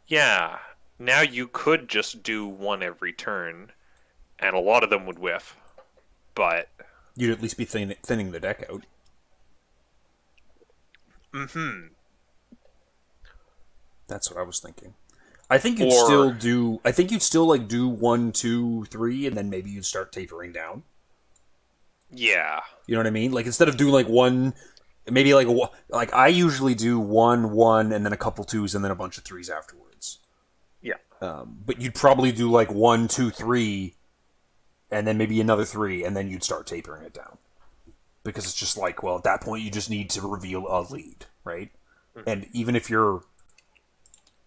Yeah. Now you could just do one every turn, and a lot of them would whiff. But You'd at least be thinning the deck out. mm-hmm. That's what I was thinking. I think you'd still Or do. I think you'd still like do 1, 2, 3, and then maybe you'd start tapering down. yeah. You know what I mean? Like instead of doing like one, maybe like I usually do 1, 1, and then a couple twos, and then a bunch of threes afterwards. Yeah. But you'd probably do like 1, 2, 3, and then maybe another 3, and then you'd start tapering it down. Because it's just like, well, at that point you just need to reveal a lead, right? Mm-hmm. And even if you're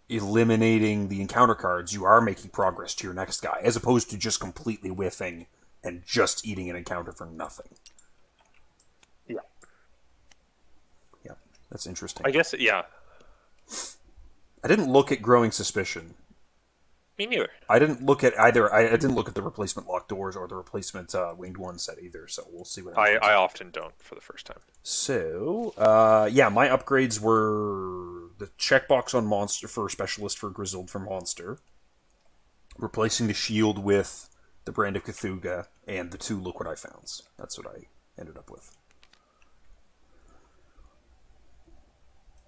eliminating the encounter cards, you are making progress to your next guy, as opposed to just completely whiffing and just eating an encounter for nothing. Yeah. Yeah, that's interesting. I guess, yeah. I didn't look at Growing Suspicion. Me neither. I didn't look at either. I didn't look at the replacement locked doors or the replacement winged one set either. So we'll see what happens. I often don't for the first time. So, yeah, my upgrades were the checkbox on monster for specialist for Grizzled for monster, replacing the shield with the Brand of Cthulhu, and the 2 Look What I Founds. That's what I ended up with.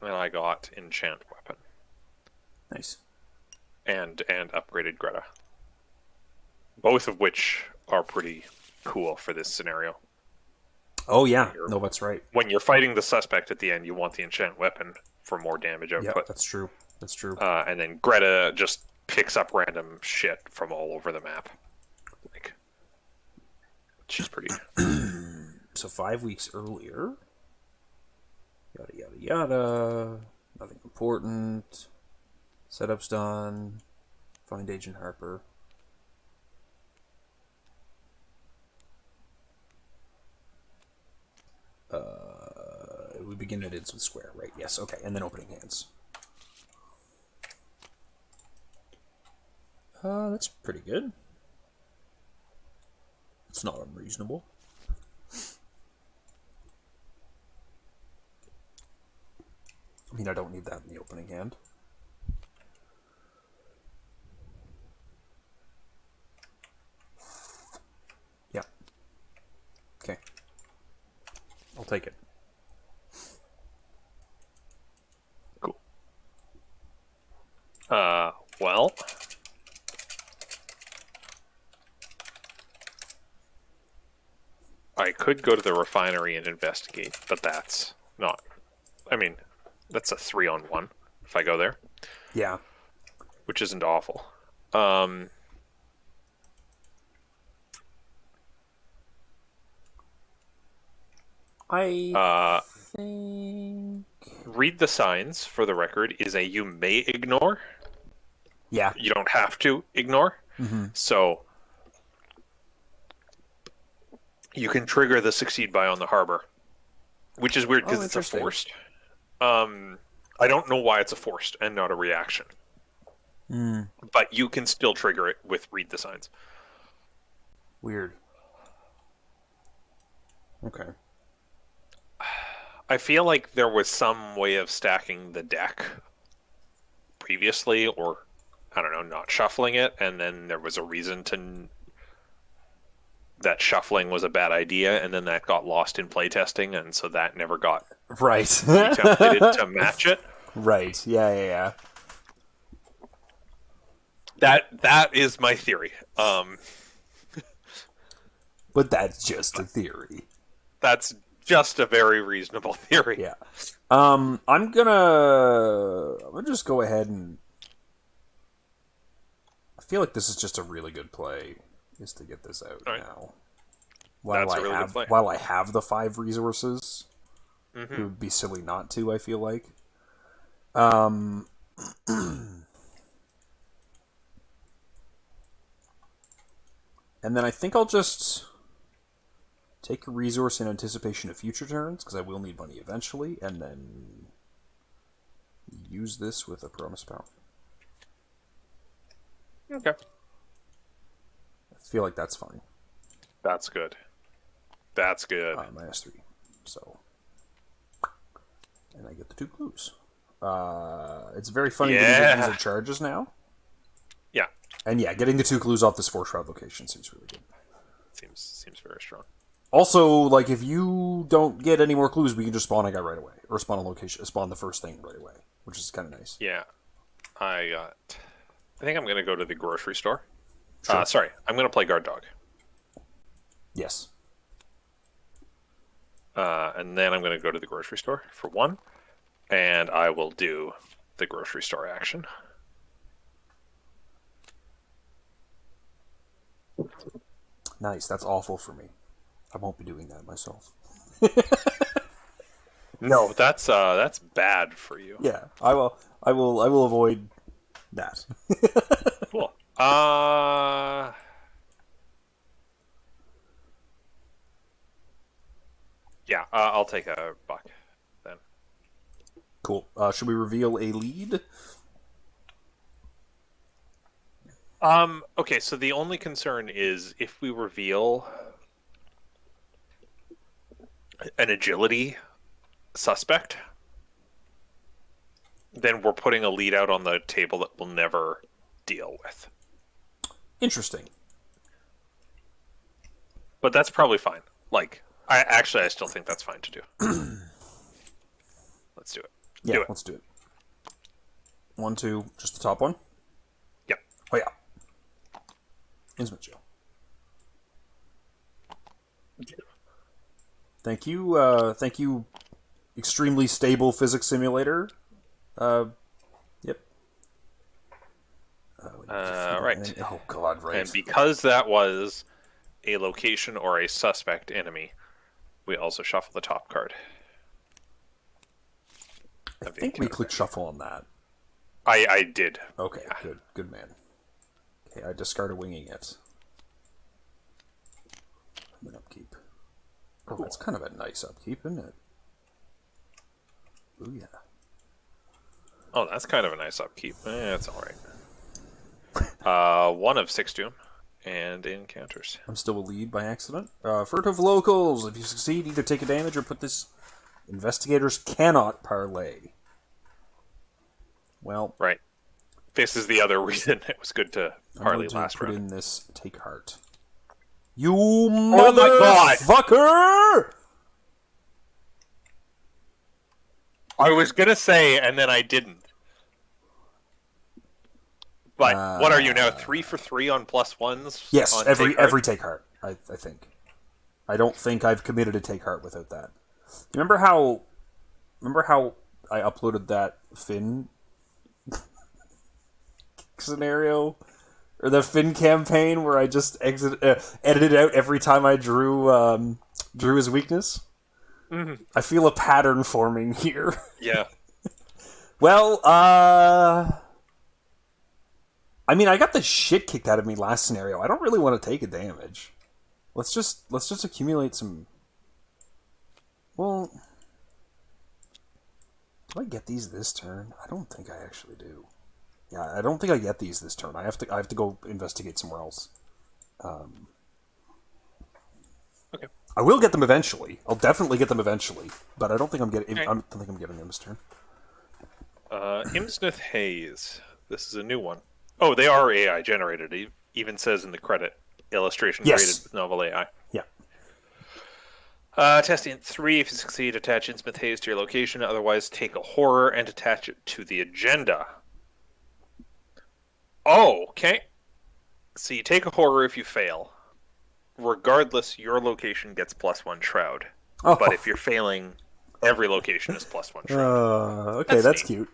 And I got Enchant Weapon. Nice. And upgraded Greta. Both of which are pretty cool for this scenario. Oh, yeah. No, that's right. When you're fighting the suspect at the end, you want the Enchant Weapon for more damage output. Yeah, that's true. That's true. And then Greta just picks up random shit from all over the map. Like, she's pretty... So 5 weeks earlier. Yada, yada, yada. Nothing important. Setup's done. Find Agent Harper. We begin at Innsmouth Square, right? Yes, okay. And then opening hands. That's pretty good. It's not unreasonable. I mean, I don't need that in the opening hand. Yeah. Okay. I'll take it. Cool. Well... I could go to the refinery and investigate, but that's not... I mean, that's a 3-on-1 if I go there. Yeah. Which isn't awful. I think... Read the Signs, for the record, is a you may ignore. Yeah. You don't have to ignore. Mm-hmm. So... you can trigger the Succeed by on the Harbor. Which is weird, because it's a forced. I don't know why it's a forced and not a reaction. Mm. But you can still trigger it with Read the Signs. Weird. Okay. I feel like there was some way of stacking the deck previously, or, I don't know, not shuffling it, and then there was a reason to... that shuffling was a bad idea, and then that got lost in playtesting, and so that never got right templated to match it. Right. Yeah. That is my theory. But that's just a theory. That's just a very reasonable theory. Yeah. I'm gonna just go ahead and... I feel like this is just a really good play, is to get this out now. While I have the 5 resources, it would be silly not to, I feel like. And then I think I'll just take a resource in anticipation of future turns, because I will need money eventually, and then use this with a promise power. Okay. I feel like that's fine. That's good. -3. So. And I get the 2 clues. It's very funny that these are charges now. Yeah. And yeah, getting the 2 clues off this 4 shroud location seems really good. Seems very strong. Also, like, if you don't get any more clues, we can just spawn a guy right away. Or spawn a location, spawn the first thing right away. Which is kind of nice. Yeah. I think I'm going to go to the grocery store. Sure. Sorry, I'm going to play guard dog. Yes. And then I'm going to go to the grocery store for 1. And I will do the grocery store action. Nice. That's awful for me. I won't be doing that myself. No, that's bad for you. Yeah, I will avoid that. Cool. Yeah, I'll take a buck then. Cool. Should we reveal a lead? Okay, so the only concern is if we reveal an agility suspect, then we're putting a lead out on the table that we'll never deal with. Interesting. But that's probably fine. Like, I still think that's fine to do. Let's do it. Yeah, do it. Let's do it. 1, 2, just the top one? Yep. Oh, yeah. Innsmouth Jail. Thank you, extremely stable physics simulator. Yep. Right. Oh, God, right. And because that was a location or a suspect enemy, we also shuffle the top card. I think we click shuffle on that. I did. Okay, Yeah. good man. Okay, I discarded winging it. And then upkeep. Oh, that's kind of a nice upkeep, isn't it? Ooh, yeah. Oh, that's kind of a nice upkeep. It's all right. 1 of 6 doom and encounters. I'm still a lead by accident. Furtive locals. If you succeed, either take a damage or put this... Investigators cannot parlay. Well... Right. This is the other reason it was good to parlay last round. Put in this take heart. You motherfucker! I was gonna say, and then I didn't. But what are you now? 3 for 3 on +1s? Yes, on every take heart. I think. I don't think I've committed a take heart without that. Remember how I uploaded that Finn scenario, or the Finn campaign where I just edited out every time I drew his weakness? Mm-hmm. I feel a pattern forming here. Yeah. Well, I mean, I got the shit kicked out of me last scenario. I don't really want to take a damage. Let's just accumulate some. Well, do I get these this turn? I don't think I actually do. Yeah, I don't think I get these this turn. I have to go investigate somewhere else. Okay. I will get them eventually. I'll definitely get them eventually, but I don't think I'm getting. I don't think I'm getting them this turn. Innsmouth Haze. This is a new one. Oh, they are AI generated. It even says in the credit, illustration created with novel AI. Yeah. Testing 3. If you succeed, attach Innsmouth Haze to your location. Otherwise, take a horror and attach it to the agenda. Oh, okay. So you take a horror if you fail. Regardless, your location gets +1 shroud. Oh. But if you're failing, every location is +1 shroud. Okay, that's cute.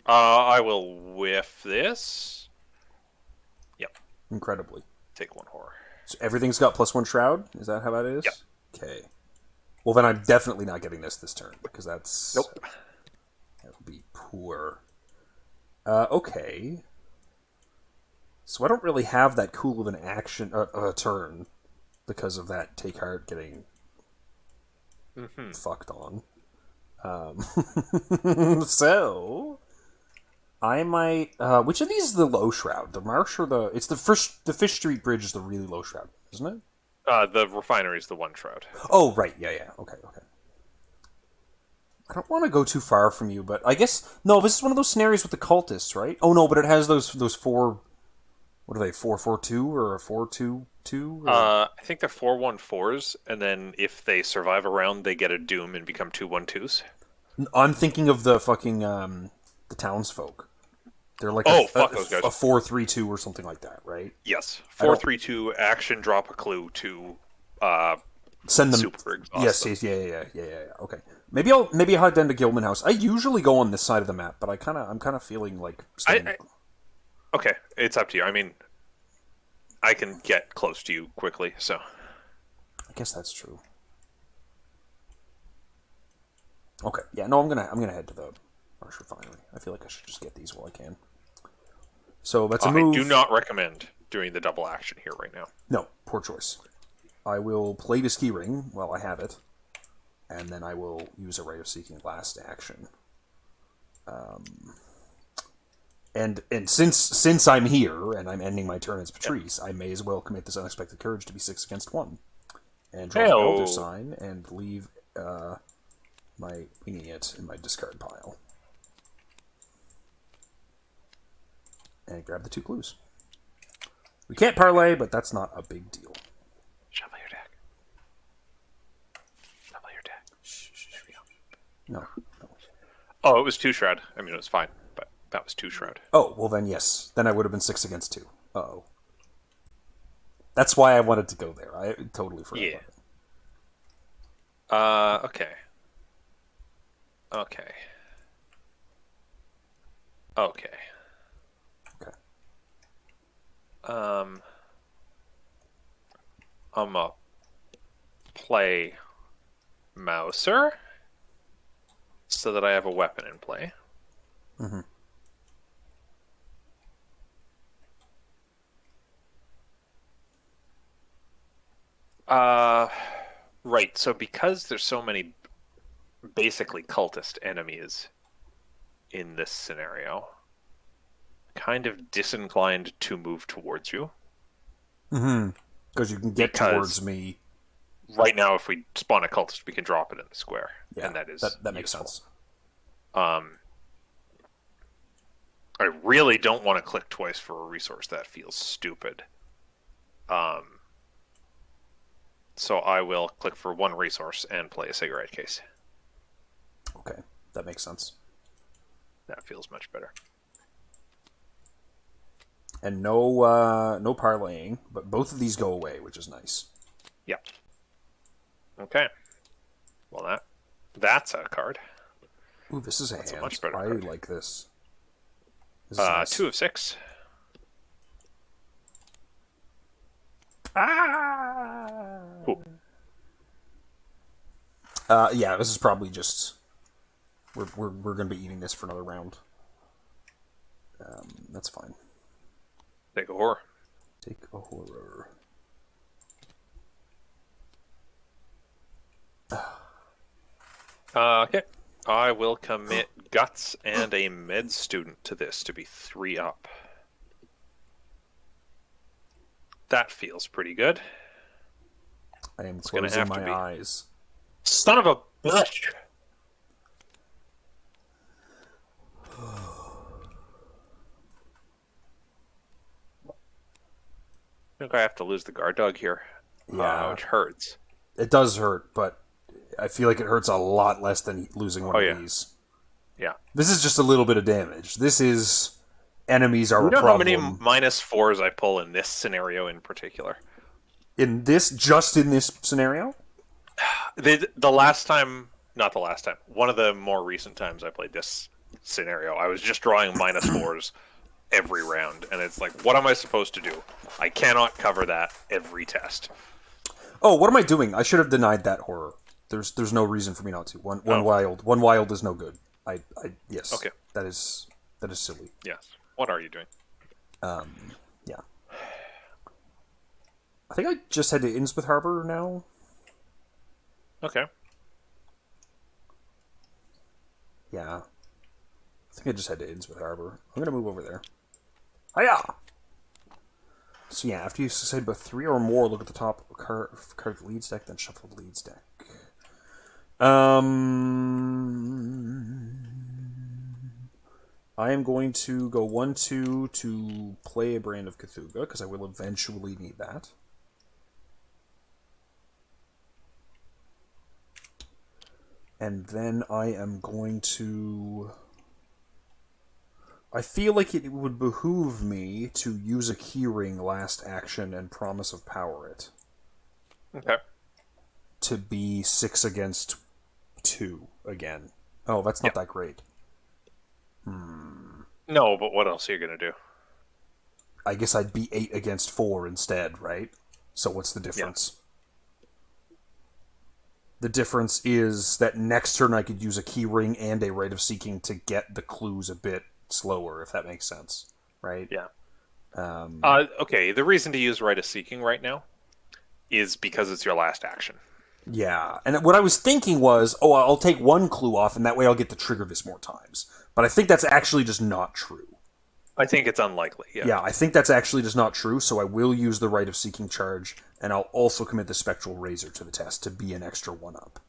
I will whiff this. Yep. Incredibly. Take 1 horror. So everything's got +1 shroud? Is that how that is? Yep. Okay. Well, then I'm definitely not getting this turn, because that's... Nope. That would be poor. Okay. So I don't really have that cool of an action, turn, because of that take heart getting fucked on. So... I might... which of these is the low shroud? The Marsh or the... It's the Fish Street Bridge is the really low shroud, isn't it? The refinery is the 1 shroud. Oh, right. Yeah. Okay. I don't want to go too far from you, but I guess no. This is one of those scenarios with the cultists, right? Oh no, but it has those four. What are they? 4-4-2 or a 4-2-2? I think they're 4-1-4s, and then if they survive a round, they get a doom and become 2-1-2s. I'm thinking of the fucking the townsfolk. They're like fuck those guys. A 4-3-2 or something like that, right? Yes, 4-3-2 action. Drop a clue to send them. Super exhaust yes, them. yeah. Okay, maybe I'll head down to Gilman House. I usually go on this side of the map, but I'm kind of feeling like. Okay, it's up to you. I mean, I can get close to you quickly, so. I guess that's true. Okay, yeah, no, I'm gonna head to the Marsh Refinery. I feel like I should just get these while I can. So that's a move. I do not recommend doing the double action here right now. No, poor choice. I will play this key ring while I have it, and then I will use a Ray of Seeking last action. And since I'm here and I'm ending my turn as Patrice, I may as well commit this unexpected courage to be 6 against 1, and draw the Elder Sign and leave my winging it in my discard pile, and grab the 2 clues. We can't parlay, but that's not a big deal. Shuffle your deck. Shuffle your deck. No. Oh, it was 2 shroud. I mean, it was fine, but that was 2 shroud. Oh, well then, yes. Then I would have been 6 against 2. Uh-oh. That's why I wanted to go there. I totally forgot about it. Okay. Okay. Okay. Okay. I'm gonna play Mouser so that I have a weapon in play. Mm-hmm. Right. So because there's so many basically cultist enemies in this scenario, kind of disinclined to move towards you. Mm-hmm. Because you can get towards me. Right now, if we spawn a cultist, we can drop it in the square. Yeah, and that is that makes sense. I really don't want to click twice for a resource. That feels stupid. So I will click for 1 resource and play a cigarette case. Okay, that makes sense. That feels much better. And no parlaying, but both of these go away, which is nice. Yeah. Okay. Well, that's a card. Ooh, this is a That's hand. a much better I card. like this. This is nice. 2 of 6. Cool. Yeah, this is probably just we're going to be eating this for another round. That's fine. Take a horror. Take a horror. Okay. I will commit Guts and a med student to this to be 3 up. That feels pretty good. I am closing my eyes. Son of a bitch! I think I have to lose the guard dog here. Yeah. Which hurts. It does hurt, but I feel like it hurts a lot less than losing one of these. Yeah. This is just a little bit of damage. This is enemies are a problem. You know how many -4s I pull in this scenario in particular? In this scenario? The last time, not the last time, one of the more recent times I played this scenario, I was just drawing -4s every round, and it's like, what am I supposed to do? I cannot cover that every test. Oh, what am I doing? I should have denied that horror. There's no reason for me not to. One wild is no good. Yes. Okay. That is silly. Yes. What are you doing? Yeah. I think I just had to Innsmouth Harper now. Okay. Yeah. I think I just had to Innsmouth Harper. I'm gonna move over there. Hiya! So yeah, after you succeed by 3 or more, look at the top card of the leads deck, then shuffle the leads deck. I am going to go 1-2 to play a Brand of Cthulhu, because I will eventually need that. And then I am going to... I feel like it would behoove me to use a keyring last action and Promise of Power it. Okay. To be 6 against 2 again. Oh, that's not that great. No, but what else are you going to do? I guess I'd be 8 against 4 instead, right? So what's the difference? The difference is that next turn I could use a keyring and a Rite of Seeking to get the clues a bit slower, if that makes sense, right? Yeah. Okay, the reason to use Rite of Seeking right now is because it's your last action. Yeah, and what I was thinking was, I'll take one clue off, and that way I'll get to trigger this more times. But I think that's actually just not true. I think it's unlikely, yeah. Yeah, I think that's actually just not true, so I will use the Rite of Seeking charge, and I'll also commit the Spectral Razor to the test to be an extra 1-up.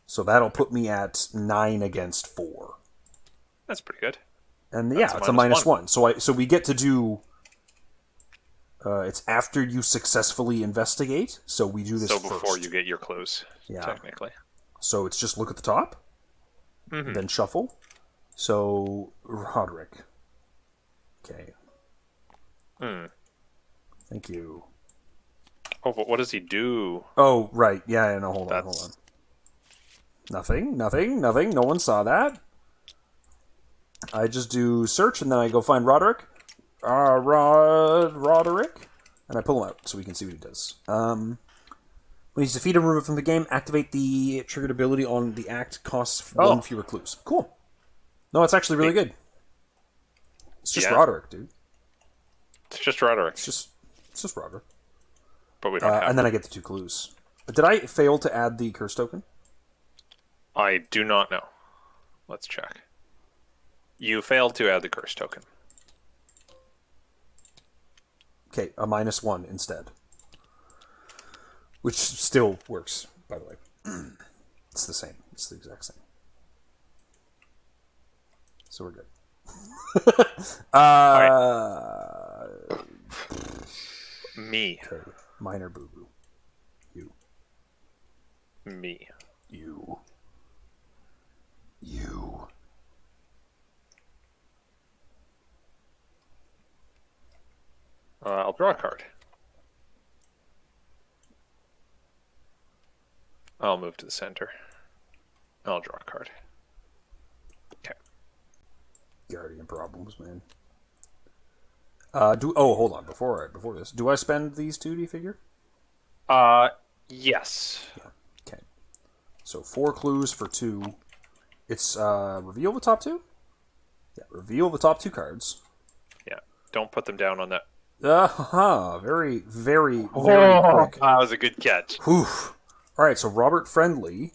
So that'll put me at 9 against 4. That's pretty good. And That's it's a -1. So we get to do... it's after you successfully investigate, so we do this first. So before you get your clues, technically. So it's just look at the top, then shuffle. So, Roderick. Okay. Thank you. Oh, but what does he do? Oh, right. Yeah, no, hold on. Nothing. No one saw that. I just do search, and then I go find Roderick. Roderick. And I pull him out so we can see what he does. When he's defeated and removed from the game, activate the triggered ability on the act, costs 1 fewer clues. Cool. No, it's actually really good. It's just Roderick, dude. It's just Roderick. It's just Roderick. But we don't have and then I get the 2 clues. But did I fail to add the curse token? I do not know. Let's check. You failed to add the curse token. Okay, a -1 instead. Which still works, by the way. It's the same. It's the exact same. So we're good. Me. Okay, minor boo-boo. You. Me. You. I'll draw a card. I'll move to the center. I'll draw a card. Okay. Guardian problems, man. Hold on. Before this, do I spend these 2? Do you figure? Yes. Yeah. Okay. So 4 clues for 2. It's reveal the top 2. Yeah, reveal the top 2 cards. Yeah. Don't put them down on that. Very, very, very quick. That was a good catch. Whew. All right. So Robert Friendly.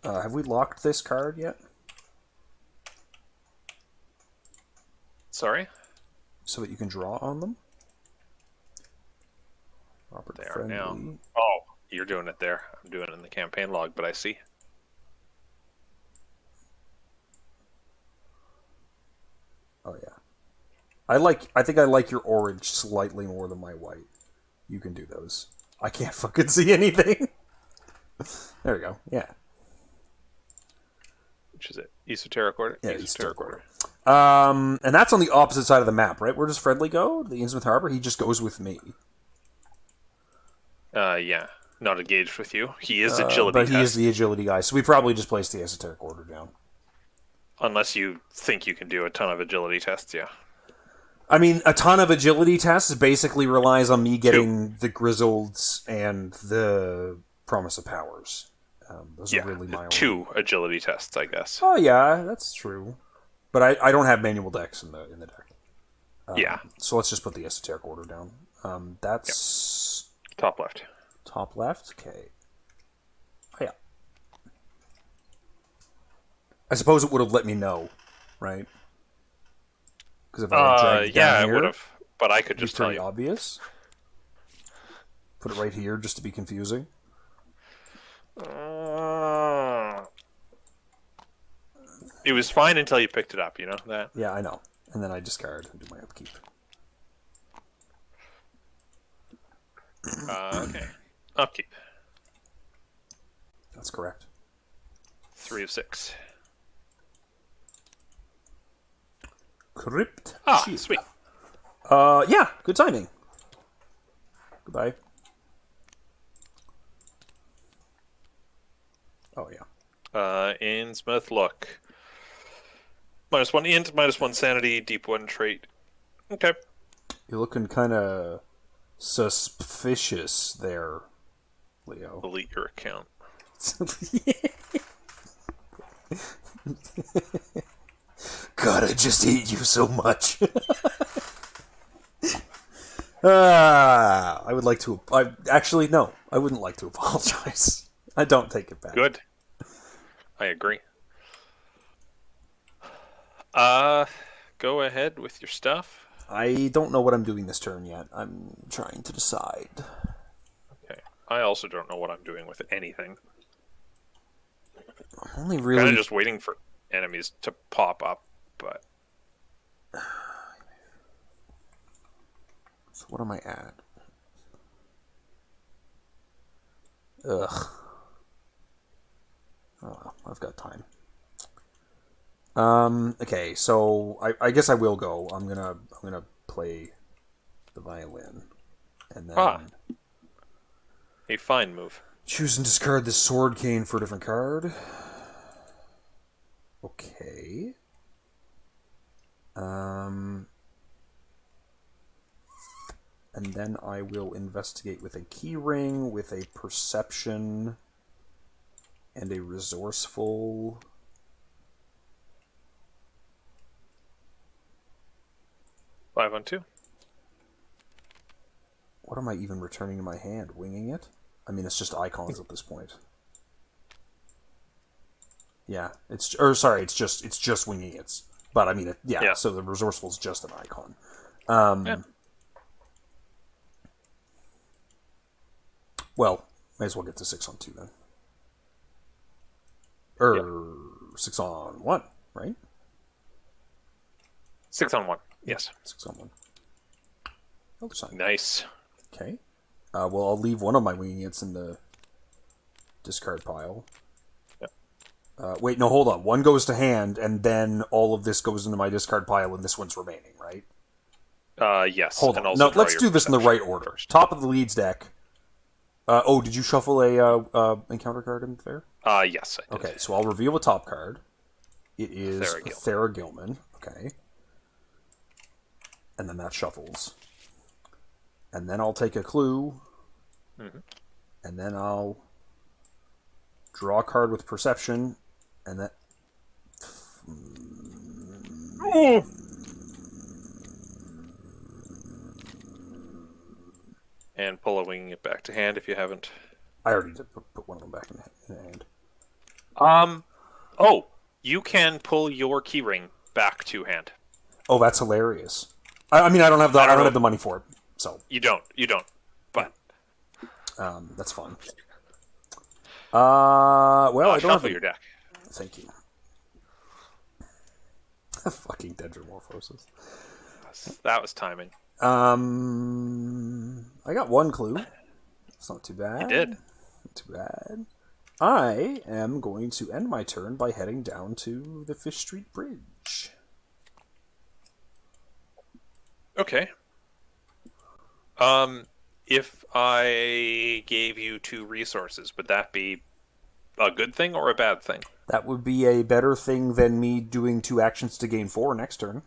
Have we locked this card yet? Sorry? So that you can draw on them? Robert They Friendly. are now. Oh, you're doing it there. I'm doing it in the campaign log, but I see. Oh, yeah. I think I like your orange slightly more than my white. You can do those. I can't fucking see anything. There we go. Yeah. Which is it? Esoteric Order? Yeah, Esoteric Order. And that's on the opposite side of the map, right? Where does Friendly go? The Innsmouth Harper? He just goes with me. Yeah. Not engaged with you. He is agility But test. he is the agility guy, so we probably just place the Esoteric Order down. Unless you think you can do a ton of agility tests, yeah. I mean, a ton of agility tests basically relies on me getting the Grizzleds and the Promise of Powers. Those are really my 2 agility tests, I guess. Oh yeah, that's true. But I don't have manual decks in the deck. Yeah. So let's just put the Esoteric Order down. That's Top left. top left. Okay. Oh, yeah. I suppose it would have let me know, right? Because if I dragged it down here, it would have. But I could it'd be just tell pretty you. obvious. Put it right here just to be confusing. It was fine until you picked it up, you know that? Yeah, I know. And then I discard and do my upkeep. Okay. Upkeep. That's correct. 3 of 6. Crypt. Ah, Shield. sweet. Yeah, good timing. Goodbye. Oh, yeah. Innsmouth look. -1 int, -1 sanity, deep 1 trait. Okay. You're looking kind of suspicious there, Leo. Delete your account. God, I just hate you so much. I would like to... actually, no. I wouldn't like to apologize. I don't take it back. Good. I agree. Go ahead with your stuff. I don't know what I'm doing this turn yet. I'm trying to decide. Okay. I also don't know what I'm doing with anything. I'm only really... Kind of just waiting for enemies to pop up, but... So what am I at? Ugh. Oh, I've got time. Okay, so I guess I will go. I'm gonna play the violin, and then a fine move. Choose and discard this sword cane for a different card. Okay. And then I will investigate with a key ring, with a perception, and a resourceful. Five on 2. What am I even returning to my hand? Winging it? I mean, it's just icons at this point. Yeah, it's just winging it. But I mean, yeah. So the resourceful is just an icon. Well, may as well get to 6 on 2 then. 6 on 1, right? 6 on 1. Yes. 6 on 1. Other side. Nice. Okay. Well, I'll leave one of my winging it's in the discard pile. Wait, no, hold on. One goes to hand, and then all of this goes into my discard pile, and this one's remaining, right? Yes. Hold on. No, let's do this in the right order. First. Top of the leads deck. Did you shuffle a encounter card in there? Yes, I did. Okay, so I'll reveal a top card. It is Theragilman. Okay. And then that shuffles. And then I'll take a clue. Mm-hmm. And then I'll draw a card with perception. And that... And pull a winging it back to hand if you haven't. I already did put one of them back in hand. Oh, you can pull your keyring back to hand. Oh, that's hilarious. I mean, I don't have the money for it, so you don't. But that's fun. Well, I don't shuffle your deck. Thank you. Fucking Dendromorphosis. That was timing. I got one clue. It's not too bad. You did. Not too bad. I am going to end my turn by heading down to the Fish Street Bridge. Okay. If I gave you 2 resources, would that be a good thing or a bad thing? That would be a better thing than me doing 2 actions to gain 4 next turn.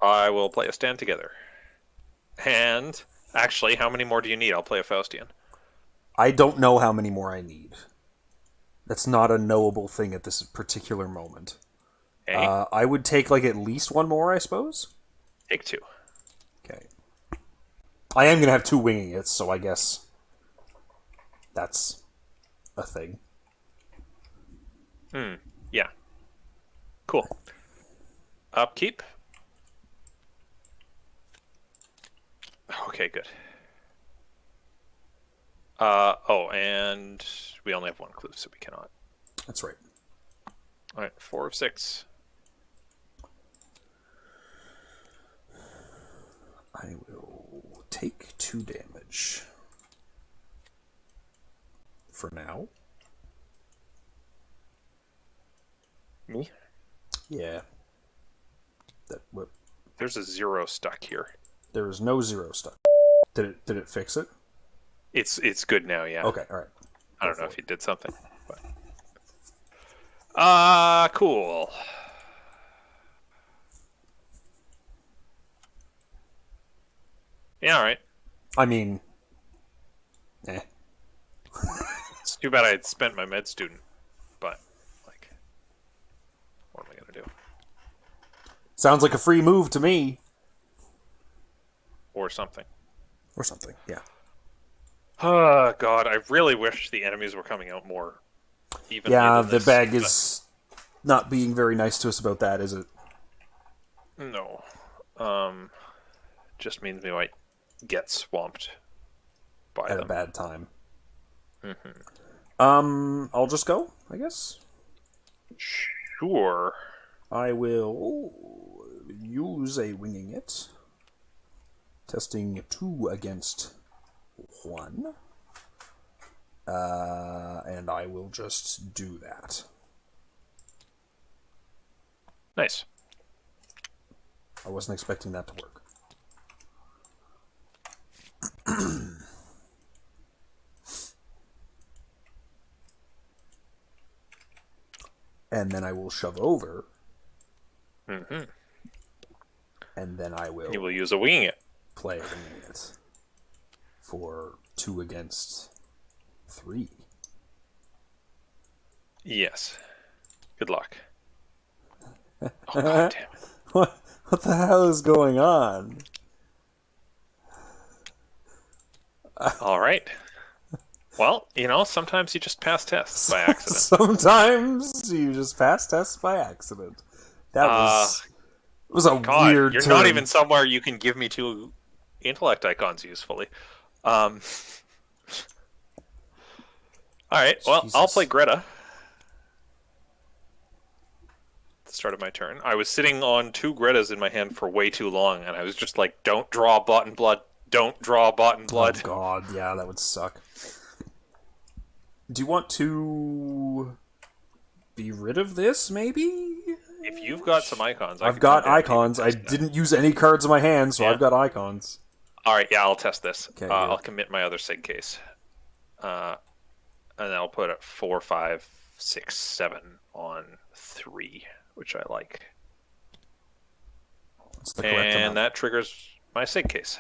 I will play a stand together. And, actually, how many more do you need? I'll play a Faustian. I don't know how many more I need. That's not a knowable thing at this particular moment. Hey. I would take, at least 1 more, I suppose? Take 2. Okay. I am going to have 2 winging it, so I guess that's a thing. Yeah. Cool. Upkeep. Okay, good. And we only have 1 clue, so we cannot. That's right. Alright, 4 of 6. take 2 damage. For now. Me? Yeah. What? There's a 0 stuck here. There is no 0 stuck. Did it fix it? It's good now, yeah. Okay, alright. I don't know if he did something. Cool. Yeah, alright. I mean... It's too bad I had spent my med student, but, like, what am I gonna do? Sounds like a free move to me. Or something. Or something, yeah. Oh, God, I really wish the enemies were coming out more evenly. Yeah, than the this, bag is not being very nice to us about that, is it? No. Just means we might get swamped by At them. a bad time. Mm-hmm. I'll just go, I guess. Sure. I will use a winging it. Testing 2 against 1. And I will just do that. Nice. I wasn't expecting that to work. And then I will shove over. Mm-hmm. And then I will... You will use a winging it. Play a winging it. For 2 against 3. Yes. Good luck. Oh, God damn it. What the hell is going on? All right. Well, sometimes you just pass tests by accident. Sometimes you just pass tests by accident. That was a God, weird you're turn. not even somewhere you can give me 2 intellect icons usefully. All right, well, Jesus. I'll play Greta. At the start of my turn. I was sitting on 2 Gretas in my hand for way too long, and I was just like, don't draw bot and blood. Don't draw bot and blood. Oh God, yeah, that would suck. Do you want to be rid of this, maybe? If you've got some icons, I've got icons. I didn't use any cards in my hand, so Yeah. I've got icons. All right, yeah, I'll test this. Okay, I'll commit my other sig case, and then I'll put a 4, 5, 6, 7 on 3, which I like. It's the correct amount. And that triggers my sig case.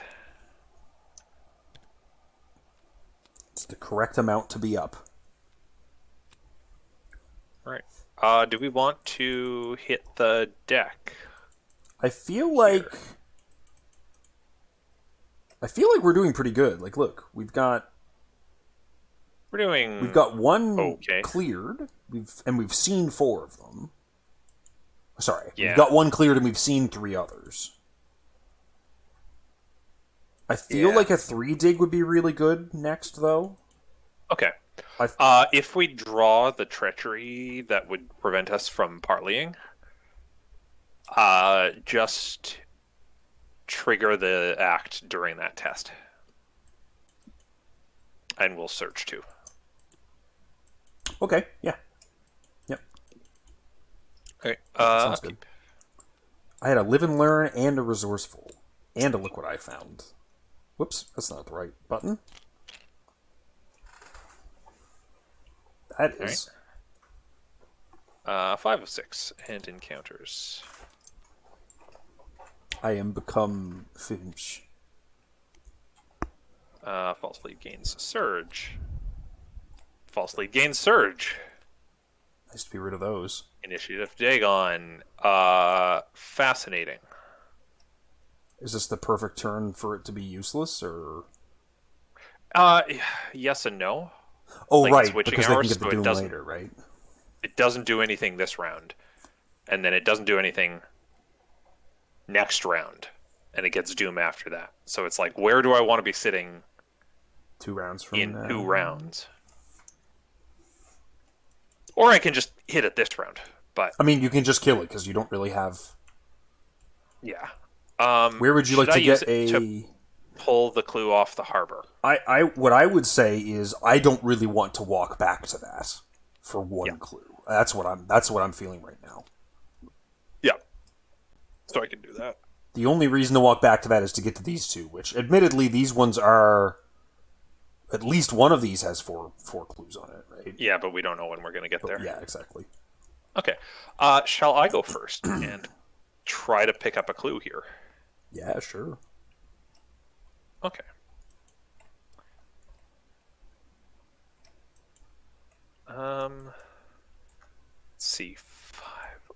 It's the correct amount to be up. All right. Do we want to hit the deck? I feel like we're doing pretty good. Like, look, we've got one okay. cleared. We've seen 4 of them. Sorry, Yeah. we've got 1 cleared and we've seen 3 others. I feel like a 3 dig would be really good next, though. Okay. If we draw the treachery that would prevent us from parleying, just trigger the act during that test. And we'll search too. Okay, yeah. Yep. Okay. Sounds good. I had a live and learn and a resourceful. And a look what I found. Whoops, that's not the right button. That is. Right. 5 of 6 and encounters. I am become Finch. False lead gains surge. False lead gains surge. Nice to be rid of those. Initiative Dagon. Fascinating. Is this the perfect turn for it to be useless, or? Yes and no. Oh, like right, witching because they can hours, get the so it doom doesn't- later, right? It doesn't do anything this round, and then it doesn't do anything next round, and it gets doom after that. So it's like, where do I want to be sitting 2 rounds from in now. 2 rounds? Or I can just hit it this round. But I mean, you can just kill it because you don't really have. yeah. Where would you like should I to use get it a? to pull the clue off the harbor. What I would say is I don't really want to walk back to that for one clue. That's what I'm feeling right now. Yeah. So I can do that. The only reason to walk back to that is to get to these two, which admittedly these ones are at least one of these has four clues on it, right? Yeah, but we don't know when we're going to get there. Yeah, exactly. Okay. Shall I go first and try to pick up a clue here? Yeah, sure. Okay. Let's see. 5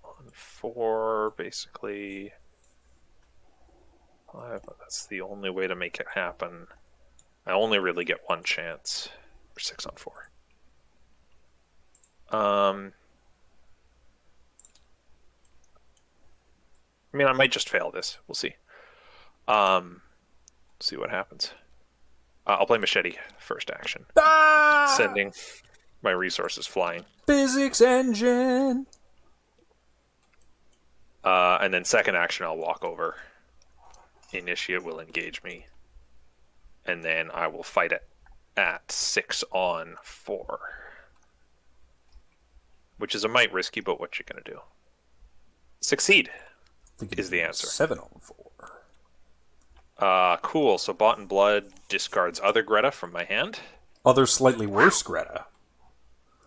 on 4, basically. 5, that's the only way to make it happen. I only really get one chance for 6 on 4. I mean, I might just fail this. We'll see. See what happens. I'll play Machete first action. Sending my resources flying. Physics engine! And then second action, I'll walk over. Initiate will engage me. And then I will fight it at 6 on 4. Which is a mite risky, but what you're going to do. Succeed is the answer. 7 on 4. Cool. So Bought in Blood discards other Greta from my hand. Other slightly worse Greta.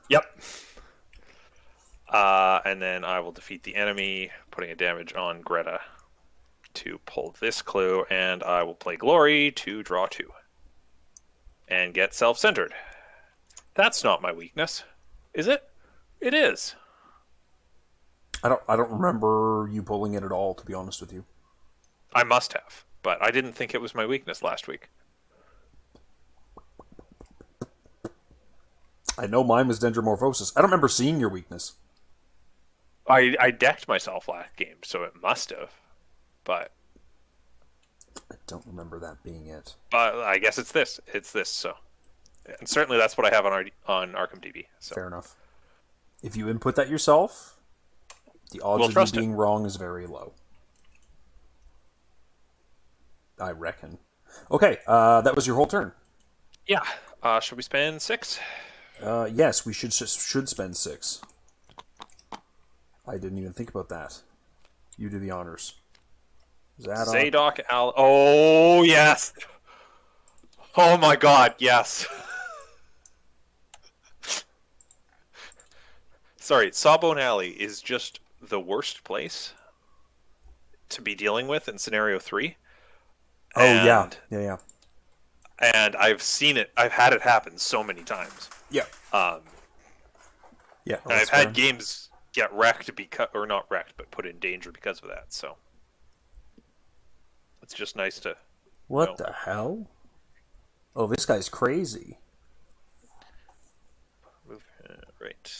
Yep. And then I will defeat the enemy, putting a damage on Greta to pull this clue, and I will play Glory to draw 2. And get self-centered. That's not my weakness. Is it? It is. I don't remember you pulling it at all, to be honest with you. I must have, but I didn't think it was my weakness last week. I know mine was Dendromorphosis. I don't remember seeing your weakness. I decked myself last game, so it must have. But I don't remember that being it. But I guess it's this. It's this. So, and certainly that's what I have on Arkham DB. So. Fair enough. If you input that yourself, the odds of you being wrong is very low. I reckon. Okay, that was your whole turn. Yeah. Should we spend 6? Yes, we should spend 6. I didn't even think about that. You do the honors. Zadok Al. Oh yes. Oh my God, yes. Sorry, Sawbone Alley is just the worst place to be dealing with in scenario 3. Oh, yeah. And I've seen it. I've had it happen so many times. Yeah. Yeah. And I've had games get wrecked or not wrecked, but put in danger because of that. So it's just nice to. What the hell? Oh, this guy's crazy. Move right.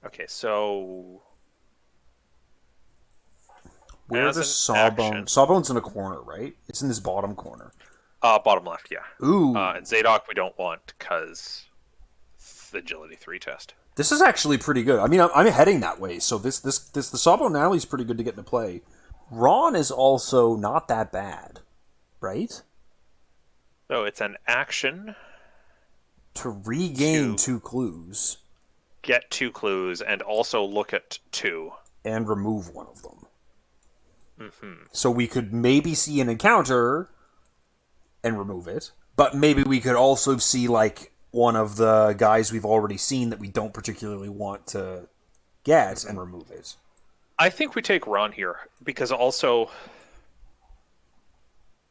Okay, so where's the Sawbone? Sawbone's in a corner, right? It's in this bottom corner. Bottom left, yeah. Ooh. And Zadok we don't want because the Agility 3 test. This is actually pretty good. I mean, I'm heading that way, so the Sawbone Alley is pretty good to get into play. Ron is also not that bad, right? So it's an action to regain 2 clues. Get 2 clues and also look at 2. And remove one of them. Mm-hmm. So we could maybe see an encounter and remove it, but maybe we could also see, like, one of the guys we've already seen that we don't particularly want to get and remove it. I think we take Ron here, because also...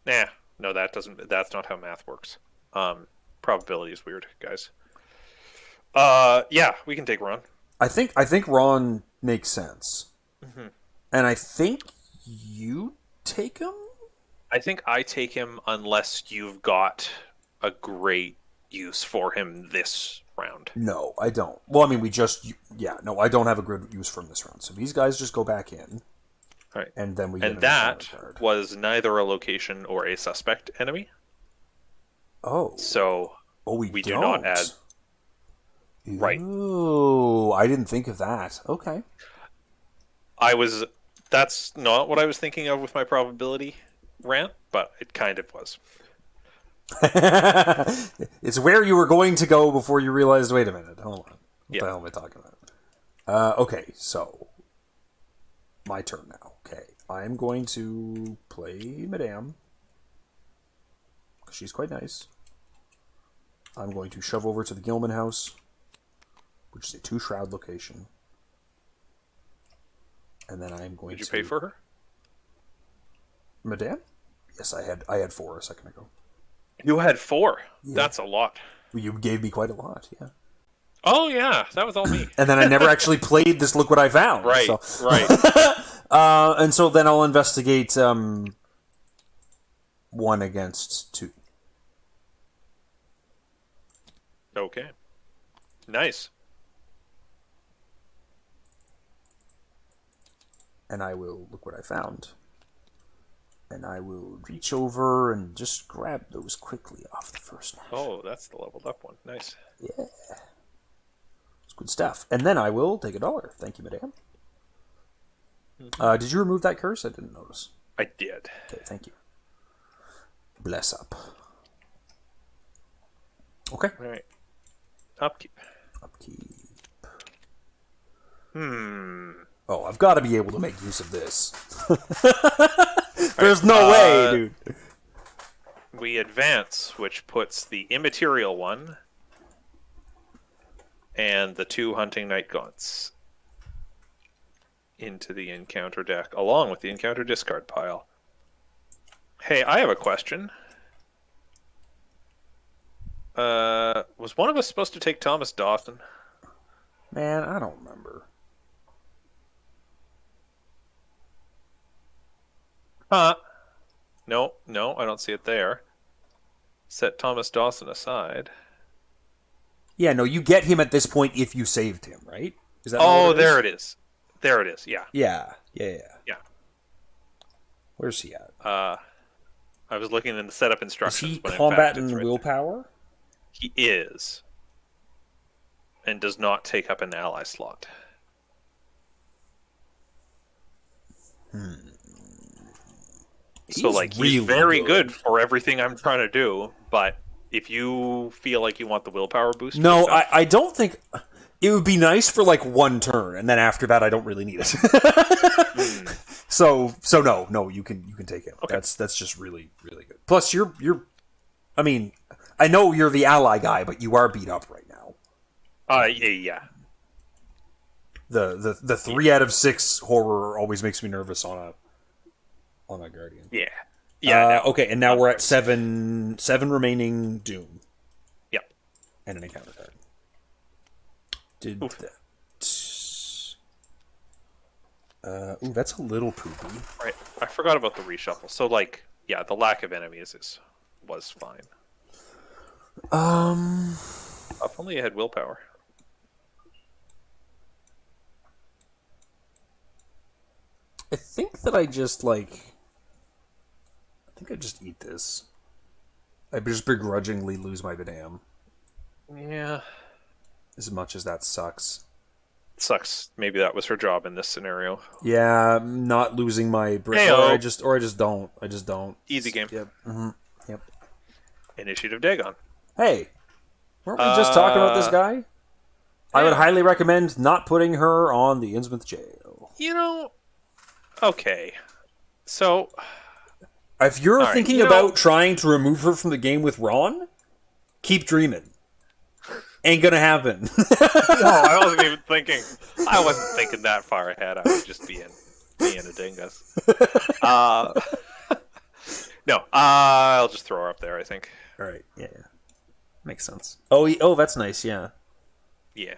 no, that's not how math works. Probability is weird, guys. Yeah, we can take Ron. I think Ron makes sense. Mm-hmm. And I think you take him? I think I take him unless you've got a great use for him this round. No, I don't. Well, I mean, I don't have a good use for him this round. So these guys just go back in. All right. And then and that was neither a location or a suspect enemy. Oh. So we do not add... Right. Oh, I didn't think of that. Okay. I was That's not what I was thinking of with my probability rant, but it kind of was. It's where you were going to go before you realized, wait a minute, hold on. What the hell am I talking about? Okay, so my turn now. Okay, I'm going to play Madame. She's quite nice. I'm going to shove over to the Gilman house, which is a 2-shroud location. And then I'm going to... Did you pay for her? Madame? Yes, I had 4 a second ago. You had 4? Yeah. That's a lot. You gave me quite a lot, yeah. Oh, yeah, that was all me. And then I never actually played this Look What I Found. Right, so. right. And so then I'll investigate 1 against 2. Okay. Nice. And I will look what I found. And I will reach over and just grab those quickly off the first match. Oh, that's the leveled up one. Nice. Yeah. It's good stuff. And then I will take $1. Thank you, madame. Did you remove that curse? I didn't notice. I did. Okay, thank you. Bless up. Okay. All right. Upkeep. Upkeep. Oh, I've got to be able to make use of this. There's no way, dude. We advance, which puts the immaterial one and the 2 hunting night gaunts into the encounter deck, along with the encounter discard pile. Hey, I have a question. Was one of us supposed to take Thomas Dawson? Man, I don't remember. No, I don't see it there. Set Thomas Dawson aside. Yeah, no, you get him at this point if you saved him, right? Is that there it is. There it is, yeah. Yeah. Yeah. Where's he at? I was looking in the setup Is instructions. he but in combat fact, it's and right willpower? there. He is. And does not take up an ally slot. So, he's very good for everything I'm trying to do, but if you feel like you want the willpower boost... No, I don't think... It would be nice for, 1 turn, and then after that, I don't really need it. So no, you can take him. Okay. That's just really, really good. Plus, you're... I mean, I know you're the ally guy, but you are beat up right now. Yeah. The 3 out of 6 horror always makes me nervous on a guardian. Yeah. Yeah. Okay, and now we're at 7 remaining doom. Yep. And an encounter card. Did Oof. that. That's a little poopy. Right. I forgot about the reshuffle. So, the lack of enemies was fine. If only you had willpower. I think that I just eat this. I just begrudgingly lose my Vidam. Yeah. As much as that sucks. Sucks. Maybe that was her job in this scenario. Yeah, not losing my brain. Or I just don't. Easy game. Yep. Mm-hmm. Yep. Initiative Dagon. Hey, weren't we just talking about this guy? I would highly recommend not putting her on the Innsmouth jail. Okay. So, if you're thinking about trying to remove her from the game with Ron, keep dreaming. Ain't gonna happen. No, I wasn't even thinking. I wasn't thinking that far ahead. I was just being a dingus. No, I'll just throw her up there, I think. All right. Yeah. Makes sense. Oh, that's nice. Yeah. Yeah.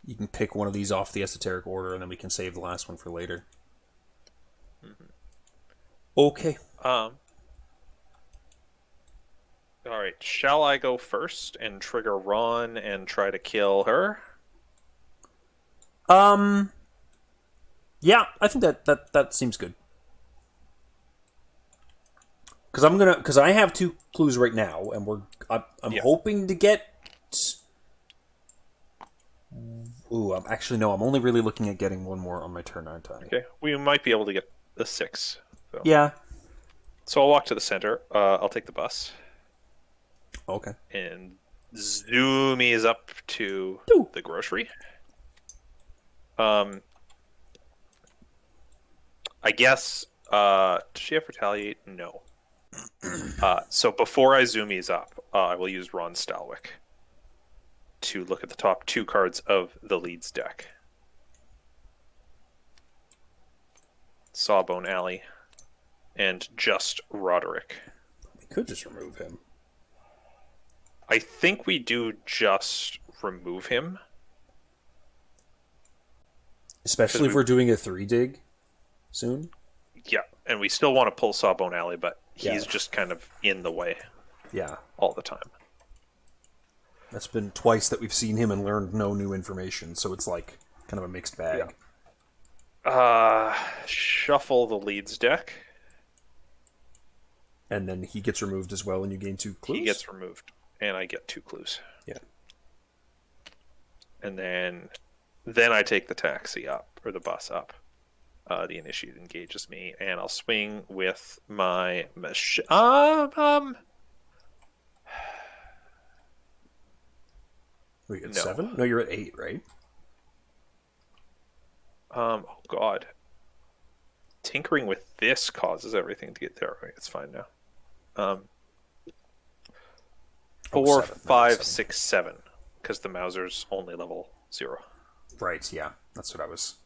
You can pick one of these off the esoteric order, and then we can save the last one for later. Mm-hmm. Okay. All right. Shall I go first and trigger Ron and try to kill her? Yeah, I think that seems good. Because I have 2 clues right now, and I'm hoping to get Ooh, I'm only really looking at getting one more on my turn, aren't I? Okay, we might be able to get the 6. So. Yeah. So I'll walk to the center. I'll take the bus. Okay. And zoomies up to Ooh. the grocery. I guess, does she have retaliate? No. So before I zoomies up, I will use Ron Stalwick to look at the top 2 cards of the Leeds deck. Sawbone Alley and Just Roderick. We could just remove him. I think we do just remove him. Especially if we're doing a 3 dig soon. Yeah, and we still want to pull Sawbone Alley, but he's just kind of in the way. Yeah. All the time. That's been twice that we've seen him and learned no new information, so it's like kind of a mixed bag. Yeah. Shuffle the Leeds deck. And then he gets removed as well, and you gain 2 clues? He gets removed, and I get 2 clues. Yeah. And then I take the taxi up, or the bus up. The initiate engages me, and I'll swing with my Were you at 7? No, you're at 8, right? Oh god. Tinkering with this causes everything to get there. Okay, it's fine now. 4, 5, 6, 7. Because the Mauser's only level 0. Right, yeah. That's what I was...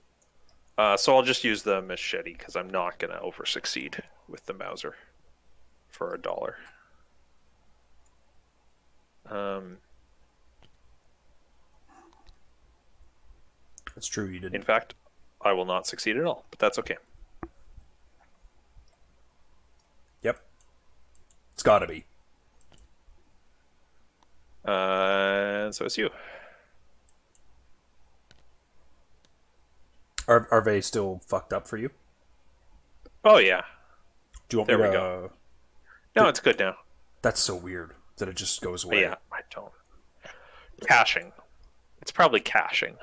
So I'll just use the machete, because I'm not going to over-succeed with the Mauser for $1. That's true, you didn't. In fact, I will not succeed at all, but that's okay. Yep. It's gotta be. And so it's you. Are they still fucked up for you? Oh, yeah. Do you want There me we to... go. No, it's good now. That's so weird that it just goes away. But yeah, I don't. Caching. It's probably caching.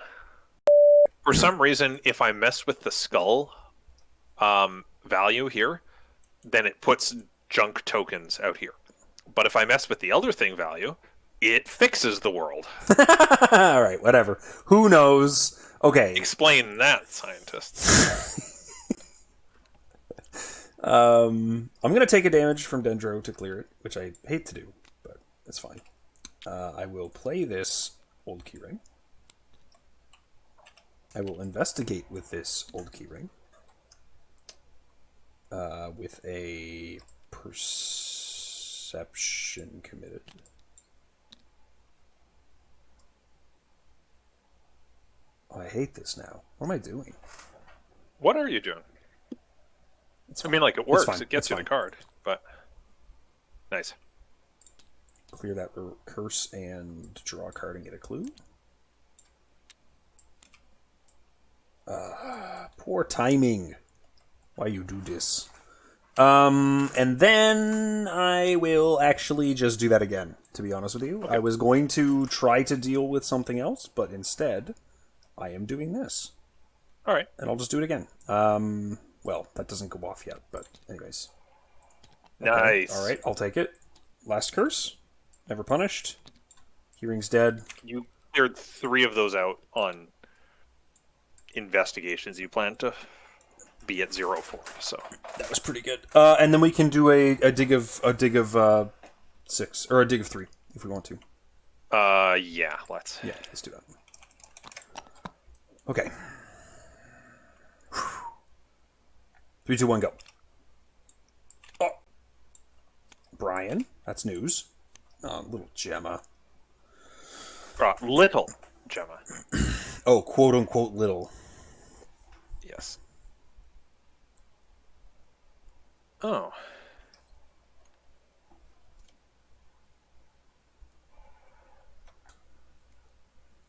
For some reason, if I mess with the skull value here, then it puts junk tokens out here. But if I mess with the Elder Thing value, it fixes the world. All right, whatever. Who knows? Okay. Explain that, scientists. I'm going to take a damage from Dendro to clear it, which I hate to do, but it's fine. I will play this old keyring. I will investigate with this old keyring. With a perception committed. Oh, I hate this now. What am I doing? What are you doing? I mean, like, it works. It gets you the card, but... Nice. Clear that curse and draw a card and get a clue. Poor timing. Why you do this? And then I will actually just do that again, to be honest with you. Okay. I was going to try to deal with something else, but instead, I am doing this. All right. And I'll just do it again. Well, that doesn't go off yet, but anyways. Okay. Nice. All right, I'll take it. Last curse. Never punished. Hearing's dead. You cleared 3 of those out on investigations. You plan to be at 0-4, so that was pretty good. And then we can do a dig of 6 or a dig of 3 if we want to. Yeah, let's do that. Okay. 3, 2, 1, go. Oh, Brian, that's news. Little Gemma. Little Gemma. Oh, quote unquote little. Yes. Oh.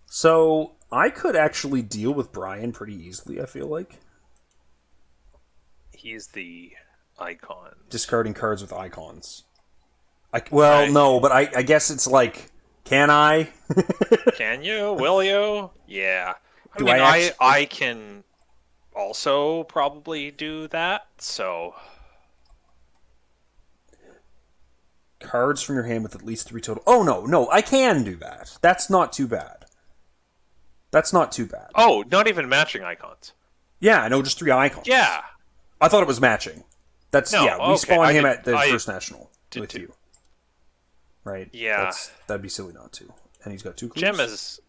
So, I could actually deal with Brian pretty easily, I feel like. He's the icon. Discarding cards with icons. No, but I guess it's like Can I? Can you? Will you? Yeah. Do I actually... I can also probably do that, so... Cards from your hand with at least 3 total... Oh, no, I can do that. That's not too bad. That's not too bad. Oh, not even matching icons. Yeah, no, just 3 icons. Yeah. I thought it was matching. That's... No, yeah, we okay, spawn him at the First National with too. you. Right? Yeah. That'd be silly not to. And he's got 2 clues? Gem is...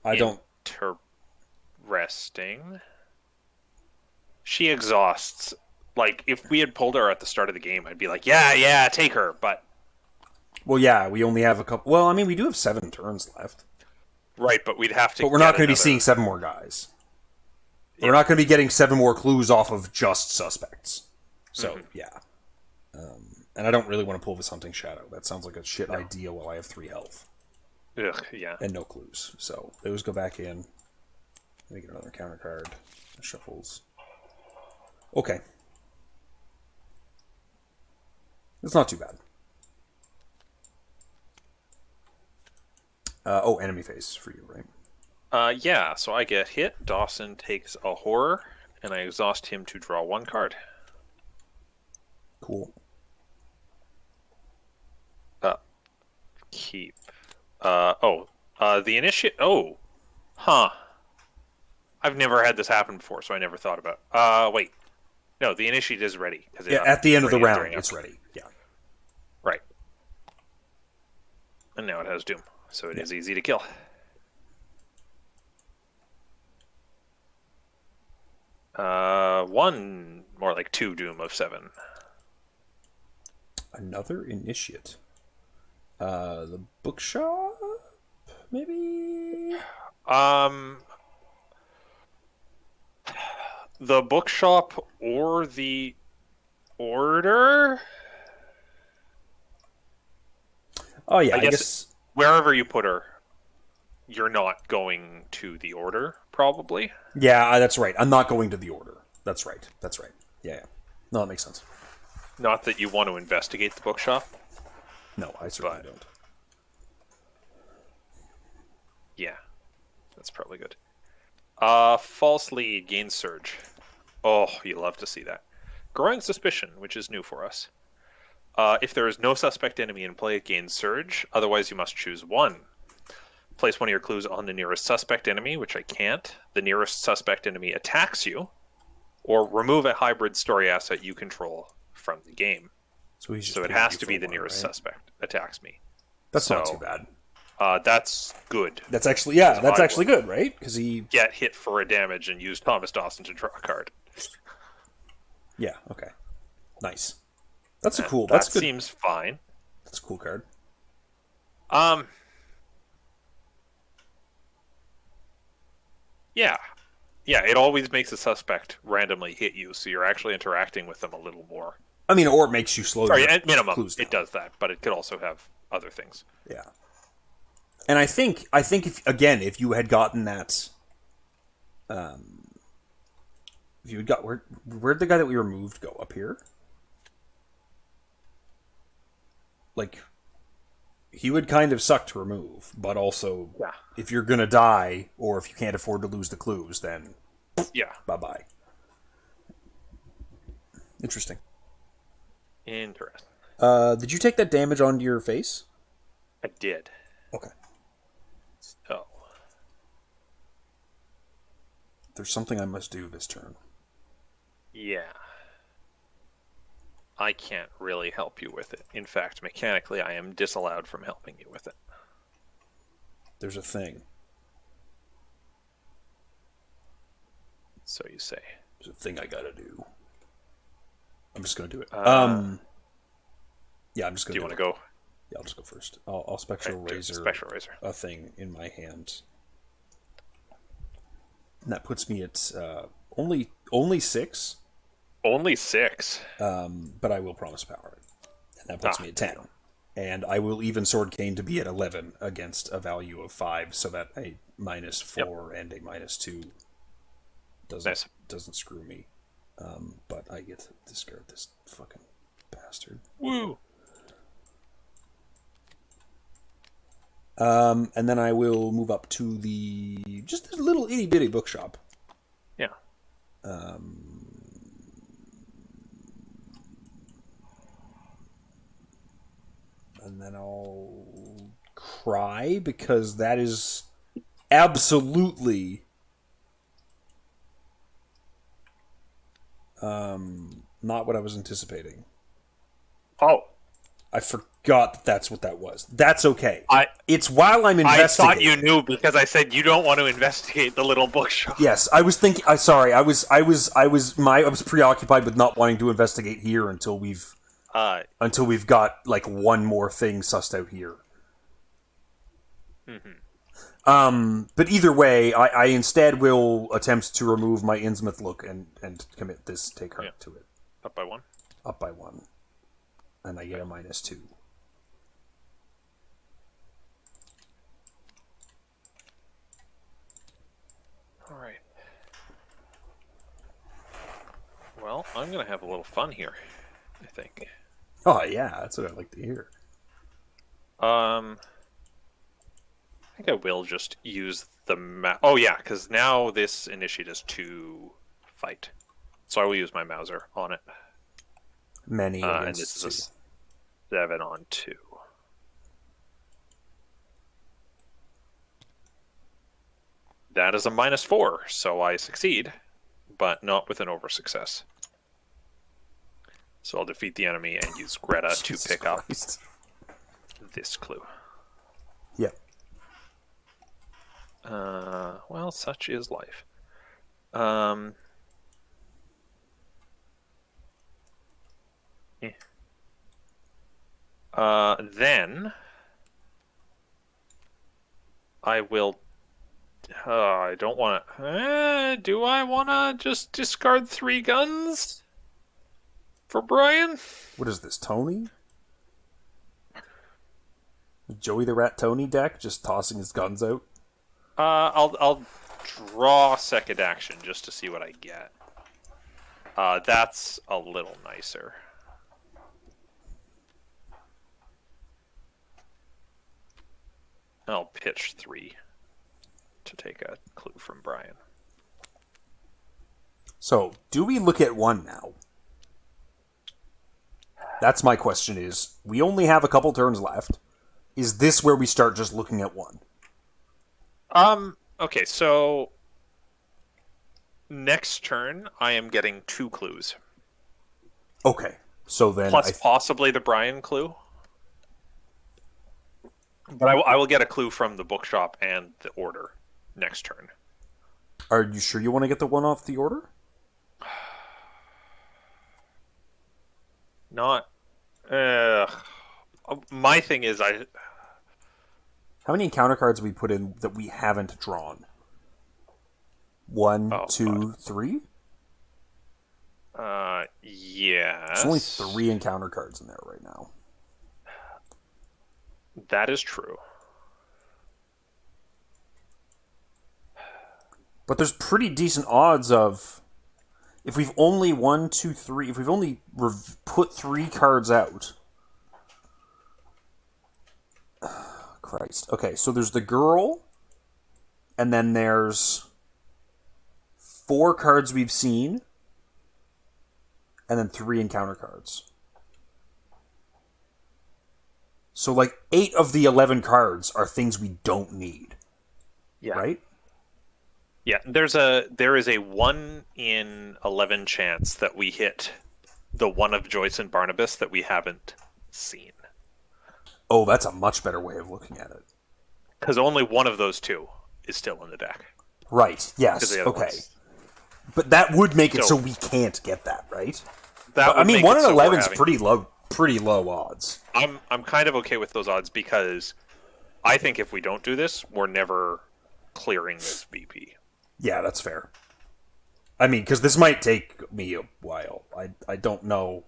I don't... Interesting. She exhausts. Like, if we had pulled her at the start of the game, I'd be like, yeah, take her, but... Well, yeah, we only have a couple... Well, I mean, we do have 7 turns left. Right, but we'd have to... But we're not going to be seeing 7 more guys. Yeah. We're not going to be getting 7 more clues off of just suspects. So, yeah. And I don't really want to pull this Hunting Shadow. That sounds like a shit idea while I have 3 health. Ugh, yeah. And no clues. So, those go back in. Let me get another counter card. Shuffles. Okay. It's not too bad. Enemy phase for you, right? Yeah, so I get hit. Dawson takes a horror, and I exhaust him to draw 1 card. Cool. Keep. The initiate... Oh. Huh. I've never had this happen before, so I never thought about... wait. No, the initiate is ready. At the end of the round, it's ready. Yeah. Right. And now it has Doom, so it is easy to kill. One, more like 2 Doom of 7. Another initiate. The bookshop? Maybe? The bookshop or the order? Oh, yeah, I guess... Wherever you put her, you're not going to the order, probably. Yeah, that's right. I'm not going to the order. That's right. Yeah. No, that makes sense. Not that you want to investigate the bookshop. No, I certainly don't. Yeah, that's probably good. False lead, gain surge. Oh, you love to see that. Growing suspicion, which is new for us. If there is no suspect enemy in play, it gains surge. Otherwise, you must choose 1. Place one of your clues on the nearest suspect enemy, which I can't. The nearest suspect enemy attacks you. Or remove a hybrid story asset you control from the game. So it has to be the nearest suspect attacks me. That's not too bad. That's good. That's actually, that's actually good, right? Because he... Get hit for a damage and use Thomas Dawson to draw a card. Yeah, okay. Nice. That's cool. That seems fine. That's a cool card. Yeah. Yeah, it always makes a suspect randomly hit you, so you're actually interacting with them a little more. I mean, or it makes you slow. Sorry, at minimum, it does that, but it could also have other things. Yeah. And I think if you had gotten that, if you had got where'd the guy that we removed go? Up here? Like, he would kind of suck to remove, but also, if you're gonna die, or if you can't afford to lose the clues, then bye-bye. Interesting. Did you take that damage onto your face? I did. Okay. So, there's something I must do this turn. Yeah. I can't really help you with it. In fact, mechanically, I am disallowed from helping you with it. There's a thing. So you say. There's a thing I gotta do. I'm just gonna do it. Yeah, I'm just gonna do it. Do you want to go? Yeah, I'll just go first. I'll Spectral Razor a thing in my hand. And that puts me at only 6. Only 6. But I will promise power it. And that puts me at 10. And I will even Sword Cane to be at 11 against a value of 5, so that a -4 and a -2 doesn't screw me. But I get to discard this fucking bastard. Woo! And then I will move up to just this little itty bitty bookshop. Yeah. And then I'll cry because that is absolutely not what I was anticipating. Oh. I forgot that's what that was. That's okay. It's while I'm I thought investigating. you knew because I said you don't want to investigate the little bookshop. Yes, I was thinking. Sorry, I was preoccupied with not wanting to investigate here until we've got like one more thing sussed out here. But either way, I instead will attempt to remove my Innsmouth look and commit this take heart to it. Up by one. Up by one. And I get a -2. Alright. Well, I'm going to have a little fun here, I think. Oh, yeah, that's what I'd like to hear. I think I will just use the oh, yeah, because now this initiates to fight. So I will use my Mauser on it. Many and this is a 7 on 2. That is a -4, so I succeed, but not with an over success. So I'll defeat the enemy and use Greta to pick up this clue. Yep. Well, such is life. Then I will. I don't want to. Do I want to just discard 3 guns for Brian? What is this, Tony? Joey the Rat Tony deck, just tossing his guns out? I'll draw second action just to see what I get. That's a little nicer. I'll pitch 3 to take a clue from Brian. So, do we look at 1 now? That's my question is, we only have a couple turns left. Is this where we start just looking at 1? Okay, so next turn I am getting 2 clues. Okay, so then plus possibly the Brian clue. But I will get a clue from the bookshop and the order next turn. Are you sure you want to get the 1 off the order? Not. My thing is How many encounter cards have we put in that we haven't drawn? 1, 2, 3? Yes. There's only 3 encounter cards in there right now. That is true. But there's pretty decent odds of... If we've only 1, 2, 3... If we've only put 3 cards out... Christ. Okay, so there's the girl, and then there's 4 cards we've seen, and then 3 encounter cards. So, like, 8 of the 11 cards are things we don't need. Yeah. Right? Yeah, there is a 1 in 11 chance that we hit the one of Joyce and Barnabas that we haven't seen. Oh, that's a much better way of looking at it. Because only one of those 2 is still in the deck. Right, yes, okay. But that would make it so we can't get that, right? That I mean, 1 in 11 is pretty low odds. I'm kind of okay with those odds because I think if we don't do this, we're never clearing this VP. Yeah, that's fair. I mean, because this might take me a while. I don't know.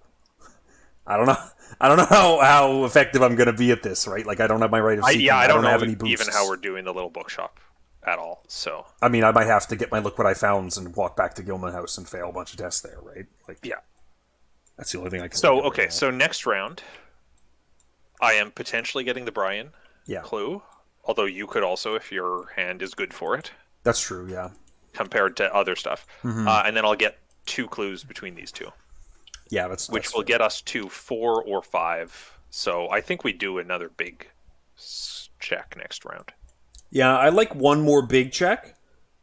I don't know how effective I'm going to be at this, right? Like, I don't have my right of seeking. I don't know have any boosts. Even how we're doing the little bookshop at all. So I mean, I might have to get my look what I found and walk back to Gilman House and fail a bunch of tests there, right? Like, yeah, that's the only thing I can. So so next round, I am potentially getting the Brian clue. Although you could also, if your hand is good for it, That's true, yeah. compared to other stuff. Mm-hmm. And then I'll get 2 clues between these two, Yeah, that's which will fair. get us to 4 or 5. So I think we do another big check next round. Yeah, I like one more big check,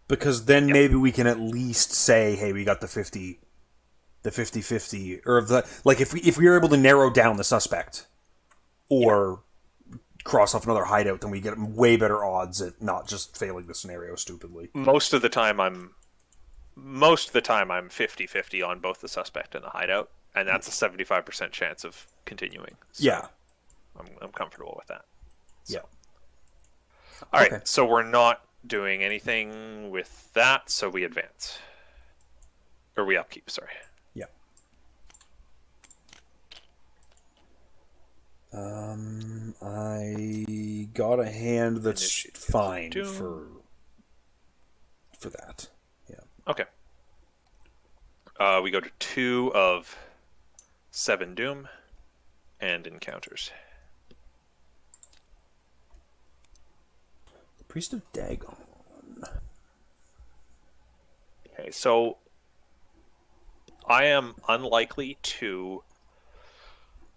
because then Yep. maybe we can at least say, hey, we got the 50-50, or like if we are able to narrow down the suspect or cross off another hideout, then we get way better odds at not just failing the scenario stupidly. Most of the time I'm 50-50 on both the suspect and the hideout, and that's a 75% chance of continuing. So Yeah. I'm comfortable with that. So. Yeah. All right, Okay. so we're not doing anything with that, so we advance. Or we upkeep, sorry. Yeah. I got a hand that's Initiate fine Doom. for that. Yeah. Okay. We go to 2 of 7 Doom and encounters. Priest of Dagon. Okay, so I am unlikely to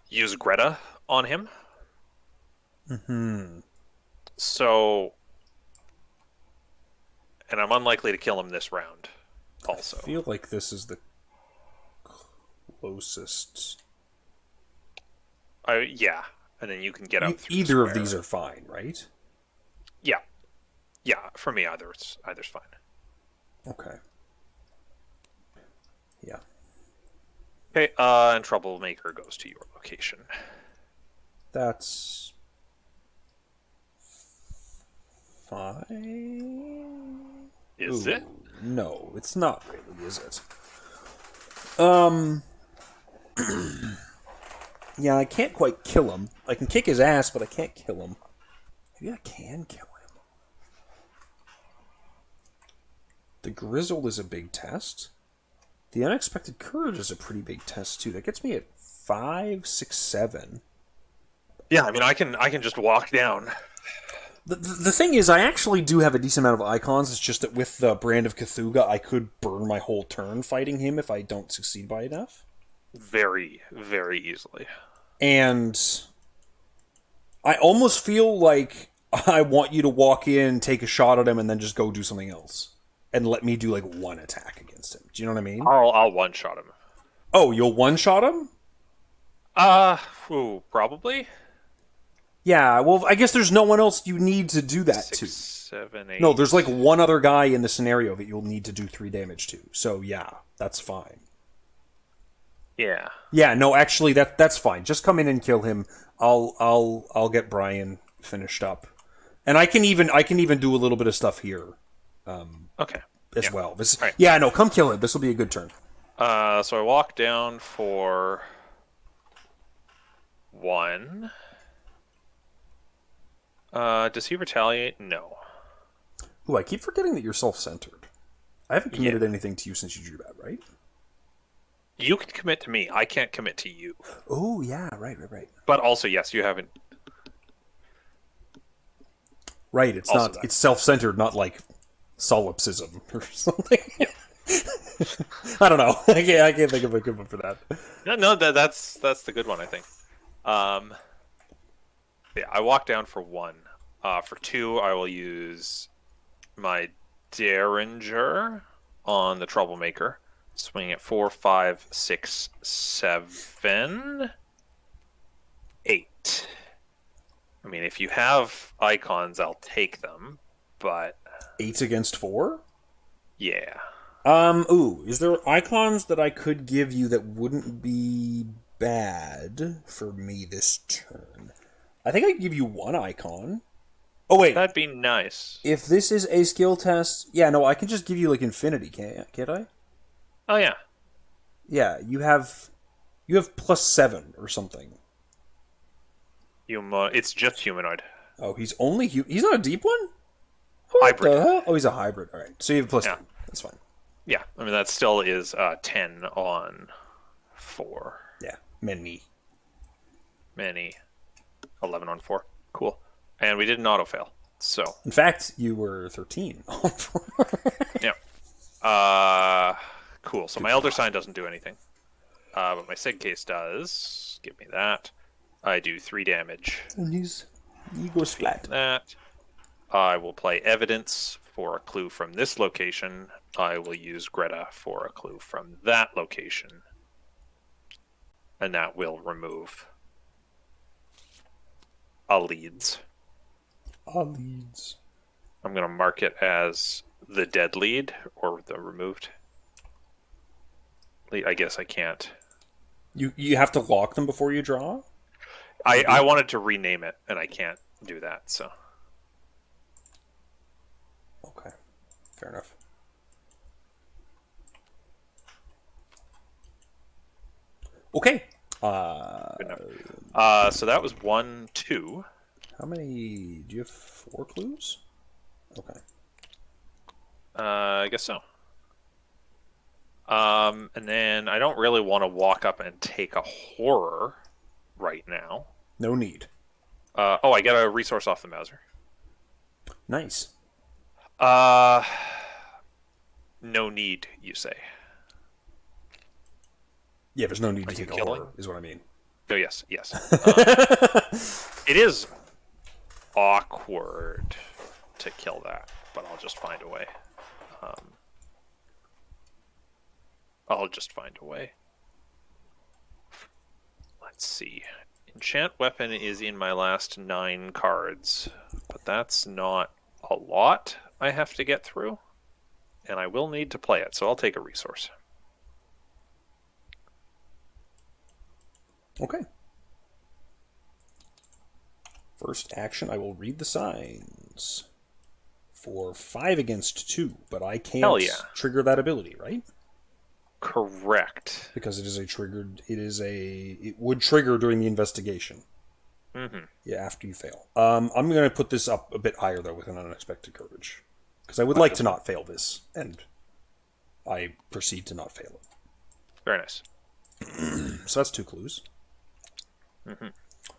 use Greta on him. Mm-hmm. So, and I'm unlikely to kill him this round also. I feel like this is the closest. Yeah, and then you can get out through Either of square. these are fine, right? Yeah. Yeah, for me either's fine. Okay. Yeah. Okay, and Troublemaker goes to your location. That's fine. Is Ooh, it? No, it's not really, is it? Yeah, I can't quite kill him. I can kick his ass, but I can't kill him. Maybe I can kill him. The Grizzled is a big test. The Unexpected Courage is a pretty big test, too. That gets me at 5, 6, 7. Yeah, I mean, I can just walk down. The thing is, I actually do have a decent amount of icons. It's just that with the Brand of Cthulhu, I could burn my whole turn fighting him if I don't succeed by enough. Very, very easily. And I almost feel like I want you to walk in, take a shot at him, and then just go do something else. And let me do, like, one attack against him. Do you know what I mean? I'll one-shot him. Oh, you'll one-shot him? Probably. Yeah, well, I guess there's no one else you need to do that 6, to. 7, 8. No, there's like one other guy in the scenario that you'll need to do 3 damage to. So yeah, that's fine. Yeah. Yeah, no, actually that's fine. Just come in and kill him. I'll get Brian finished up. And I can even do a little bit of stuff here. Okay. As well. Right. Yeah, no, come kill him. This will be a good turn. So I walk down for 1. Does he retaliate? No. Ooh, I keep forgetting that you're self-centered. I haven't committed anything to you since you drew that, right? You can commit to me. I can't commit to you. Oh, yeah, right. But also, yes, you haven't. Right, it's Also not. that. It's self-centered, not like solipsism or something. I don't know. I can't think of a good one for that. No, that's the good one, I think. Yeah, I walk down for 1. For 2, I will use my Derringer on the Troublemaker. Swing at 4, 5, 6, 7, 8. I mean, if you have icons, I'll take them, but 8 against 4? yeah. Ooh, is there icons that I could give you that wouldn't be bad for me this turn? I think I can give you 1 icon. Oh, wait. That'd be nice. If this is a skill test... Yeah, no, I can just give you, like, infinity, can't I? Oh, yeah. Yeah, you have +7 or something. It's just humanoid. Oh, he's only... He's not a deep one? What Hybrid. the hell? Oh, he's a hybrid. All right, so you have +2. Yeah. That's fine. Yeah, I mean, that still is 10 on 4. Yeah, many. 11 on 4. Cool. And we did an auto fail. So, In fact, you were 13. yeah. Cool. So my Elder Sign doesn't do anything. But my Sig Case does. Give me that. I do 3 damage. And he goes flat. That. I will play Evidence for a clue from this location. I will use Greta for a clue from that location. And that will remove a leads. Leads. I'm going to mark it as the dead lead or the removed lead. I guess I can't. You have to lock them before you draw? I wanted to rename it, and I can't do that, so. Okay. Fair enough. Okay. Good enough. So that was 1, 2. How many? Do you have 4 clues? Okay. I guess so. And then I don't really want to walk up and take a horror right now. No need. I get a resource off the Mauser. Nice. No need, you say? Yeah, there's no need to you take a killing? horror, is what I mean. Oh, yes. It is awkward to kill that, but I'll just find a way. Let's see. Enchant Weapon is in my last 9 cards, but that's not a lot I have to get through, and I will need to play it, so I'll take a resource. Okay. First action, I will read the signs. For 5 against 2, but I can't trigger that ability, right? Correct. Because it is a triggered. It would trigger during the investigation. Mm-hmm. Yeah, after you fail. I'm going to put this up a bit higher though with an unexpected courage, because I would like to not fail this, and I proceed to not fail it. Very nice. So that's 2 clues. Mm-hmm.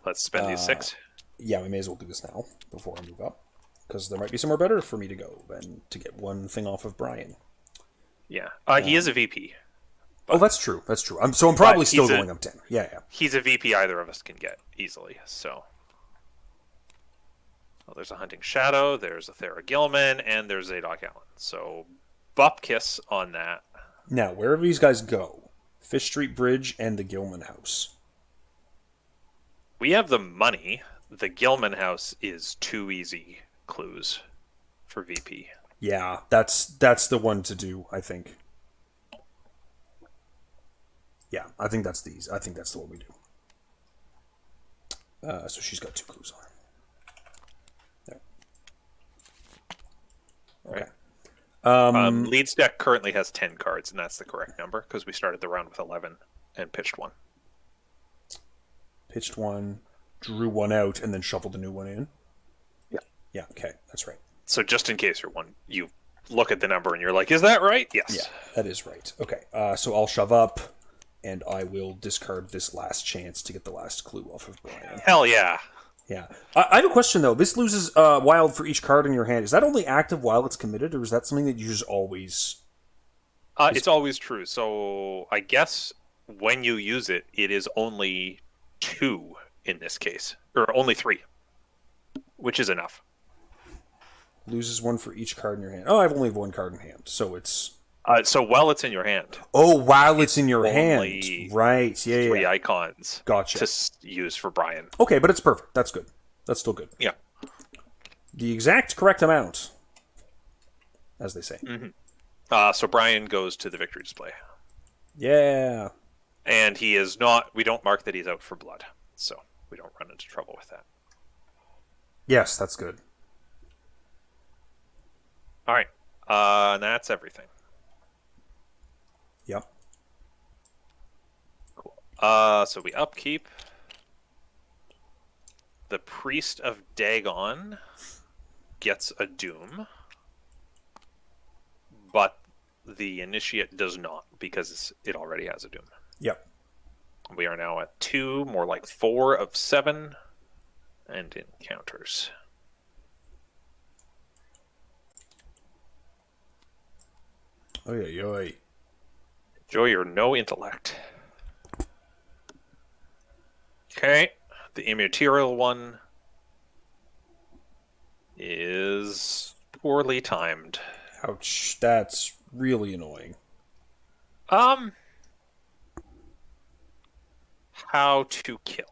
Let's spend these 6. Yeah, we may as well do this now before I move up, because there might be somewhere better for me to go than to get one thing off of Brian. Yeah, he is a VP. Oh, that's true. That's true. I'm probably still going up 10. Yeah. He's a VP either of us can get easily, so. Well, there's a Hunting Shadow, there's a Thera Gilman, and there's Zadok Allen. So, Bupkiss on that. Now, wherever these guys go, Fish Street Bridge and the Gilman House. We have the money. The Gilman House is 2 easy clues for VP. Yeah, that's the one to do, I think. Yeah, I think that's the one we do. So she's got 2 clues on her. There. Okay. Right. Leeds deck currently has 10 cards, and that's the correct number, because we started the round with 11 and pitched 1. Pitched 1, drew 1 out, and then shuffled a new one in? Yeah. Yeah, okay, that's right. So just in case you look at the number and you're like, is that right? Yes. Yeah, that is right. Okay, so I'll shove up, and I will discard this last chance to get the last clue off of Brian. Hell yeah. Yeah. I have a question, though. This loses wild for each card in your hand. Is that only active while it's committed, or is that something that you just always... It's always true. So I guess when you use it, it is only 2 in this case. Or only 3. Which is enough. Loses 1 for each card in your hand. Oh, I have only 1 card in hand, so it's... So while it's in your hand. Oh, while it's in your hand. Right, yeah. 3 icons. Gotcha. To use for Brian. Okay, but it's perfect. That's good. That's still good. Yeah. The exact correct amount, as they say. Mm-hmm. So Brian goes to the victory display. Yeah. And he is not... We don't mark that he's out for blood. So we don't run into trouble with that. Yes, that's good. All right. And that's everything. Yep. Cool. So we upkeep. The Priest of Dagon gets a Doom, but the Initiate does not, because it already has a Doom. Yep. We are now at 2, more like 4 of 7, and encounters. Oy, oy. Enjoy your no intellect. Okay, the immaterial one is poorly timed. Ouch, that's really annoying. Um, how to kill?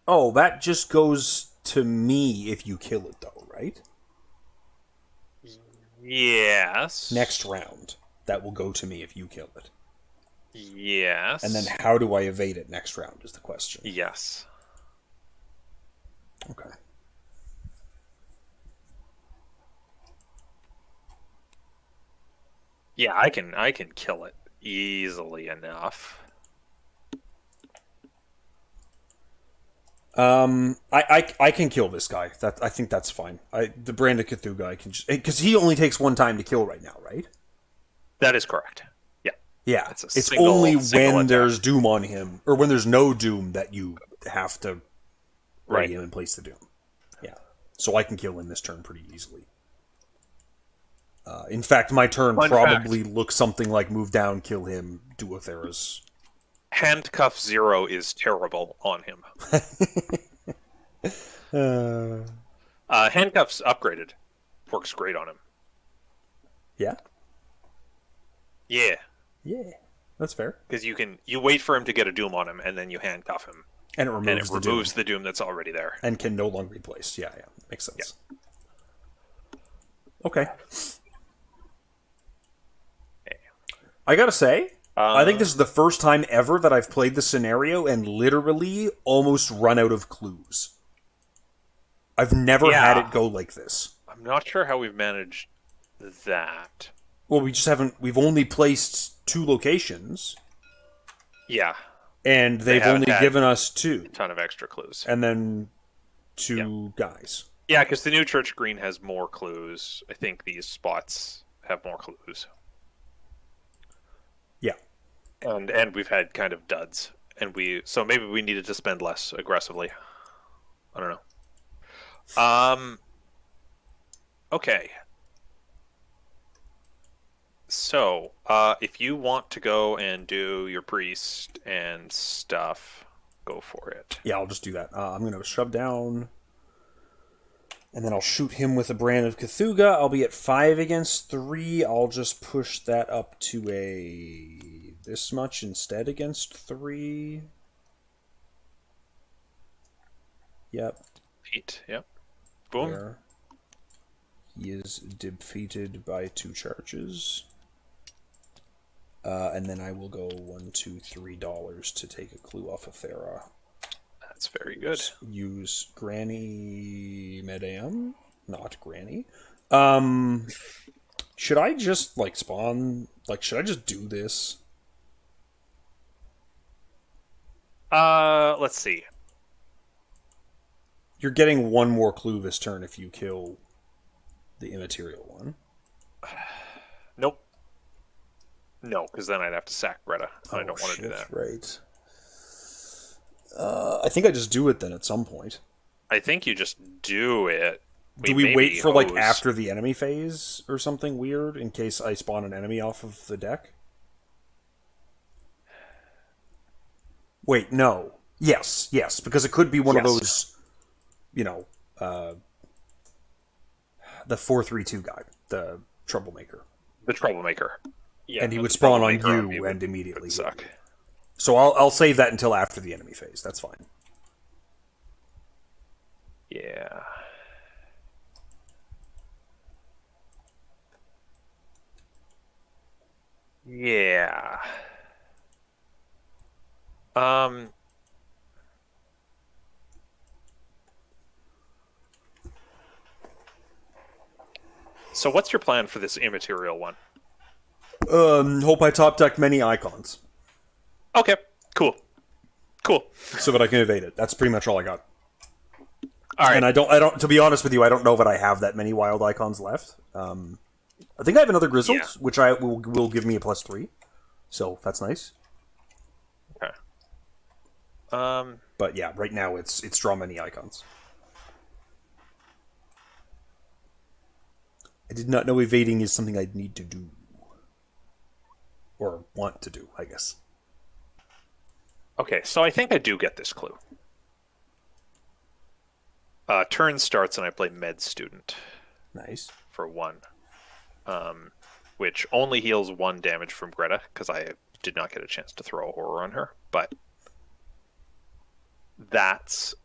Oh, that just goes to me if you kill it, though, right? Next Yes. round. That will go to me if you kill it. And then Yes. how do I evade it next round is the question. Yes. Okay. Yeah, I can kill it easily enough. I can kill this guy. I think that's fine. The Brand of Cthulhu guy can just because he only takes one time to kill right now, right? That is correct. Yeah. Yeah, It's a it's single only single when attack. there's doom on him, or when there's no doom, that you have to Right. ready him and place the doom. Yeah, so I can kill him this turn pretty easily. In fact, my turn Fun fact. probably looks something like move down, kill him, Duotheras. Handcuff 0 is terrible on him. Handcuffs upgraded. Works great on him. Yeah, Yeah. yeah, that's fair. Because you wait for him to get a doom on him and then you handcuff him. And it And removes it the doom, removes the doom that's already there. and can no longer be placed. Yeah, yeah, makes sense. Okay. I gotta say, I think this is the first time ever that I've played the scenario and literally almost run out of clues. I've never had it go like this. I'm not sure how we've managed that. Well, we just haven't. We've only placed 2 locations, Yeah. and they've haven't only had given us 2, Ton of extra clues. and then 2 guys. Yeah, because the new church green has more clues. I think these spots have more clues. Yeah. And we've had kind of duds. So maybe we needed to spend less aggressively. I don't know. Okay. So, if you want to go and do your priest and stuff, go for it. Yeah, I'll just do that. I'm going to shove down, and then I'll shoot him with a Brand of Cthulhu. I'll be at 5 against 3. I'll just push that up to this much instead against 3. Yep. 8, yep. Boom. There. He is defeated by 2 charges. And then I will go $1, $2, $3 to take a clue off of Thera. That's very good. Use Granny Madame? Not Granny. Should I just, spawn... should I just do this? Let's see. You're getting 1 more clue this turn if you kill the immaterial one. Nope. No, because then I'd have to sack Greta. I don't want to do that. Right. I think I just do it then at some point. I think you just do it. Do we wait for after the enemy phase or something weird in case I spawn an enemy off of the deck? Wait, no. Yes, because it could be one of those, the 4-3-2 guy, the troublemaker. The troublemaker. Yeah, and he would spawn on you and immediately suck. So I'll save that until after the enemy phase. That's fine. Yeah. Yeah. So what's your plan for this immaterial one? Hope I top deck many icons. Okay, cool. So that I can evade it. That's pretty much all I got. All right. And I don't. To be honest with you, I don't know that I have that many wild icons left. I think I have another Grizzled, which will give me a +3. So that's nice. Okay. But yeah, right now it's draw many icons. I did not know evading is something I'd need to do. or want to do, I guess. Okay, so I think I do get this clue. Turn starts and I play Med Student Nice. for 1, which only heals 1 damage from Greta, because I did not get a chance to throw a horror on her, but that's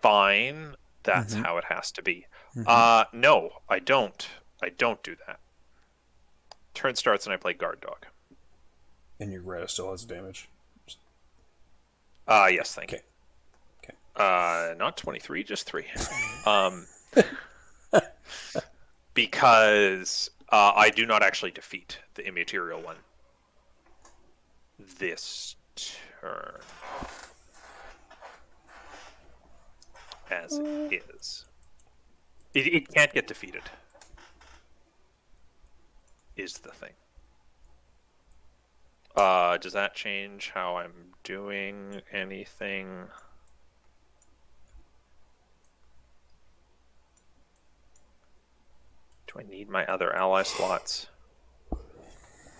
fine. That's how it has to be. No, I don't. I don't do that. Turn starts and I play Guard Dog. And your Greta still has damage. Yes, thank you. Okay. Not 23, just 3. Because I do not actually defeat the immaterial one this turn. As it is. It can't get defeated. Is the thing. Does that change how I'm doing anything? Do I need my other ally slots?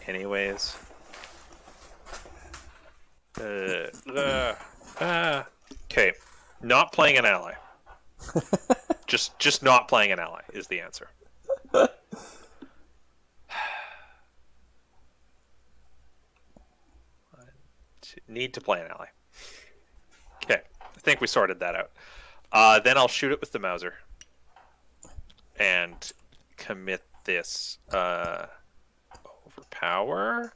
Anyways. Okay. Not playing an ally. just not playing an ally is the answer. Need to play an ally. Okay, I think we sorted that out. Then I'll shoot it with the Mauser and commit this overpower.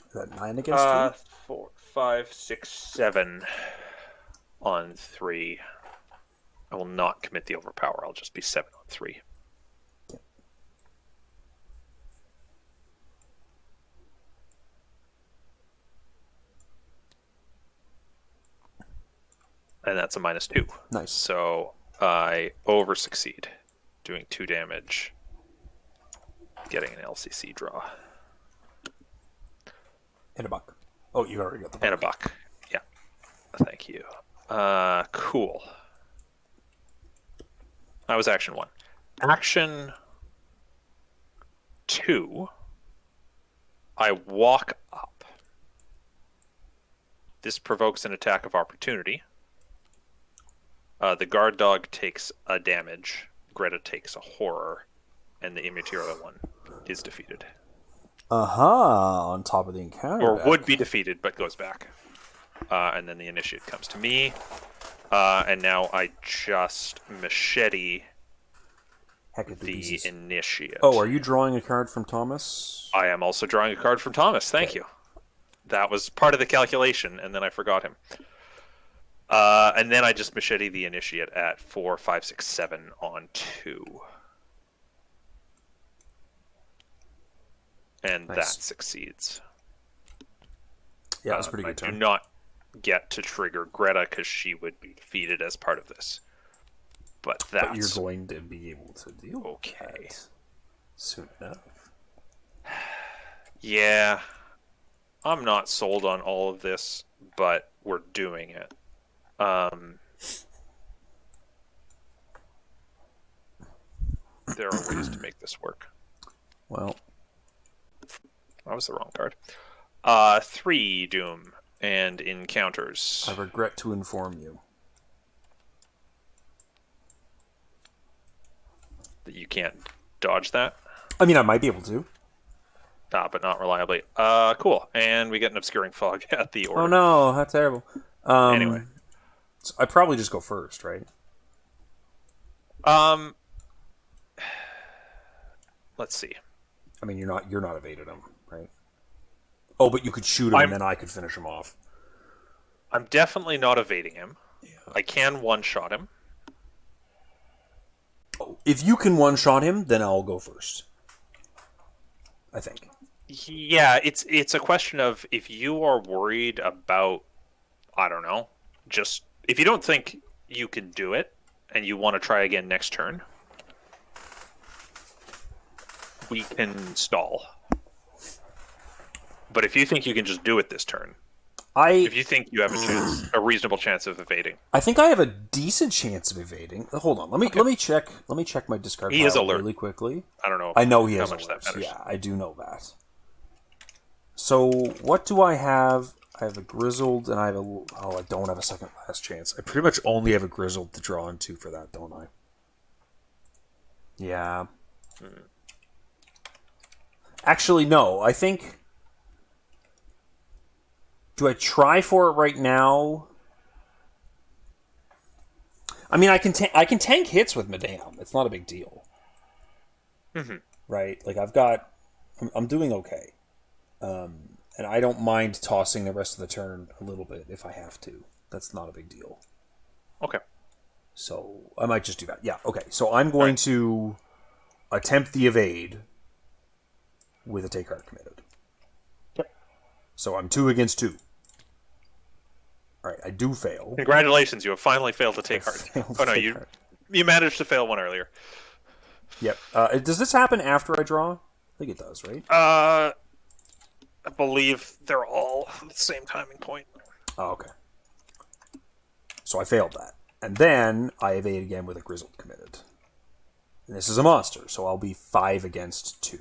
Is that 9 against 2? 4, 5, 6, 7 on 3. I will not commit the overpower. I'll just be 7 on 3. And that's a -2. Nice. So I over succeed, doing 2 damage, getting an LCC draw. And a buck. Oh, you already got the buck. And a buck. Yeah. Thank you. Cool. That was action 1. Action 2, I walk up. This provokes an attack of opportunity. The guard dog takes a damage, Greta takes a horror, and the immaterial one is defeated. On top of the encounter. Or would be defeated, but goes back. And then the initiate comes to me. And now I just machete the initiate. Oh, are you drawing a card from Thomas? I am also drawing a card from Thomas, thank you. That was part of the calculation, and then I forgot him. And then I just machete the initiate at 4, 5, 6, 7 on 2. And that succeeds. Yeah, that's pretty good turn. I do not get to trigger Greta because she would be defeated as part of this. But that's... But you're going to be able to deal with that soon enough. Yeah. I'm not sold on all of this, but we're doing it. There are ways to make this work. Well, that was the wrong card. 3 Doom and encounters. I regret to inform you that you can't dodge that. I mean, I might be able to. But not reliably. Cool. And we get an obscuring fog at the order. Oh no, how terrible. Anyway. So I probably just go first, right? Let's see. I mean, you're not evaded him, right? Oh, but you could shoot him and then I could finish him off. I'm definitely not evading him. Yeah. I can one-shot him. Oh, if you can one-shot him, then I'll go first. I think. Yeah, it's a question of if you are worried about, I don't know, just if you don't think you can do it and you want to try again next turn, we can stall. But if you think you can just do it this turn, If you think you have a reasonable chance of evading. I think I have a decent chance of evading. Hold on, let me check. Let me check my discard He pile is alert. really quickly. I don't know. I know he has how much that alerts. matters. Yeah, I do know that. So what do I have? I have a grizzled, and I have a. Oh, I don't have a second last chance. I pretty much only have a grizzled to draw into for that, don't I? Yeah. Actually, no. I think. Do I try for it right now? I mean, I can tank hits with Madame. It's not a big deal, right? Like I'm doing okay, and I don't mind tossing the rest of the turn a little bit if I have to. That's not a big deal. Okay. So I might just do that. Yeah. Okay. So I'm going to attempt the evade with a take card committed. Yep. So I'm 2 against 2. All right, I do fail. Congratulations, you have finally failed to take hard. Oh no, you managed to fail one earlier. Yep. Does this happen after I draw? I think it does, right? I believe they're all the same timing point. Oh, okay. So I failed that. And then I evade again with a grizzled committed. And this is a monster, so I'll be 5 against 2.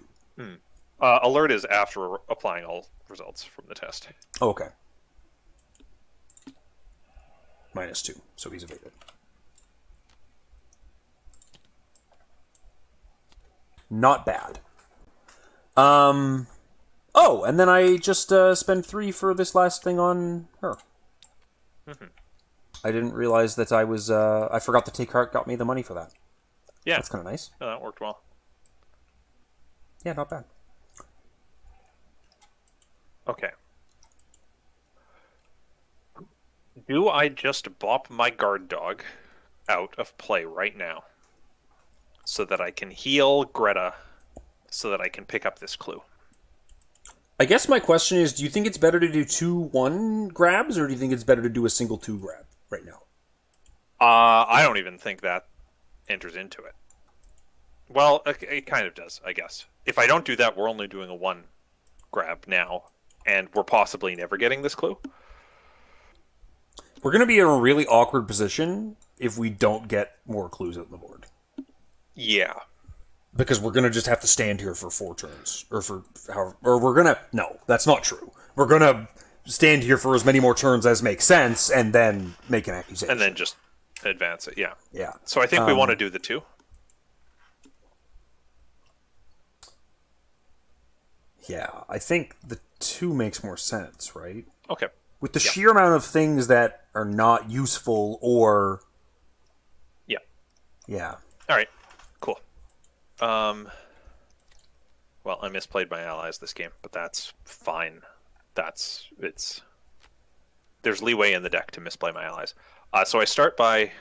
Alert is after applying all results from the test. Oh, okay. -2, so he's evaded. Not bad. Oh, and then I just spend 3 for this last thing on her. I didn't realize that I was. I forgot the take heart got me the money for that. Yeah, that's kind of nice. Oh, that worked well. Yeah, not bad. Okay. Do I just bop my guard dog out of play right now so that I can heal Greta so that I can pick up this clue? I guess my question is, do you think it's better to do 2-1 grabs, or do you think it's better to do a single 2 grab right now? I don't even think that enters into it. Well, it kind of does, I guess. If I don't do that, we're only doing a 1 grab now, and we're possibly never getting this clue. We're going to be in a really awkward position if we don't get more clues on the board. Yeah. Because we're going to just have to stand here for 4 turns. Or we're going to... No, that's not true. We're going to stand here for as many more turns as make sense, and then make an accusation. And then just advance it, yeah. Yeah. So I think we want to do the 2. Yeah, I think the 2 makes more sense, right? Okay. With the sheer amount of things that are not useful or... Yeah. Yeah. All right. Cool. Well, I misplayed my allies this game, but that's fine. There's leeway in the deck to misplay my allies. So I start by...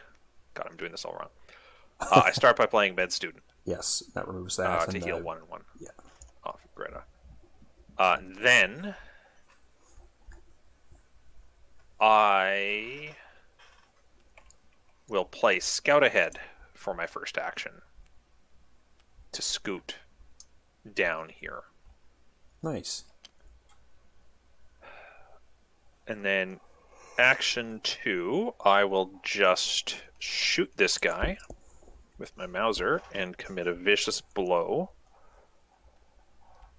God, I'm doing this all wrong. I start by playing Med Student. Yes, that removes that. To heal 1 and 1. Yeah. Off of Greta. Then... I will play Scout Ahead for my first action to scoot down here. Nice. And then action 2, I will just shoot this guy with my Mauser and commit a vicious blow.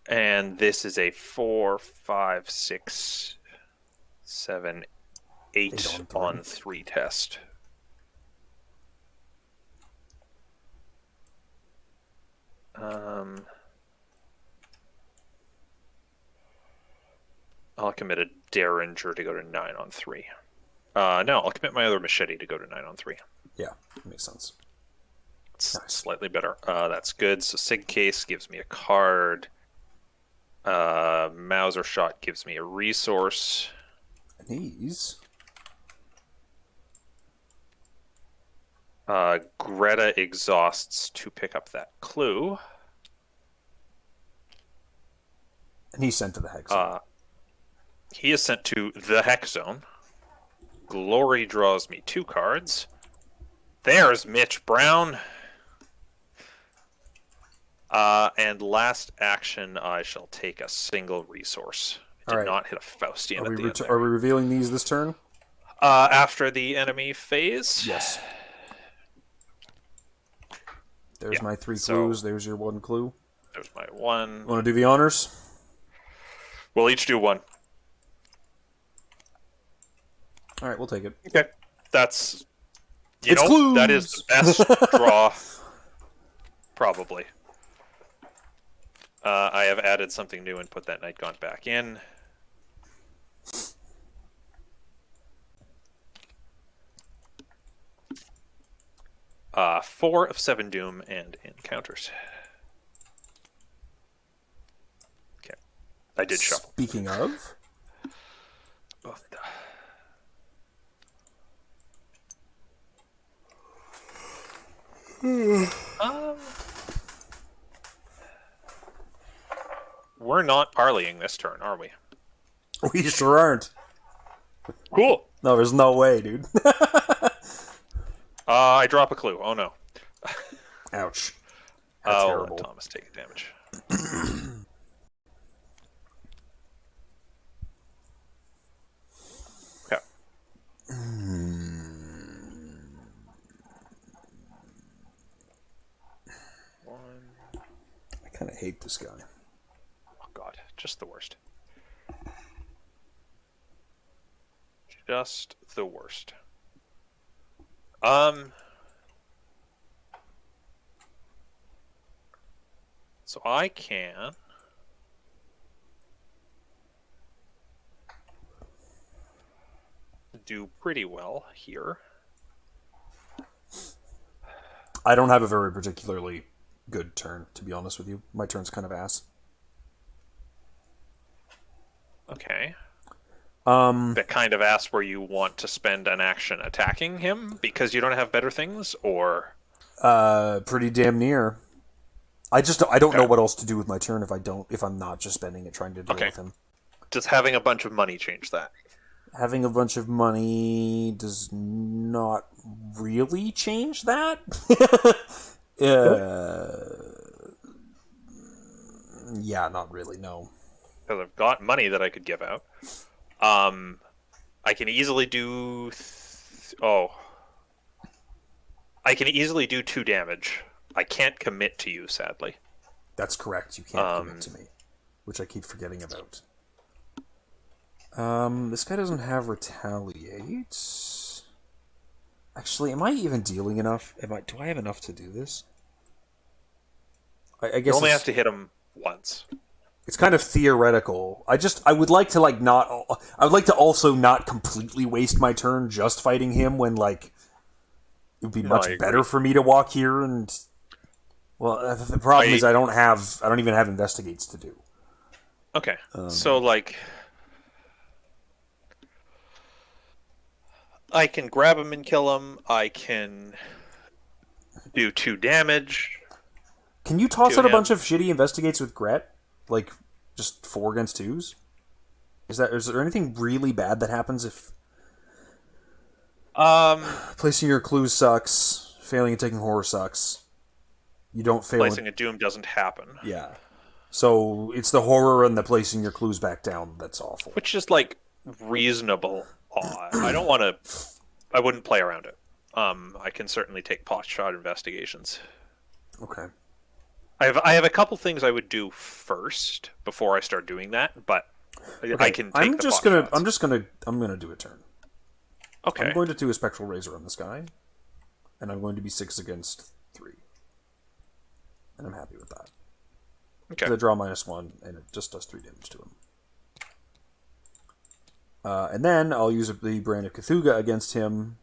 And this is a 4, 5, 6, 7, 8 on 3 test. I'll commit a Derringer to go to 9 on 3. No, I'll commit my other Machete to go to 9 on 3. Yeah, that makes sense. It's slightly better. That's good. So Sig Case gives me a card. Mauser Shot gives me a resource. These... Greta exhausts to pick up that clue. And he's sent to the Hex Zone. He is sent to the Hex Zone. Glory draws me 2 cards. There's Mitch Brown. And last action, I shall take a single resource Did right. not hit a Faustian at the end there. Are we revealing these this turn? After the enemy phase? Yes. There's my 3 clues. There's your 1 clue. There's my 1. Want to do the honors? We'll each do 1. All right, we'll take it. Okay. That's... It's clues! That is the best draw. Probably. I have added something new and put that Night Gaunt back in. Uh, 4 of 7 Doom and encounters. Okay. I did shuffle. Speaking of... We're not parleying this turn, are we? We sure aren't. Cool. No, there's no way, dude. I drop a clue. Oh no. Ouch. That's terrible. Let Thomas take damage. Okay. I kind of hate this guy. Oh god, just the worst. Just the worst. So I can do pretty well here. I don't have a very particularly good turn, to be honest with you. My turn's kind of ass. Okay. The kind of ass where you want to spend an action attacking him because you don't have better things, or pretty damn near. I don't know what else to do with my turn if I'm not just spending it trying to deal with him. Does having a bunch of money change that? Having a bunch of money does not really change that. Yeah, not really, no. Because I've got money that I could give out. I can easily do... I can easily do 2 damage. I can't commit to you, sadly. That's correct. You can't commit to me, which I keep forgetting about. This guy doesn't have retaliate. Actually, am I even dealing enough? Do I have enough to do this? I guess you only have to hit him once. It's kind of theoretical. I would like to I would like to also not completely waste my turn just fighting him when it would be much better for me to walk here and. Well, the problem is I don't even have investigates to do. Okay, so I can grab him and kill him. I can do 2 damage. Can you toss out a bunch of shitty investigates with Gret? Just 4 against 2s? Is there anything really bad that happens if... Placing your clues sucks. Failing and taking horror sucks. You don't fail... Placing a doom doesn't happen. Yeah. So, it's the horror and the placing your clues back down that's awful. Which is, reasonable. I don't want to... I wouldn't play around it. I can certainly take pot shot investigations. Okay. I have a couple things I would do first before I start doing that, but I can take I'm just gonna do a turn. Okay. I'm going to do a Spectral Razor on this guy, and I'm going to be 6 against 3. And I'm happy with that. Okay. I draw -1, and it just does 3 damage to him. And then I'll use the Brand of Cthulhu against him,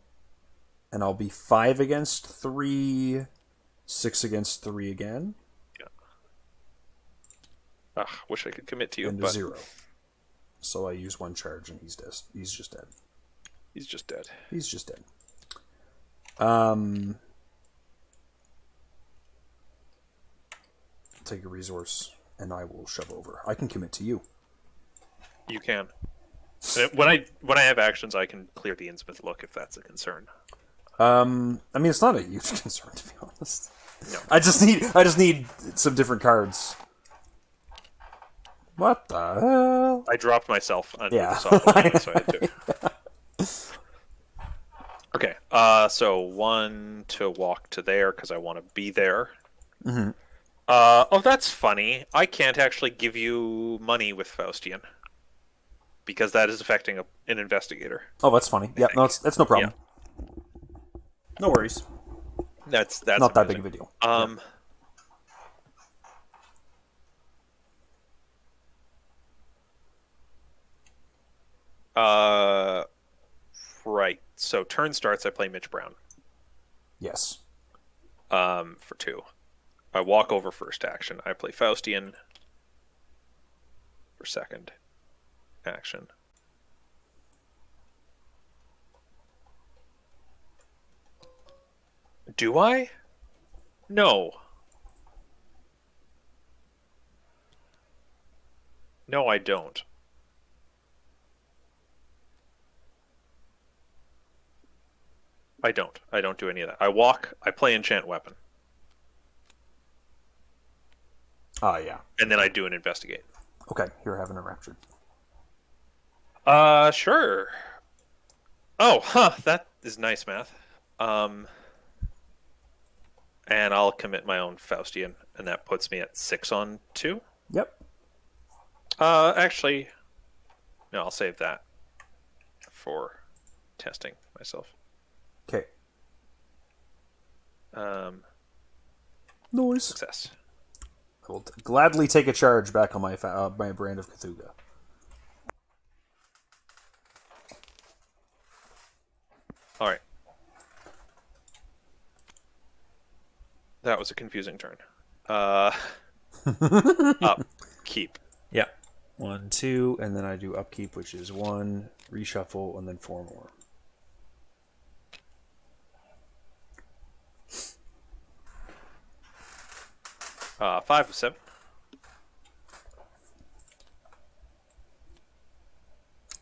and I'll be 5 against 3, 6 against 3 again. Yeah. Wish I could commit to you, and but... 0. So I use 1 charge, and he's dead. He's just dead. He's just dead. He's just dead. Take a resource, and I will shove over. I can commit to you. You can. When I have actions, I can clear the Innsmouth look if that's a concern. I mean, it's not a huge concern, to be honest. No. I just need some different cards. What the hell? I dropped myself under Yeah. the softball, so I had to. Okay, so 1 to walk to there because I want to be there. Mm-hmm. Oh, that's funny. I can't actually give you money with Faustian because that is affecting an investigator. Oh, that's funny. I Yeah, no, think. that's no Yeah, problem. No worries. that's Not that big amusing. of a deal. Um, uh, right. So turn starts. I play Mitch Brown. Yes. For 2. I walk over first action. I play Faustian for second action. Do I? No. No, I don't. I don't. I don't do any of that. I walk, I play Enchant Weapon, Yeah. and then I do an Investigate. Okay, you're having a raptured. Sure. Oh, that is nice math. Um, and I'll commit my own Faustian, and that puts me at 6 on 2. Yep. Actually, no, I'll save that for testing myself. Okay. Success. I will gladly take a charge back on my brand of Cthulhu. All right. That was a confusing turn. Upkeep. Yeah. 1, 2, and then I do upkeep, which is 1, reshuffle, and then 4 more. Five of 7.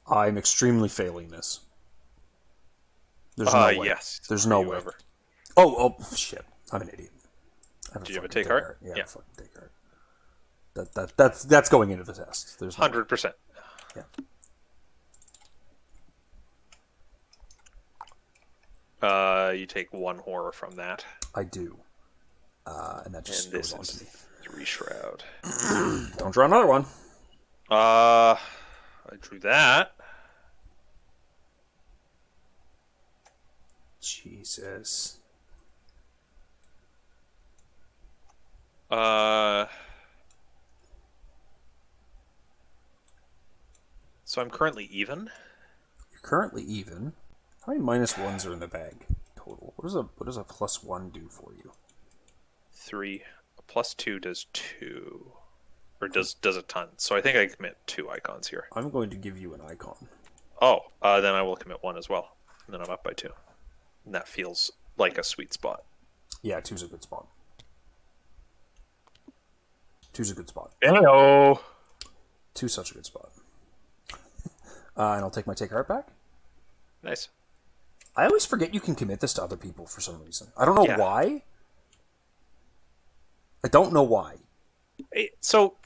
I'm extremely failing this. There's no way. Yes. There's no way. Ever. Oh, shit. I'm an idiot. Do you have a take card? Yeah, I have a fucking take card. That's going into the test. There's no 100%. Yeah. You take 1 horror from that. I do. And that just goes on to me. 3 shroud. Don't draw another one. I drew that. Jesus. So I'm currently even. You're currently even. How many -1s are in the bag total? What does a +1 do for you? 3. A +2 does 2. Or does a ton. So I think I commit 2 icons here. I'm going to give you an icon. Oh, then I will commit 1 as well. And then I'm up by 2. And that feels like a sweet spot. Yeah, 2's a good spot. 2's a good spot. Hello. 2's such a good spot. And I'll take my take heart back. Nice. I always forget you can commit this to other people for some reason. I don't know why. I don't know why. So,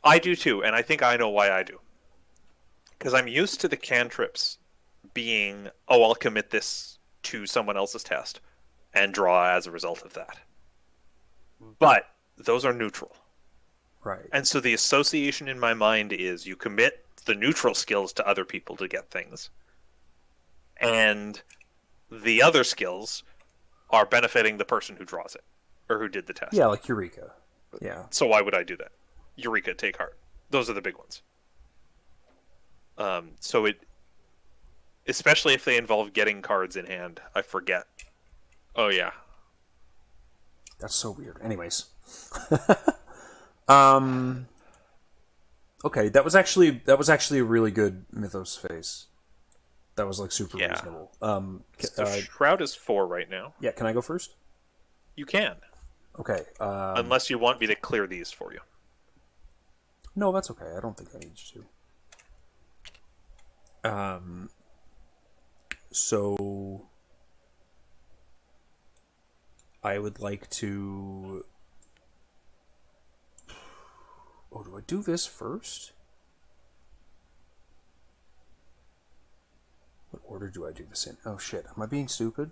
I do too, and I think I know why I do. Because I'm used to the cantrips being, oh, I'll commit this to someone else's test and draw as a result of that. But those are neutral. Right. And so the association in my mind is you commit the neutral skills to other people to get things. And the other skills are benefiting the person who draws it or who did the test. Yeah, like Eureka. Yeah. So why would I do that? Eureka, take heart. Those are the big ones. So it, especially if they involve getting cards in hand, I forget. Oh yeah. That's so weird. Anyways. Okay, that was actually a really good Mythos face. That was like super reasonable. So Shroud is 4 right now. Yeah, can I go first? You can. Okay. Unless you want me to clear these for you. No, that's okay. I don't think I need you to. So I would like to Oh, do I do this first? What order do I do this in? Oh shit, am I being stupid?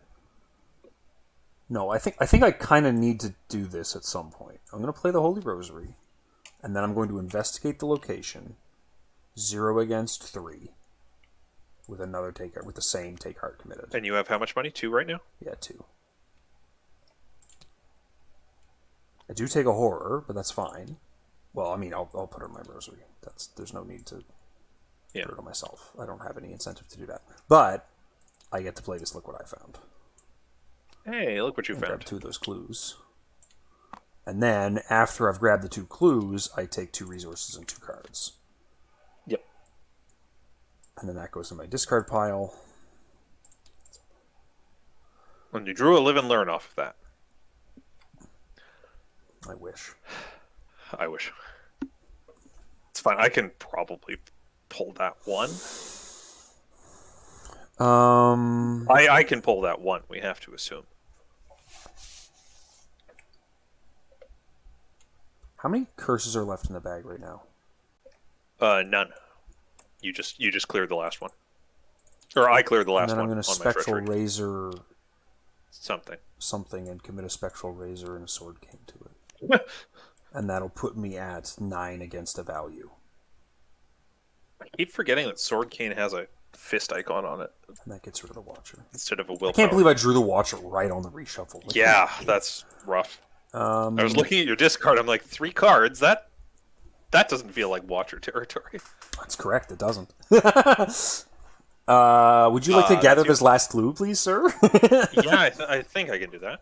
No, I think I kind of need to do this at some point. I'm going to play the Holy Rosary, and then I'm going to investigate the location. 0 against 3. With another take with the same take heart committed. And you have how much money? 2 right now? Yeah, 2. I do take a horror, but that's fine. Well, I mean, I'll put it in my rosary. There's no need to put it on myself. I don't have any incentive to do that. But I get to play this. Look what I found. Hey, look what you found. Grab 2 of those clues. And then, after I've grabbed the 2 clues, I take 2 resources and 2 cards. Yep. And then that goes in my discard pile. And you drew a live and learn off of that. I wish. I wish. It's fine. I can probably pull that one. I can pull that one, we have to assume. How many curses are left in the bag right now? None. You just cleared the last one. Or I cleared the last one. And then I'm going to spectral razor something and commit a spectral razor and a sword king to it. And that'll put me at 9 against a value. I keep forgetting that Sword Cane has a fist icon on it. And that gets rid of the Watcher. Instead of a willpower. I can't believe I drew the Watcher right on the reshuffle. Like, yeah, that's rough. I was looking at your discard, I'm like, 3 cards? That doesn't feel like Watcher territory. That's correct, it doesn't. Would you like to gather this last clue, please, sir? Yeah, I think I can do that.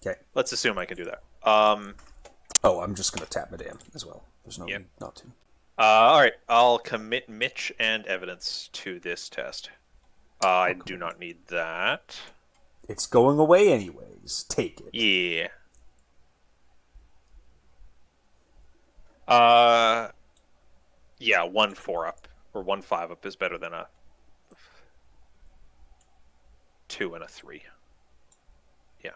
Okay. Let's assume I can do that. Oh, I'm just going to tap Madame as well. There's no need not to. Alright, I'll commit Mitch and evidence to this test. I do not need that. It's going away anyways. Take it. Yeah. Yeah, 1 4-up, or 1 5-up is better than a 2 and a 3. Yeah.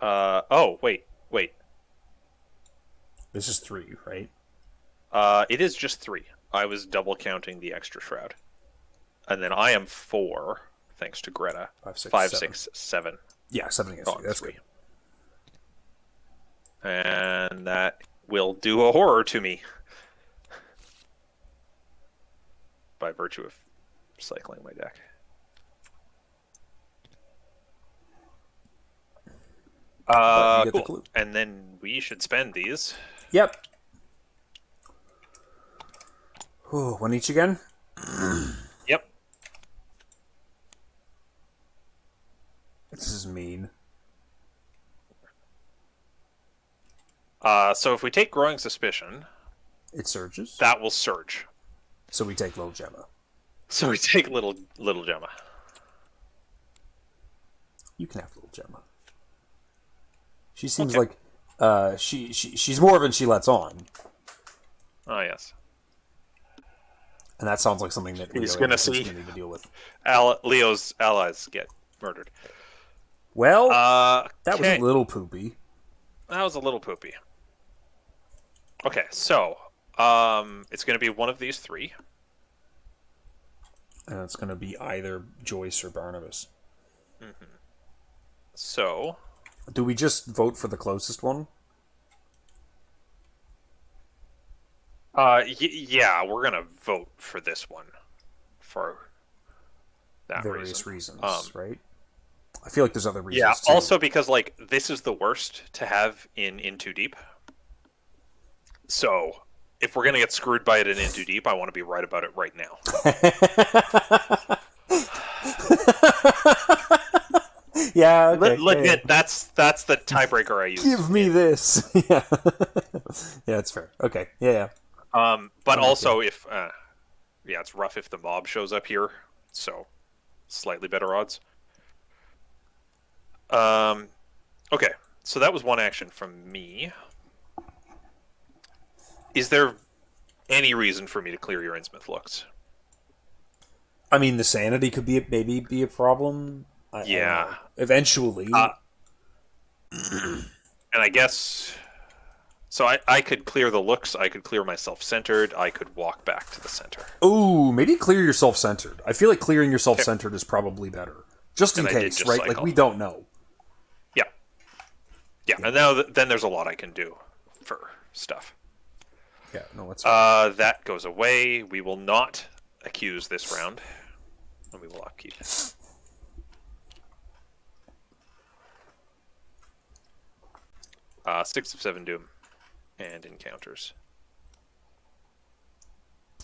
Oh, wait. This is 3, right? It is just 3. I was double counting the extra shroud. And then I am 4, thanks to Greta. 5, 6, 7. Yeah, 7 against 3. That's 3. Good. And that will do a horror to me. By virtue of cycling my deck. Cool. And then we should spend these. Yep. Ooh, one each again? Yep. This is mean. So if we take Growing Suspicion... It surges? That will surge. So we take Little Gemma. So we take Little Gemma. You can have Little Gemma. She seems like... she's more than she lets on. Oh, yes. And that sounds like something that he's going to need to deal with. Leo's allies get murdered. Well, that was a little poopy. That was a little poopy. Okay, so it's going to be one of these 3. And it's going to be either Joyce or Barnabas. Mm-hmm. So... Do we just vote for the closest one? Yeah, we're gonna vote for this one for that various reasons, right? I feel like there's other reasons. Yeah, too. also because like this is the worst to have in Too Deep. So if we're gonna get screwed by it in Too Deep, I want to be right about it right now. Yeah, okay. Legit, that's the tiebreaker I use. Give me this. Yeah, yeah, it's fair. Okay, yeah. But also if, it's rough if the mob shows up here, so slightly better odds. Okay, so that was one action from me. Is there any reason for me to clear your Innsmouth looks? I mean, the sanity could maybe be a problem. Yeah. Eventually. And I guess So I could clear the looks, I could clear my self-centered, I could walk back to the center. Ooh, maybe clear your self-centered. I feel like clearing your self-centered is probably better. Just in case, right? Cycle. Like, we don't know. Yeah, and now then there's a lot I can do for stuff. Yeah, no, that's that goes away. We will not accuse this round, and we will upkeep. 6 of 7 doom and encounters.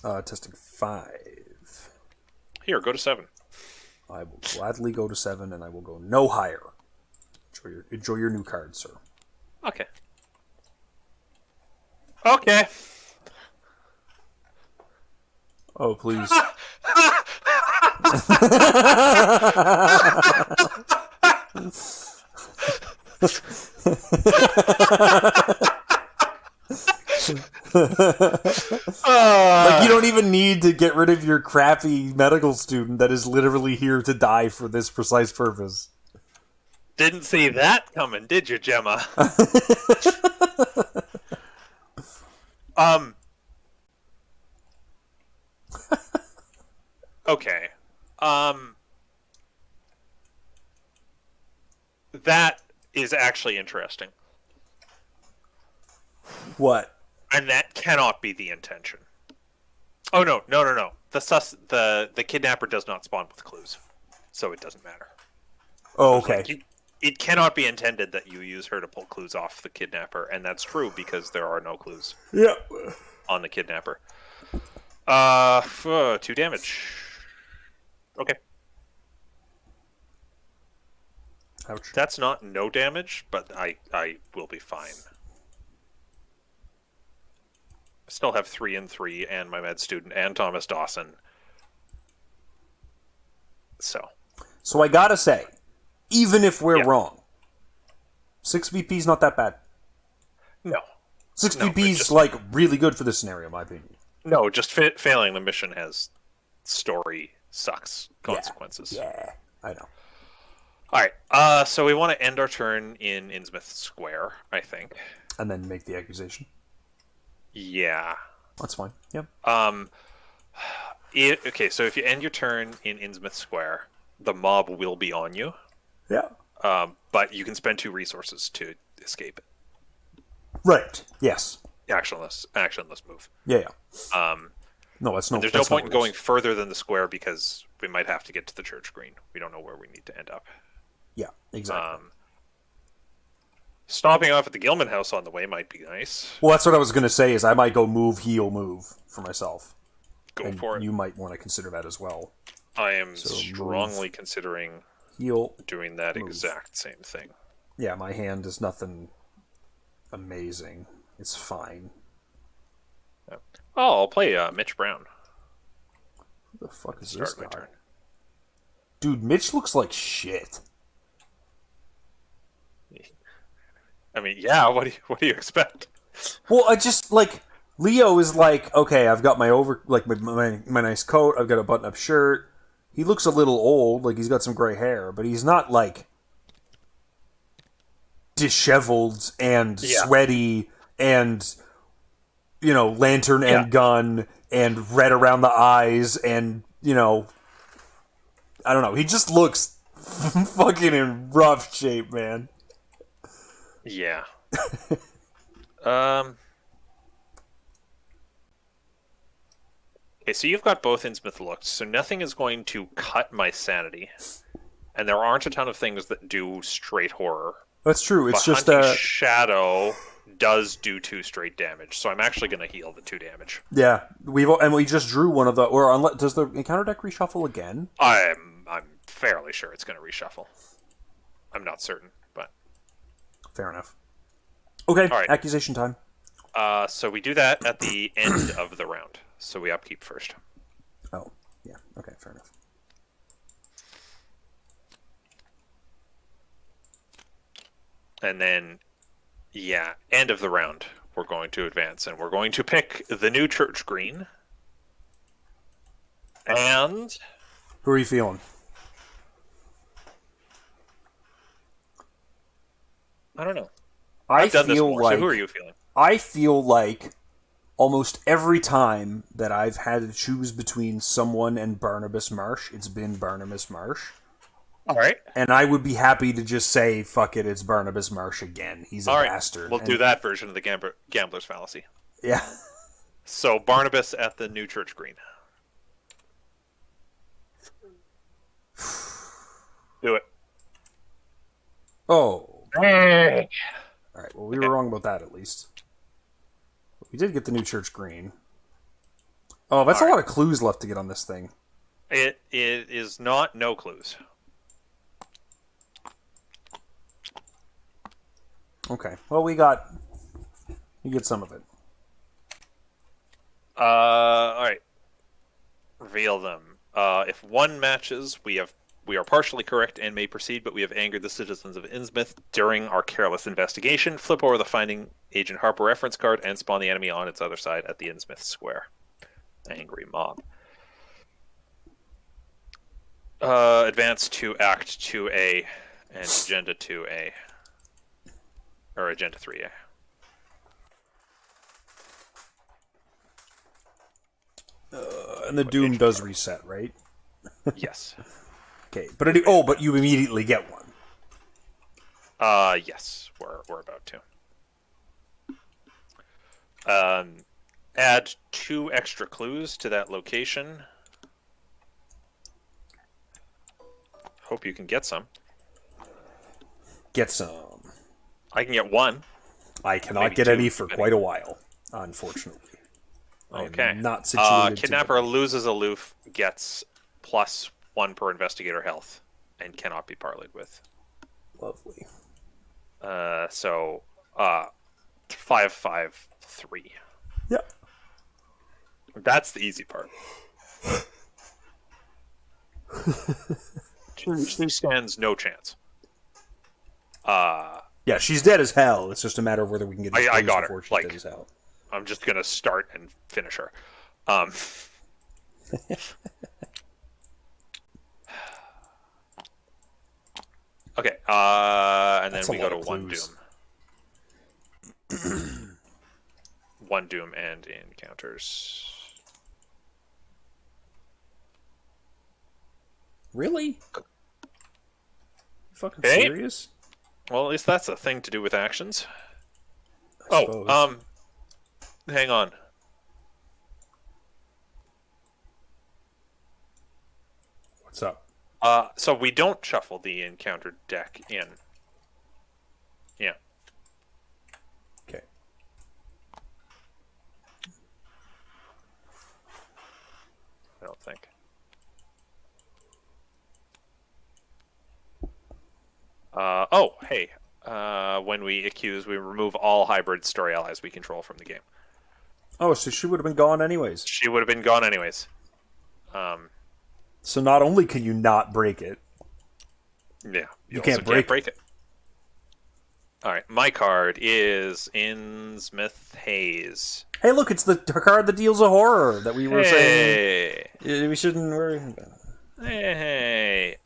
Testing 5. Here, go to 7. I will gladly go to 7, and I will go no higher. Enjoy your new card, sir. Okay. Okay. Oh, please. Like, you don't even need to get rid of your crappy medical student that is literally here to die for this precise purpose. Didn't see that coming, did you, Gemma? Okay. That is actually interesting. What? And that cannot be the intention. Oh, no. The kidnapper does not spawn with clues, so it doesn't matter. Oh, okay. Like, it cannot be intended that you use her to pull clues off the kidnapper, and that's true because there are no clues. Yeah. On the kidnapper. 2 damage. Okay. Ouch. That's not no damage, but I will be fine. I still have 3 and 3, and my med student, and Thomas Dawson. So I gotta say, even if we're wrong, 6 VP's not that bad. No. 6 VP's like really good for this scenario, in my opinion. No, just failing the mission has story sucks consequences. Yeah, I know. Alright, so we want to end our turn in Innsmouth Square, I think. And then make the accusation? Yeah. That's fine, yep. Okay, so if you end your turn in Innsmouth Square, the mob will be on you. Yeah. But you can spend 2 resources to escape it. Right, yes. Actionless move. Yeah. No, that's no. There's no point in going further than the square because we might have to get to the church green. We don't know where we need to end up. Yeah, exactly. Stopping off at the Gilman house on the way might be nice. Well, that's what I was going to say. Is I might go heal move for myself. Go for it. You might want to consider that as well. I am strongly considering doing that exact same thing. Yeah, my hand is nothing amazing. It's fine. Oh, I'll play Mitch Brown. Who the fuck is this guy? Turn. Dude, Mitch looks like shit. I mean, yeah. What do you expect? Well, I just like Leo is like, okay, I've got my my nice coat. I've got a button-up shirt. He looks a little old, like he's got some gray hair, but he's not like disheveled and sweaty and lantern and gun and red around the eyes and I don't know. He just looks fucking in rough shape, man. Yeah. Okay, so you've got both Innsmouth looks, so nothing is going to cut my sanity, and there aren't a ton of things that do straight horror. That's true. It's but just Hunting Shadow does do 2 straight damage, so I'm actually going to heal the 2 damage. Yeah, we just drew one of the. Does the encounter deck reshuffle again? I'm fairly sure it's going to reshuffle. I'm not certain, but fair enough. Okay, all right. Accusation time. So we do that at the end of the round. So we upkeep first. Oh, yeah. Okay, fair enough. And then, end of the round, we're going to advance, and we're going to pick the new church green. And who are you feeling? I don't know. I've done this more, like, so who are you feeling? I feel like almost every time that I've had to choose between someone and Barnabas Marsh, it's been Barnabas Marsh. All right. And I would be happy to just say, fuck it, it's Barnabas Marsh again. He's a bastard. We'll do that version of the gambler's fallacy. Yeah. So Barnabas at the New Church Green. Do it. Oh. Alright, well, we were wrong about that at least. We did get the New Church Green. Oh, that's a lot of clues left to get on this thing. It is not no clues. Okay. Well, we get some of it. All right. Reveal them. If one matches, we are partially correct and may proceed, but we have angered the citizens of Innsmouth during our careless investigation. Flip over the Finding Agent Harper reference card and spawn the enemy on its other side at the Innsmouth Square. Angry mob. Advance to Act 2A and Agenda 2A. Or Agenda 3A. And the Doom does reset, right? Yes. Okay, but but you immediately get one. Yes, we're about to. Add 2 extra clues to that location. Hope you can get some. Get some. I can get 1. I cannot get any for quite a while, unfortunately. Okay. I am not situated. Kidnapper loses aloof, gets +1 per investigator health, and cannot be parlayed with. Lovely. So 5-5-3. Yeah. That's the easy part. She stands no chance. Yeah, she's dead as hell. It's just a matter of whether we can get I got before her. she's dead as hell. I'm just gonna start and finish her. Okay, and then we go to one Doom. One Doom and encounters. Really? You fucking Hey. serious? Well, at least that's a thing to do with actions. I suppose. Hang on. What's up? So we don't shuffle the encounter deck in. Yeah. Okay. I don't think. Hey. When we accuse, we remove all hybrid story allies we control from the game. Oh, so she would have been gone anyways. She would have been gone anyways. So not only can you not break it, Yeah. You can't break it. Alright, my card is Innsmouth Haze. hey, look, it's the card that deals a horror that we were saying Hey! we shouldn't worry about. Hey!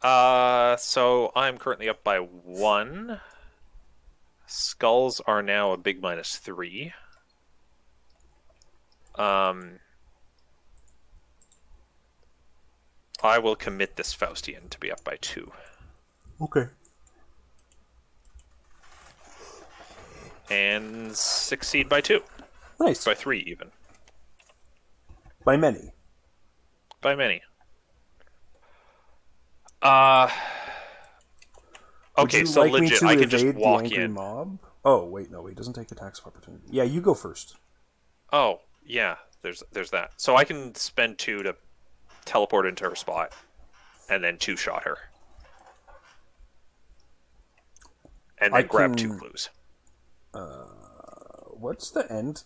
So I'm currently up by 1. Skulls are now a big -3. I will commit this Faustian to be up by 2. Okay. And succeed by 2. Nice. By 3 even. By many. By many. Okay, so like legit, me to I can just evade walk the angry in. Mob? Oh, wait, no, he doesn't take attacks of opportunity. Yeah, you go first. Oh, yeah, there's that. So I can spend 2 to teleport into her spot, and then 2-shot her. And then grab 2 clues. What's the end?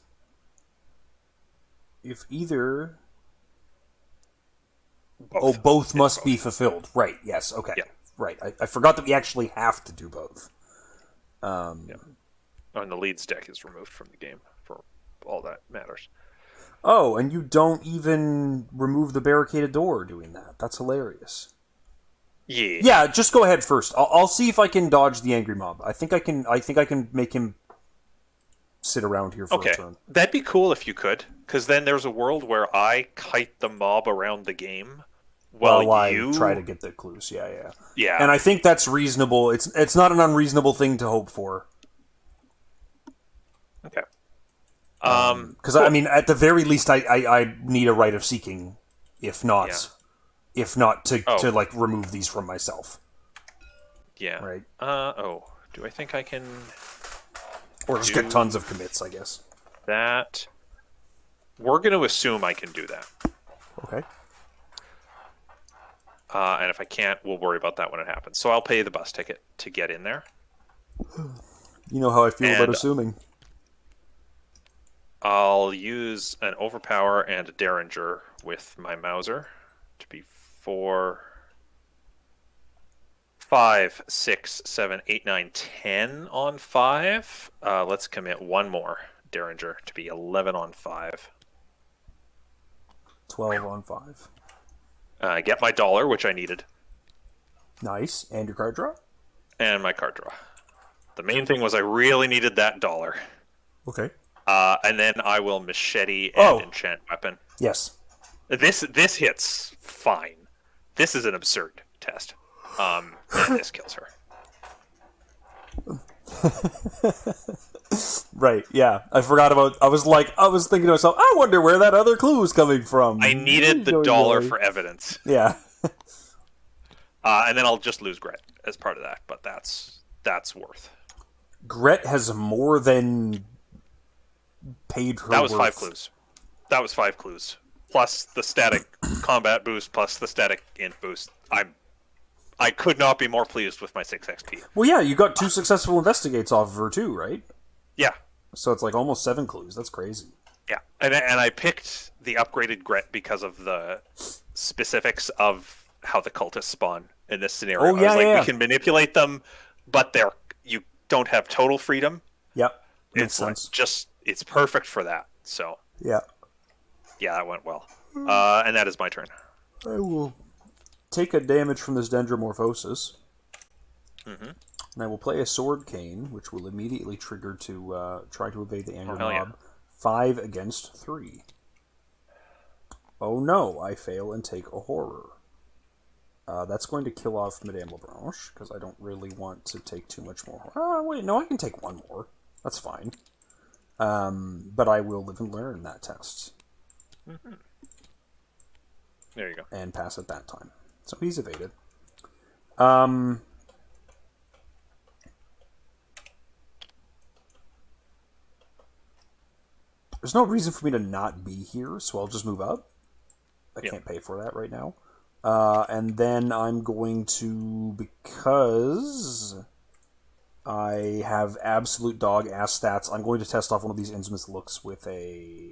If either... Both must be fulfilled. Right, yes, okay. Yeah. Right, I forgot that we actually have to do both. Yeah. And the leads deck is removed from the game for all that matters. Oh, and you don't even remove the barricaded door doing that. That's hilarious. Yeah. Yeah, just go ahead first. I'll see if I can dodge the angry mob. I think I can make him sit around here for a turn. That'd be cool if you could, because then there's a world where I kite the mob around the game while I you try to get the clues. Yeah. Yeah. And I think that's reasonable. It's not an unreasonable thing to hope for. Okay. Because I mean, at the very least, I need a right of seeking, if not to like remove these from myself. Yeah. Right. Do I think I can? Or just get tons of commits, I guess. That. We're going to assume I can do that. Okay. And if I can't, we'll worry about that when it happens. So I'll pay the bus ticket to get in there. You know how I feel about assuming. I'll use an Overpower and a Derringer with my Mauser to be 4, 5, 6, 7, 8, 9, 10 on 5. Let's commit one more Derringer to be 11 on 5. 12 on 5. Get my dollar, which I needed. Nice. And your card draw? And my card draw. The main thing was I really needed that dollar. Okay. And then I will machete and enchant weapon. Yes. This hits fine. This is an absurd test. And this kills her. Right, yeah. I forgot about... I was thinking to myself, I wonder where that other clue is coming from. I needed the dollar for evidence. Yeah. And then I'll just lose Gret as part of that, but that's worth. Gret has more than paid her That was worth. 5 clues. That was 5 clues. Plus the static combat boost, plus the static int boost. I could not be more pleased with my 6 XP. Well, yeah, you got 2 successful investigates off of her too, right? Yeah. So it's like almost 7 clues. That's crazy. Yeah, and I picked the upgraded Gret because of the specifics of how the cultists spawn in this scenario. Oh, yeah, we can manipulate them, but you don't have total freedom. Yep. Makes sense. It's perfect for that. So yeah, that went well. And that is my turn. I will take a damage from this Dendromorphosis. Mm-hmm. And I will play a Sword Cane, which will immediately trigger to try to evade the Anger Mob. Yeah. 5 against 3. Oh no, I fail and take a Horror. That's going to kill off Madame Labranche, because I don't really want to take too much more. Wait, no, I can take 1 more. That's fine. But I will live and learn that test. Mm-hmm. There you go. And pass it that time. So he's evaded. There's no reason for me to not be here, so I'll just move up. I can't pay for that right now. And then I'm going to, because I have absolute dog-ass stats, I'm going to test off one of these Innsmouth looks with a...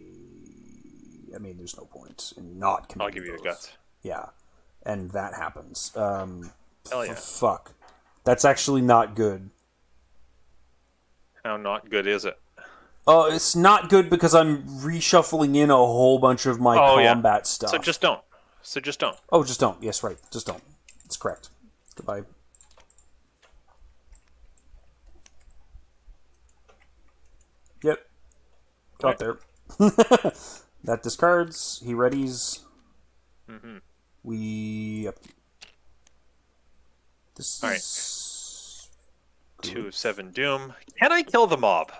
I mean, there's no point in not committing I'll give you the guts. Yeah. And that happens. Hell yeah. Fuck. That's actually not good. How not good is it? It's not good because I'm reshuffling in a whole bunch of my combat stuff. So just don't. Oh, just don't. Yes, right. Just don't. It's correct. Goodbye. Yep. Got there. That discards. He readies. Mm-hmm. Yep. This All is... right. 2 of 7 Doom. Can I kill the mob?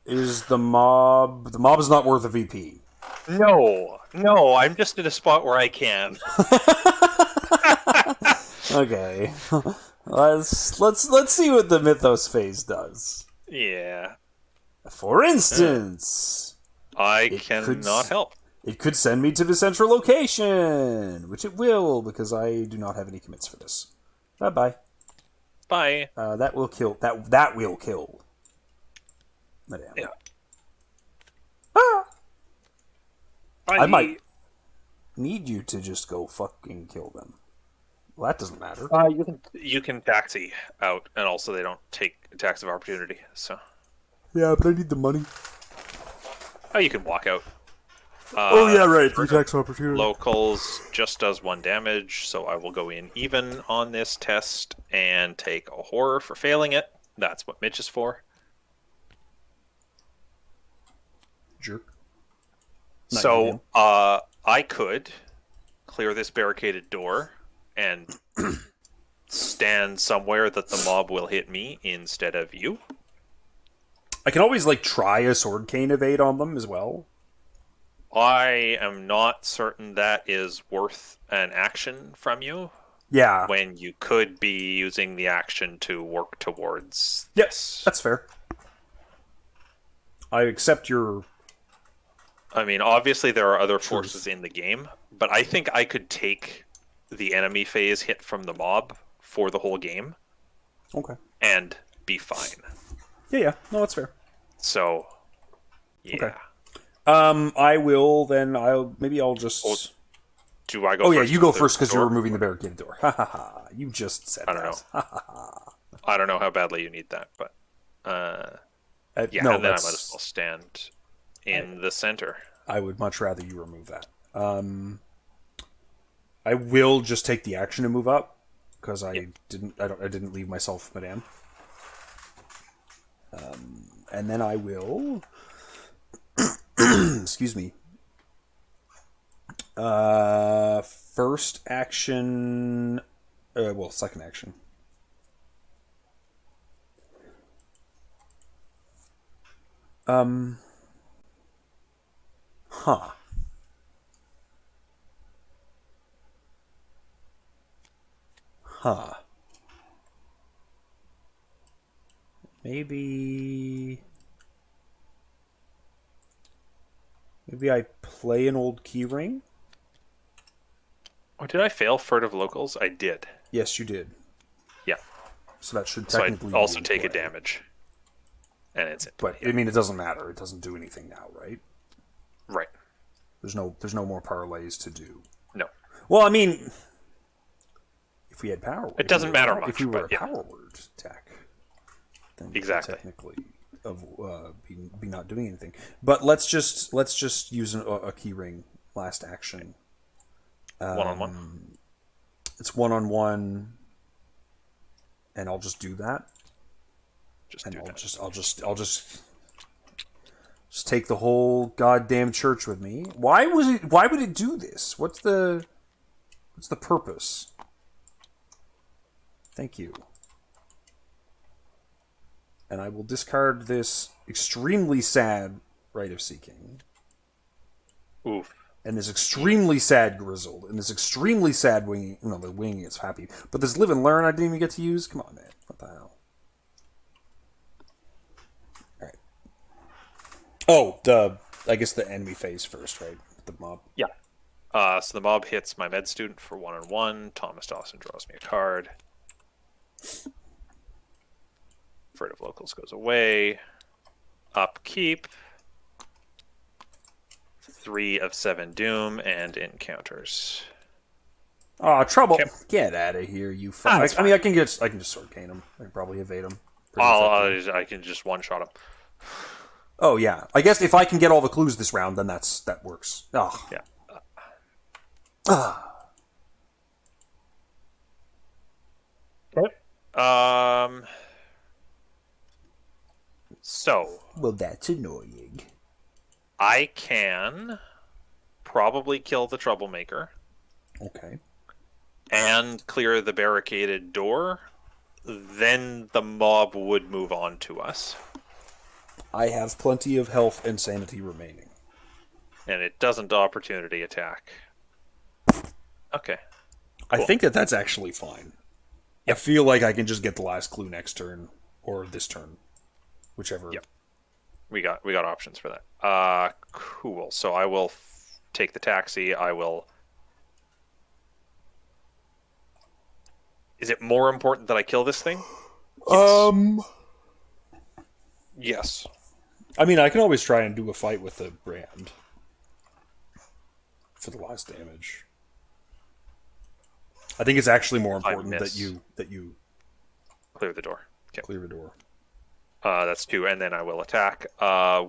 Is the mob... The mob is not worth a VP. No, I'm just in a spot where I can. Okay. Let's see what the Mythos phase does. Yeah. For instance, I cannot help. It could send me to the central location, which it will, because I do not have any commits for this. Bye-bye. Bye. That will kill. That will kill. Madame. Yeah. Ah! Bye. I might need you to just go fucking kill them. Well, that doesn't matter. You can taxi out, and also they don't take attacks of opportunity. So. Yeah, but I need the money. Oh, you can walk out. Oh yeah, right. 3 tax opportunity. Locals just does 1 damage, so I will go in even on this test and take a horror for failing it. That's what Mitch is for. jerk. Not you, So, him. I could clear this barricaded door and stand somewhere that the mob will hit me instead of you. I can always like try a sword cane evade on them as well. I am not certain that is worth an action from you Yeah. when you could be using the action to work towards Yes, this. that's fair. I accept your... I mean, obviously there are other Truth. forces in the game, but I think I could take the enemy phase hit from the mob for the whole game Okay. and be fine. Yeah. No, that's fair. So, yeah. Okay. I will then. I'll just. Oh, do I go? Oh first yeah, you go with the first because you're door? removing the barricaded door. Ha ha ha! You just said I don't that. know. I don't know how badly you need that, but yeah, no, and then I might as well stand in the center. I would much rather you remove that. I will just take the action to move up because I didn't leave myself Madame. And then I will. Excuse me. First action. Second action. Huh. Huh. Maybe I play an old keyring? Oh, did I fail furtive locals? I did. Yes, you did. Yeah. So that should So technically I also be in take a play. damage. And it's in But play. I mean, it doesn't matter. It doesn't do anything now, right? Right. There's no more parlays to do. No. Well, I mean, if we had power, It doesn't matter much, If we were but a yeah. power word attack, then Exactly. technically be not doing anything. But let's just use a key ring last action. One-on-one. It's 1-on-1, and I'll just do that. I'll just take the whole goddamn church with me. Why would it do this? What's the purpose? Thank you. And I will discard this extremely sad Rite of Seeking. Oof. And this extremely sad Grizzled. And this extremely sad Winging. No, the Winging is happy. But this Live and Learn I didn't even get to use? Come on, man. What the hell? Alright. Oh, I guess the enemy phase first, right? The mob. Yeah. So the mob hits my med student for 1-on-1. Thomas Dawson draws me a card. Furtive locals goes away. Upkeep. 3 of 7 doom and encounters. Oh, trouble! Okay. Get out of here, you fuck! Ah, I mean, I can just sword cane him. I can probably evade him. I can just one-shot him. Oh yeah, I guess if I can get all the clues this round, then that works. Oh. Yeah. Okay. So. Well, that's annoying. I can probably kill the troublemaker. Okay. And clear the barricaded door. Then the mob would move on to us. I have plenty of health and sanity remaining. And it doesn't opportunity attack. Okay. Cool. I think that's actually fine. Yep. I feel like I can just get the last clue next turn, or this turn. Whichever. Yep. We got options for that. Cool. So I will take the taxi. I will... Is it more important that I kill this thing? Yes. Yes. I mean, I can always try and do a fight with the brand for the last damage. I think it's actually more important that you clear the door. Okay. Clear the door. That's 2, and then I will attack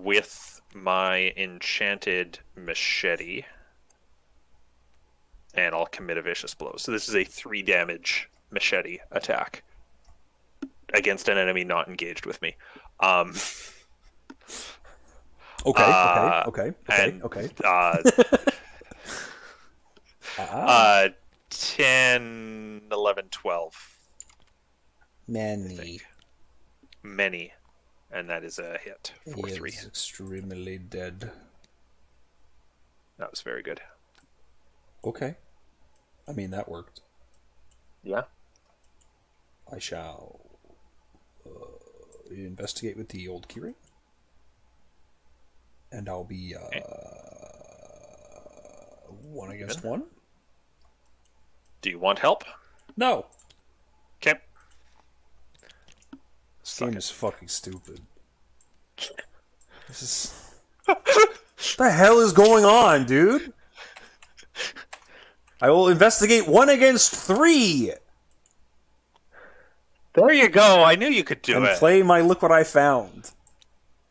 with my enchanted machete, and I'll commit a vicious blow. So this is a 3 damage machete attack against an enemy not engaged with me. Okay, okay, okay, okay, And okay. 10, 11, 12, I Many think. Many. And that is a hit for 3. is extremely dead. That was very good. Okay. I mean, that worked. Yeah. I shall investigate with the old keyring. And I'll be Okay. 1 against 1. Do you want help? No. Okay. This game is fucking stupid. This is... What the hell is going on, dude? I will investigate 1 against 3. There you go. I knew you could do And it. play my look what I found.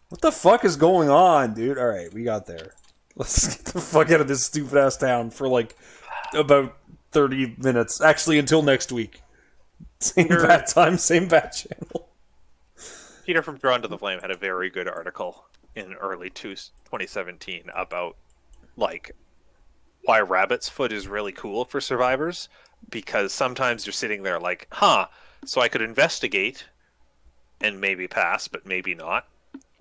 What the fuck is going on, dude? Alright, we got there. Let's get the fuck out of this stupid ass town for like about 30 minutes. Actually, until next week. Same bad time, same bad channel. Peter from Drawn to the Flame had a very good article in early 2017 about like why rabbit's foot is really cool for survivors, because sometimes you're sitting there like, so I could investigate and maybe pass, but maybe not,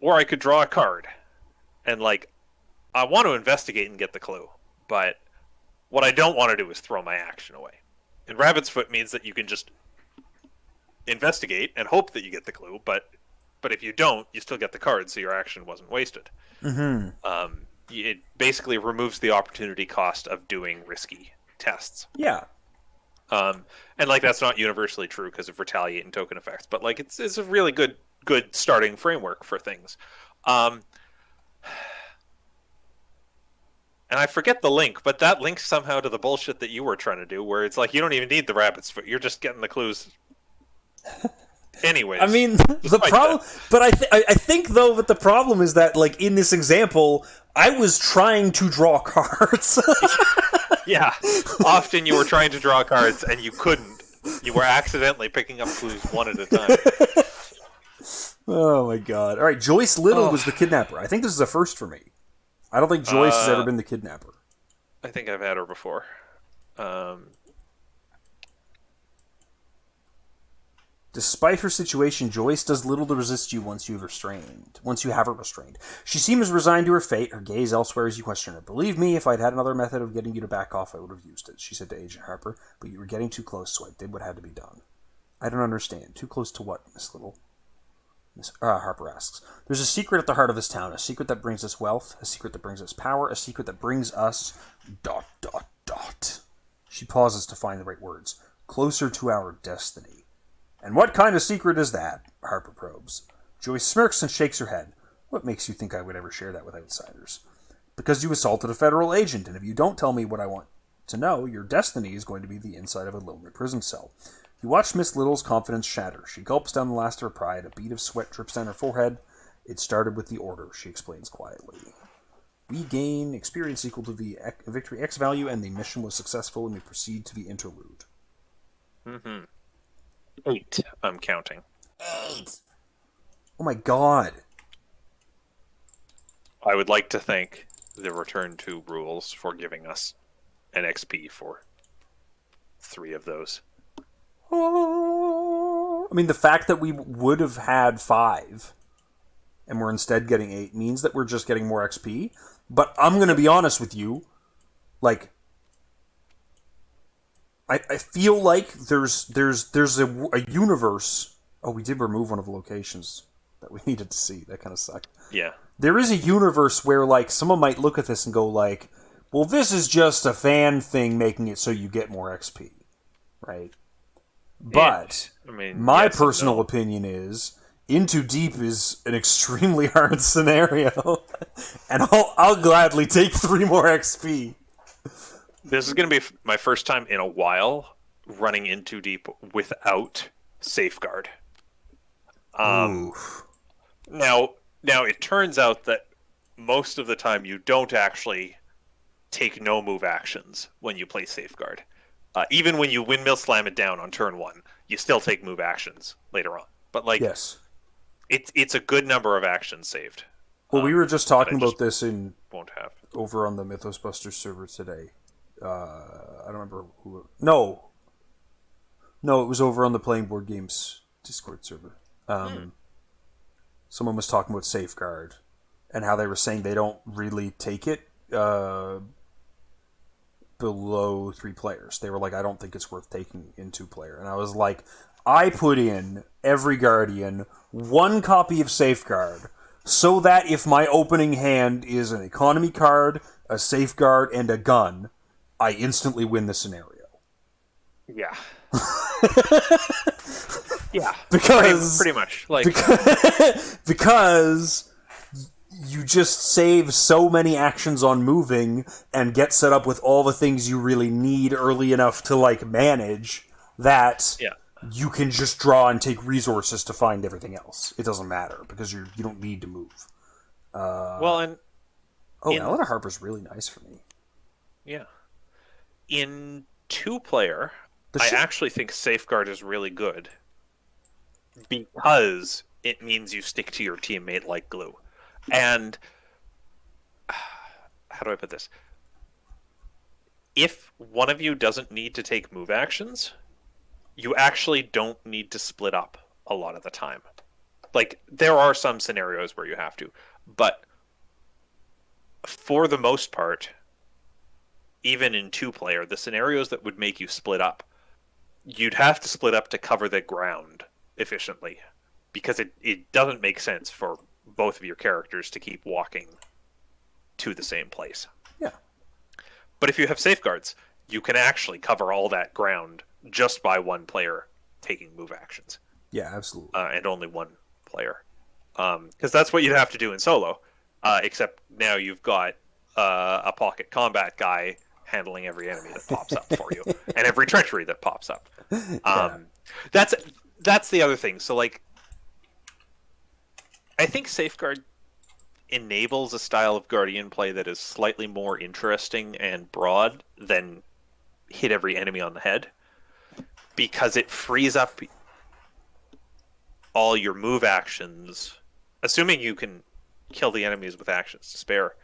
or I could draw a card and like I want to investigate and get the clue, but what I don't want to do is throw my action away. And rabbit's foot means that you can just investigate and hope that you get the clue, but if you don't, you still get the card, so your action wasn't wasted. Mm-hmm. It basically removes the opportunity cost of doing risky tests. Yeah. And like that's not universally true because of retaliate and token effects, but like it's a really good starting framework for things. And I forget the link, but that links somehow to the bullshit that you were trying to do, where it's like you don't even need the rabbit's foot; you're just getting the clues. Anyways, I mean, the problem, but I think though that the problem is that like in this example, I was trying to draw cards. Yeah, often you were trying to draw cards and you couldn't. You were accidentally picking up clues one at a time. Oh my god! All right, Joyce Little was the kidnapper. I think this is a first for me. I don't think Joyce has ever been the kidnapper. I think I've had her before. Despite her situation, Joyce does little to resist you once you have her restrained. She seems resigned to her fate, her gaze elsewhere as you question her. Believe me, if I'd had another method of getting you to back off, I would have used it, she said to Agent Harper, but you were getting too close, so I did what had to be done. I don't understand. Too close to what, Miss Little? Harper asks. There's a secret at the heart of this town, a secret that brings us wealth, a secret that brings us power, a secret that brings us... ... She pauses to find the right words. Closer to our destiny. And what kind of secret is that? Harper probes. Joyce smirks and shakes her head. What makes you think I would ever share that with outsiders? Because you assaulted a federal agent, and if you don't tell me what I want to know, your destiny is going to be the inside of a lonely prison cell. You watch Miss Little's confidence shatter. She gulps down the last of her pride. A bead of sweat drips down her forehead. It started with the order, she explains quietly. We gain experience equal to the victory X value, and the mission was successful, and we proceed to the interlude. Mm-hmm. 8, I'm counting. 8! Oh my god. I would like to thank the Return to rules for giving us an XP for 3 of those. I mean, the fact that we would have had 5 and we're instead getting 8 means that we're just getting more XP. But I'm going to be honest with you, like, I feel like there's a universe. Oh, we did remove one of the locations that we needed to see. That kind of sucked. Yeah. There is a universe where, like, someone might look at this and go, like, well, this is just a fan thing making it so you get more XP, right? But I mean, my yes personal opinion is Into Deep is an extremely hard scenario, and I'll gladly take 3 more XP. This is going to be my first time in a while running Into Deep without Safeguard. Now it turns out that most of the time you don't actually take no move actions when you play Safeguard. Even when you windmill slam it down on turn 1, you still take move actions later on. But like, yes, it's a good number of actions saved. Well, we were just talking I just about this won't have. over on the Mythos Busters server today. I don't remember who. No, it was over on the Playing Board Games Discord server. Someone was talking about Safeguard and how they were saying they don't really take it below 3 players. They were like, I don't think it's worth taking in 2-player. And I was like, I put in every Guardian 1 copy of Safeguard so that if my opening hand is an economy card, a Safeguard, and a gun, I instantly win the scenario. Yeah. Yeah. Because pretty much. Like because you just save so many actions on moving and get set up with all the things you really need early enough to like manage that you can just draw and take resources to find everything else. It doesn't matter because you don't need to move. Elina Harper's really nice for me. Yeah. In 2-player, I actually think Safeguard is really good because it means you stick to your teammate like glue. And how do I put this? If one of you doesn't need to take move actions, you actually don't need to split up a lot of the time. Like, there are some scenarios where you have to, but for the most part, even in 2-player, the scenarios that would make you split up, you'd have to split up to cover the ground efficiently, because it doesn't make sense for both of your characters to keep walking to the same place. Yeah. But if you have safeguards, you can actually cover all that ground just by one player taking move actions. Yeah, absolutely. And only one player. Because that's what you'd have to do in solo, except now you've got a pocket combat guy handling every enemy that pops up for you, and every treachery that pops up. That's the other thing. So, like, I think Safeguard enables a style of Guardian play that is slightly more interesting and broad than hit every enemy on the head, because it frees up all your move actions, assuming you can kill the enemies with actions to spare.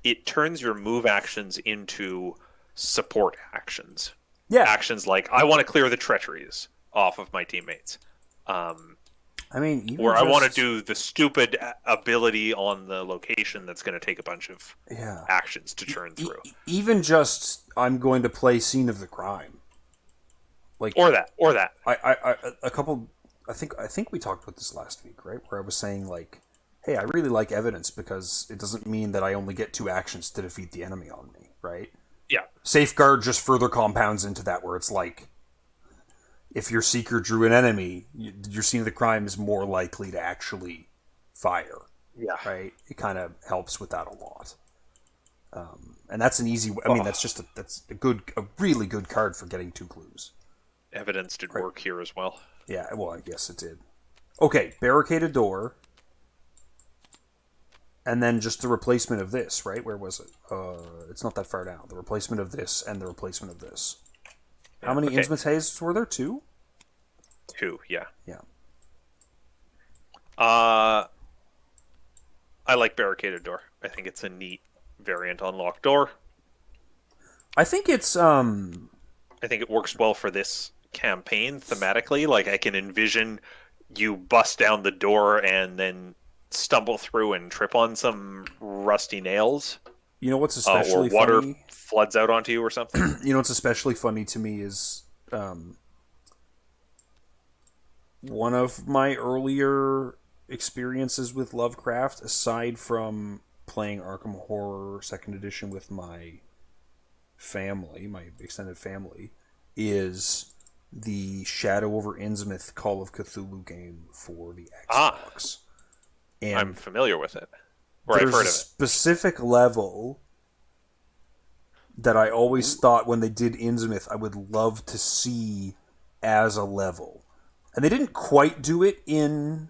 It turns your move actions into support actions. Yeah. Actions like, I want to clear the treacheries off of my teammates. Or I want to do the stupid ability on the location that's going to take a bunch of actions to churn through. Even just, I'm going to play Scene of the Crime. Like, or that. I think we talked about this last week, right? Where I was saying, like, hey, I really like evidence because it doesn't mean that I only get 2 actions to defeat the enemy on me, right? Yeah. Safeguard just further compounds into that, where it's like, if your Seeker drew an enemy, your Scene of the Crime is more likely to actually fire. Yeah. Right? It kind of helps with that a lot. And that's an easy... I mean, that's a really good card for getting 2 clues. Evidence did work here as well. Yeah, well, I guess it did. Okay, barricaded door. And then just the replacement of this, right? Where was it? It's not that far down. The replacement of this and the replacement of this. How many Innsmouth Hazes were there? 2? 2, yeah. Yeah. I like barricaded door. I think it's a neat variant on locked door. I think it's I think it works well for this campaign thematically. Like, I can envision you bust down the door and then stumble through and trip on some rusty nails. You know what's especially or water funny? Floods out onto you or something. You know what's especially funny to me is one of my earlier experiences with Lovecraft, aside from playing Arkham Horror 2nd Edition with my family, my extended family, is the Shadow over Innsmouth Call of Cthulhu game for the Xbox. And I'm familiar with it. Or I've heard of it. There's a specific level that I always thought when they did Innsmouth I would love to see as a level. And they didn't quite do it in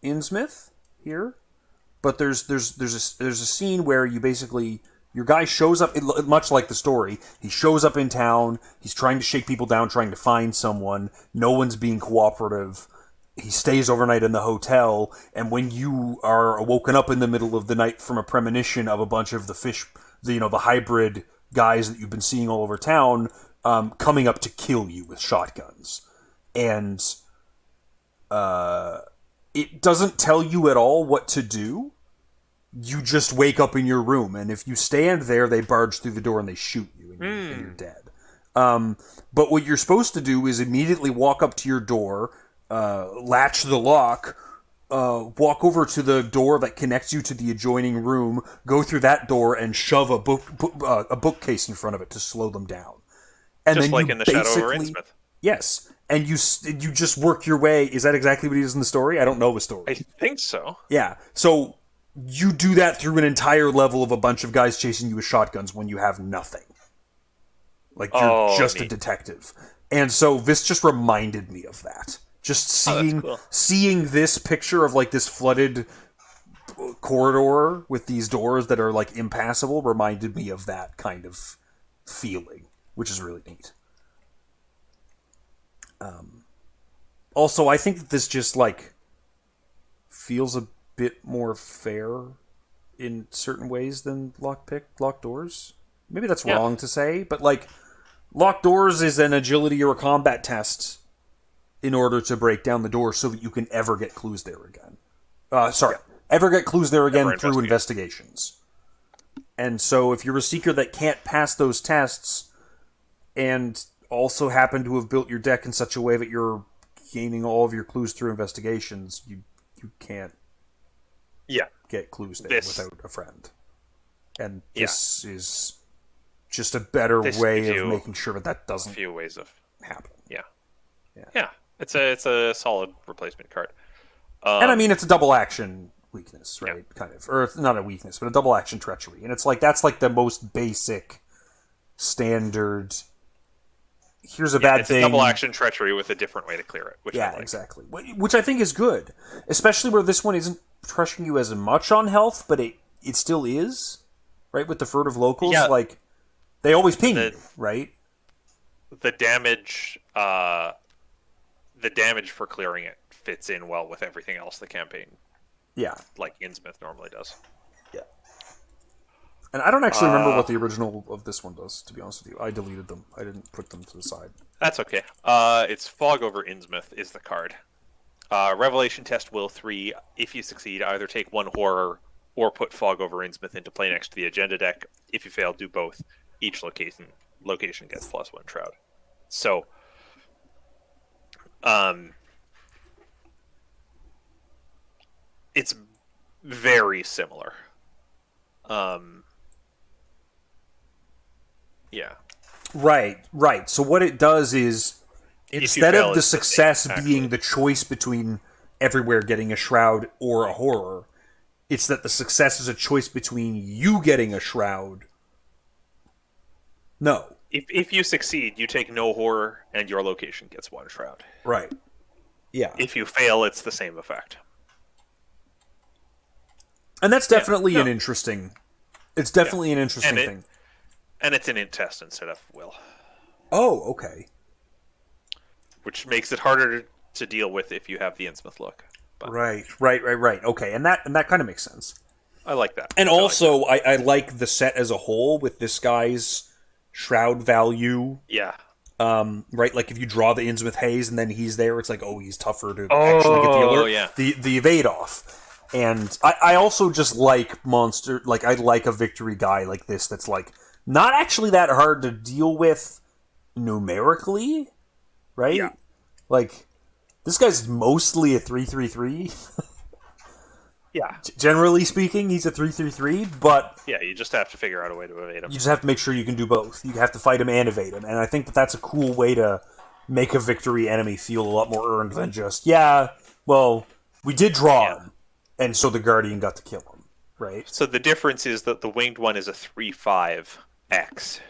Innsmouth here, but there's a scene where you basically, your guy shows up, much like the story, he shows up in town, he's trying to shake people down, trying to find someone, no one's being cooperative, he stays overnight in the hotel, and when you are woken up in the middle of the night from a premonition of a bunch of the hybrid guys that you've been seeing all over town, coming up to kill you with shotguns. And it doesn't tell you at all what to do. You just wake up in your room, and if you stand there, they barge through the door and they shoot you, and you're dead. But what you're supposed to do is immediately walk up to your door, latch the lock, walk over to the door that connects you to the adjoining room, go through that door, and shove a bookcase in front of it to slow them down. And just then like in the Shadow over Innsmouth. Yes, and you just work your way. Is that exactly what he does in the story? I don't know the story. I think so. Yeah, so you do that through an entire level of a bunch of guys chasing you with shotguns when you have nothing. Like, you're just a detective. And so this just reminded me of that. Just seeing this picture of, like, this flooded corridor with these doors that are, like, impassable reminded me of that kind of feeling, which is really neat. Also, I think that this just, like, feels a bit more fair in certain ways than locked doors. Maybe that's wrong to say, but, like, locked doors is an agility or a combat test in order to break down the door so that you can ever get clues there again. Ever get clues there again through investigations. And so if you're a seeker that can't pass those tests and also happen to have built your deck in such a way that you're gaining all of your clues through investigations, you can't get clues there without a friend. And this is just a better way of making sure that doesn't happen. Yeah. It's a solid replacement card. And I mean, it's a double action weakness, right? Kind of. Or not a weakness, but a double action treachery. And it's like, that's like the most basic, standard, here's a bad thing. It's a double action treachery with a different way to clear it. Which I like. Exactly. Which I think is good. Especially where this one isn't pressuring you as much on health, but it still is, right? With the furtive locals, like, they always ping you, right? The damage for clearing it fits in well with everything else the campaign, like Innsmouth normally does. Yeah. And I don't actually remember what the original of this one does, to be honest with you. I deleted them. I didn't put them to the side. That's okay. It's Fog over Innsmouth is the card. Revelation Test Will 3. If you succeed, either take one horror or put Fog over Innsmouth into play next to the agenda deck. If you fail, do both. Each location gets +1 Shroud. So, it's very similar. Right. So what it does is, instead of the success being the choice between everywhere getting a shroud or a horror, it's that the success is a choice between you getting a shroud. No. If you succeed, you take no horror and your location gets 1 shroud. Right. Yeah. If you fail, it's the same effect. And that's definitely an interesting... It's definitely an interesting thing. And it's an int test instead of will. Oh, okay. Which makes it harder to deal with if you have the Innsmouth look. But Right. Okay, and that kind of makes sense. I like that. And also, I like the set as a whole with this guy's shroud value. Yeah. Right, like if you draw the Innsmouth Haze and then he's there, it's like, he's tougher to actually get the alert. The evade off. And I also just like monster, like I like a victory guy like this that's like not actually that hard to deal with numerically, right? Yeah. Like, this guy's mostly a 3/3/3. Yeah. Generally speaking, he's a 3/3/3, but... Yeah, you just have to figure out a way to evade him. You just have to make sure you can do both. You have to fight him and evade him. And I think that that's a cool way to make a victory enemy feel a lot more earned than just, we did draw him, and so the Guardian got to kill him, right? So the difference is that the winged one is a 3/5 X.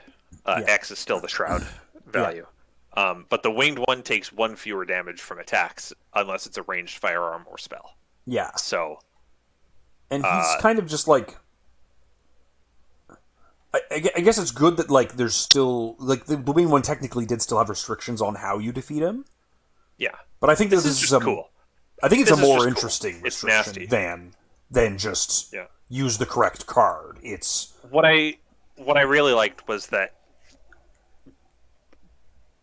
X is still the shroud value. But the winged one takes 1 fewer damage from attacks unless it's a ranged firearm or spell. Yeah. So... And he's kind of just like... I guess it's good that, like, there's still... Like, the winged one technically did still have restrictions on how you defeat him. Yeah. But I think this is just cool. I think it's This a is more just interesting cool. It's restriction nasty. than just use the correct card. It's What I really liked was that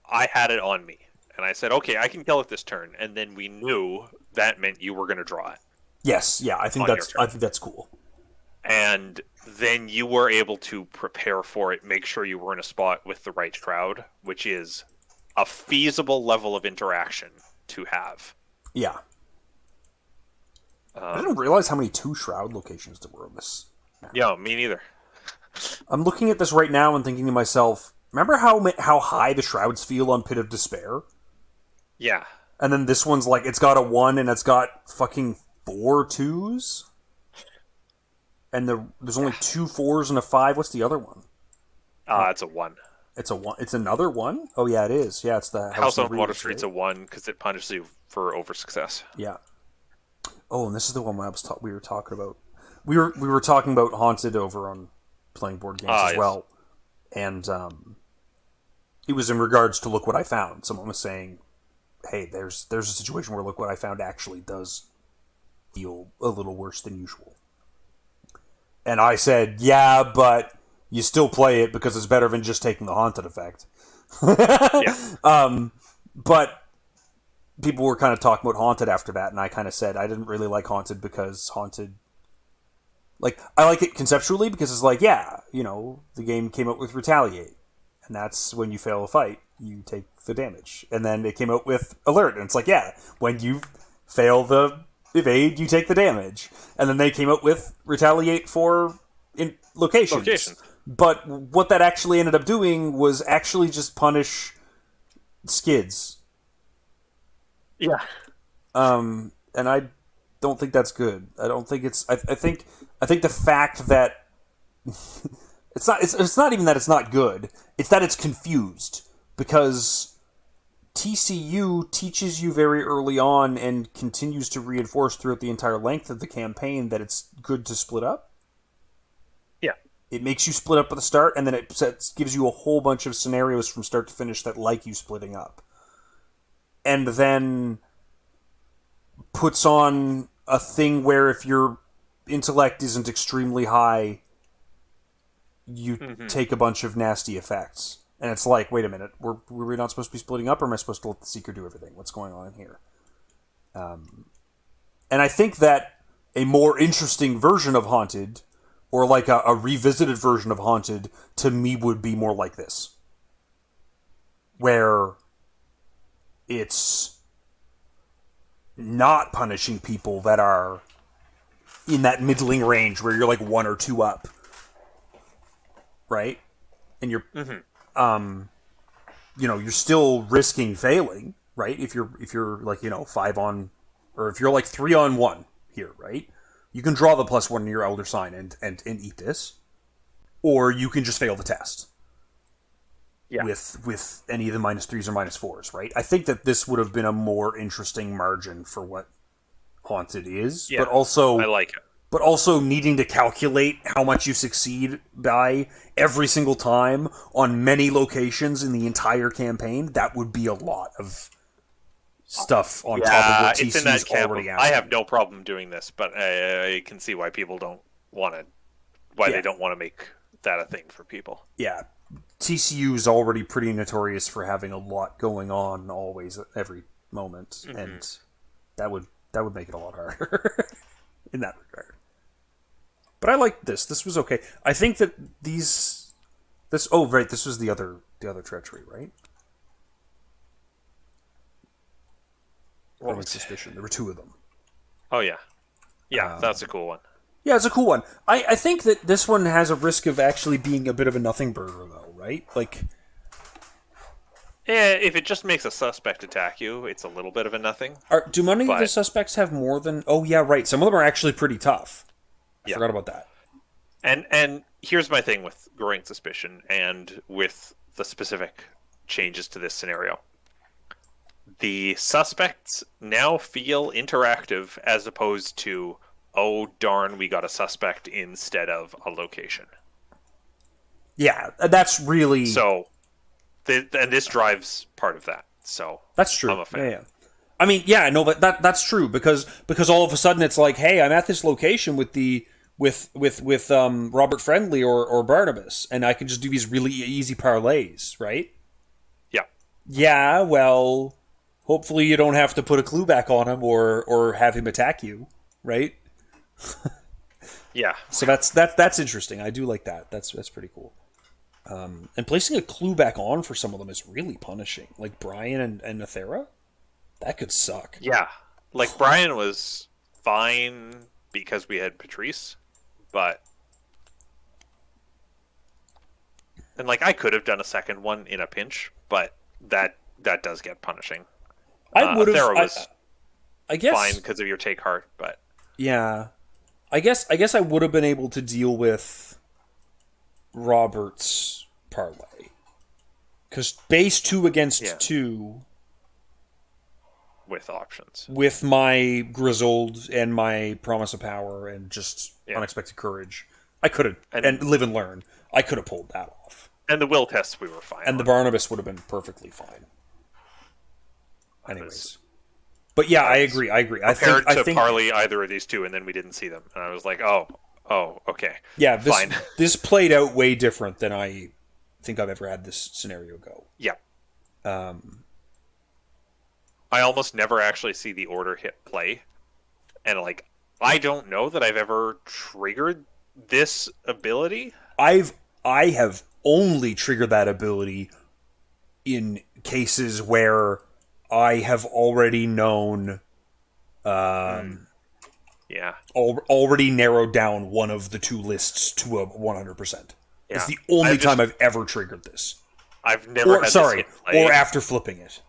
I had it on me, and I said, "Okay, I can kill it this turn," and then we knew that meant you were going to draw it. yes, yeah. I think that's cool. And then you were able to prepare for it, make sure you were in a spot with the right shroud, which is a feasible level of interaction to have. Yeah. I didn't realize how many 2 shroud locations there were in this. Yeah, me neither. I'm looking at this right now and thinking to myself, remember how high the shrouds feel on Pit of Despair? Yeah. And then this one's like, it's got a 1 and it's got fucking 4 2s? And there's only 2 4s and a 5. What's the other one? It's a 1. It's a 1. It's another 1? Oh, yeah, it is. Yeah, it's the House on of Water Reedus, Street's right? a 1 because it punishes you for over success. Yeah. Oh, and this is the one we were talking about. We were talking about Haunted over on Playing Board Games as well. And it was in regards to Look What I Found. Someone was saying, hey, there's a situation where Look What I Found actually does feel a little worse than usual. And I said, yeah, but you still play it because it's better than just taking the Haunted effect. Yeah. But people were kind of talking about Haunted after that, and I kind of said I didn't really like Haunted because Haunted... Like, I like it conceptually because it's like, yeah, the game came out with Retaliate. And that's when you fail a fight, you take the damage. And then it came out with Alert, and it's like, yeah, when you fail the evade, you take the damage. And then they came out with Retaliate for locations. But what that actually ended up doing was actually just punish skids. Yeah. And I don't think that's good. I don't think it's... I think the fact that... It's not even that it's not good. It's that it's confused. Because TCU teaches you very early on and continues to reinforce throughout the entire length of the campaign that it's good to split up. Yeah. It makes you split up at the start, and then it gives you a whole bunch of scenarios from start to finish that like you splitting up. And then puts on a thing where if your intellect isn't extremely high, you take a bunch of nasty effects. And it's like, wait a minute, were we not supposed to be splitting up, or am I supposed to let the Seeker do everything? What's going on in here? And I think that a more interesting version of Haunted, or like a revisited version of Haunted, to me would be more like this. Where it's not punishing people that are in that middling range where you're like 1 or 2 up. Right? And you're you're still risking failing, right? If you're like, 5 on, or if you're like 3 on 1 here, right? You can draw the +1 in your Elder Sign and eat this. Or you can just fail the test. Yeah. With any of the -3s or -4s, right? I think that this would have been a more interesting margin for what Haunted is, but also I like it. But also needing to calculate how much you succeed by every single time on many locations in the entire campaign. That would be a lot of stuff on top of what TC's already asking. I have no problem doing this, but I can see why people don't want to. Why they don't want to make that a thing for people. Yeah. TCU is already pretty notorious for having a lot going on always at every moment, and that would make it a lot harder in that regard. But I liked this. This was okay. I think that this was the other treachery, right? What was Suspicion? There were 2 of them. Oh yeah, that's a cool one. Yeah, it's a cool one. I think that this one has a risk of actually being a bit of a nothing burger, though, right? Like, yeah, if it just makes a suspect attack you, it's a little bit of a nothing. Do many of the suspects have more than... Oh, yeah, right. Some of them are actually pretty tough. I forgot about that. And here's my thing with Growing Suspicion and with the specific changes to this scenario. The suspects now feel interactive as opposed to, oh darn, we got a suspect instead of a location. Yeah, that's really... So, and this drives part of that. So that's true. I'm a fan. Yeah. I mean, yeah, no, but that's true because all of a sudden it's like, hey, I'm at this location with the with Robert Friendly or Barnabas, and I can just do these really easy parlays, right? Yeah. Yeah, well, hopefully you don't have to put a clue back on him or have him attack you, right? Yeah. So that's interesting. I do like that. That's pretty cool. And placing a clue back on for some of them is really punishing. Like Brian and Nathera, that could suck. Yeah. Like Brian was fine because we had Patrice, but and like I could have done a second one in a pinch, but that does get punishing. I would have. Thera was I guess fine because of your take heart, but yeah. I guess I would have been able to deal with Robert's parlay because base 2 against 2 with options with my Grizzled and my Promise of Power and just Unexpected Courage, I could have and Live and Learn. I could have pulled that off. And the will tests we were fine. And the Barnabas would have been perfectly fine. Anyways. But yeah, I agree. I think parlay either of these two, and then we didn't see them, and I was like, "Oh, okay." Yeah, fine. This played out way different than I think I've ever had this scenario go. Yeah. I almost never actually see the order hit play, and like I don't know that I've ever triggered this ability. I have only triggered that ability in cases where I have already known, already narrowed down one of the two lists to a 100%. Yeah. It's the only time I've ever triggered this. I've never had this hit play. Or after flipping it.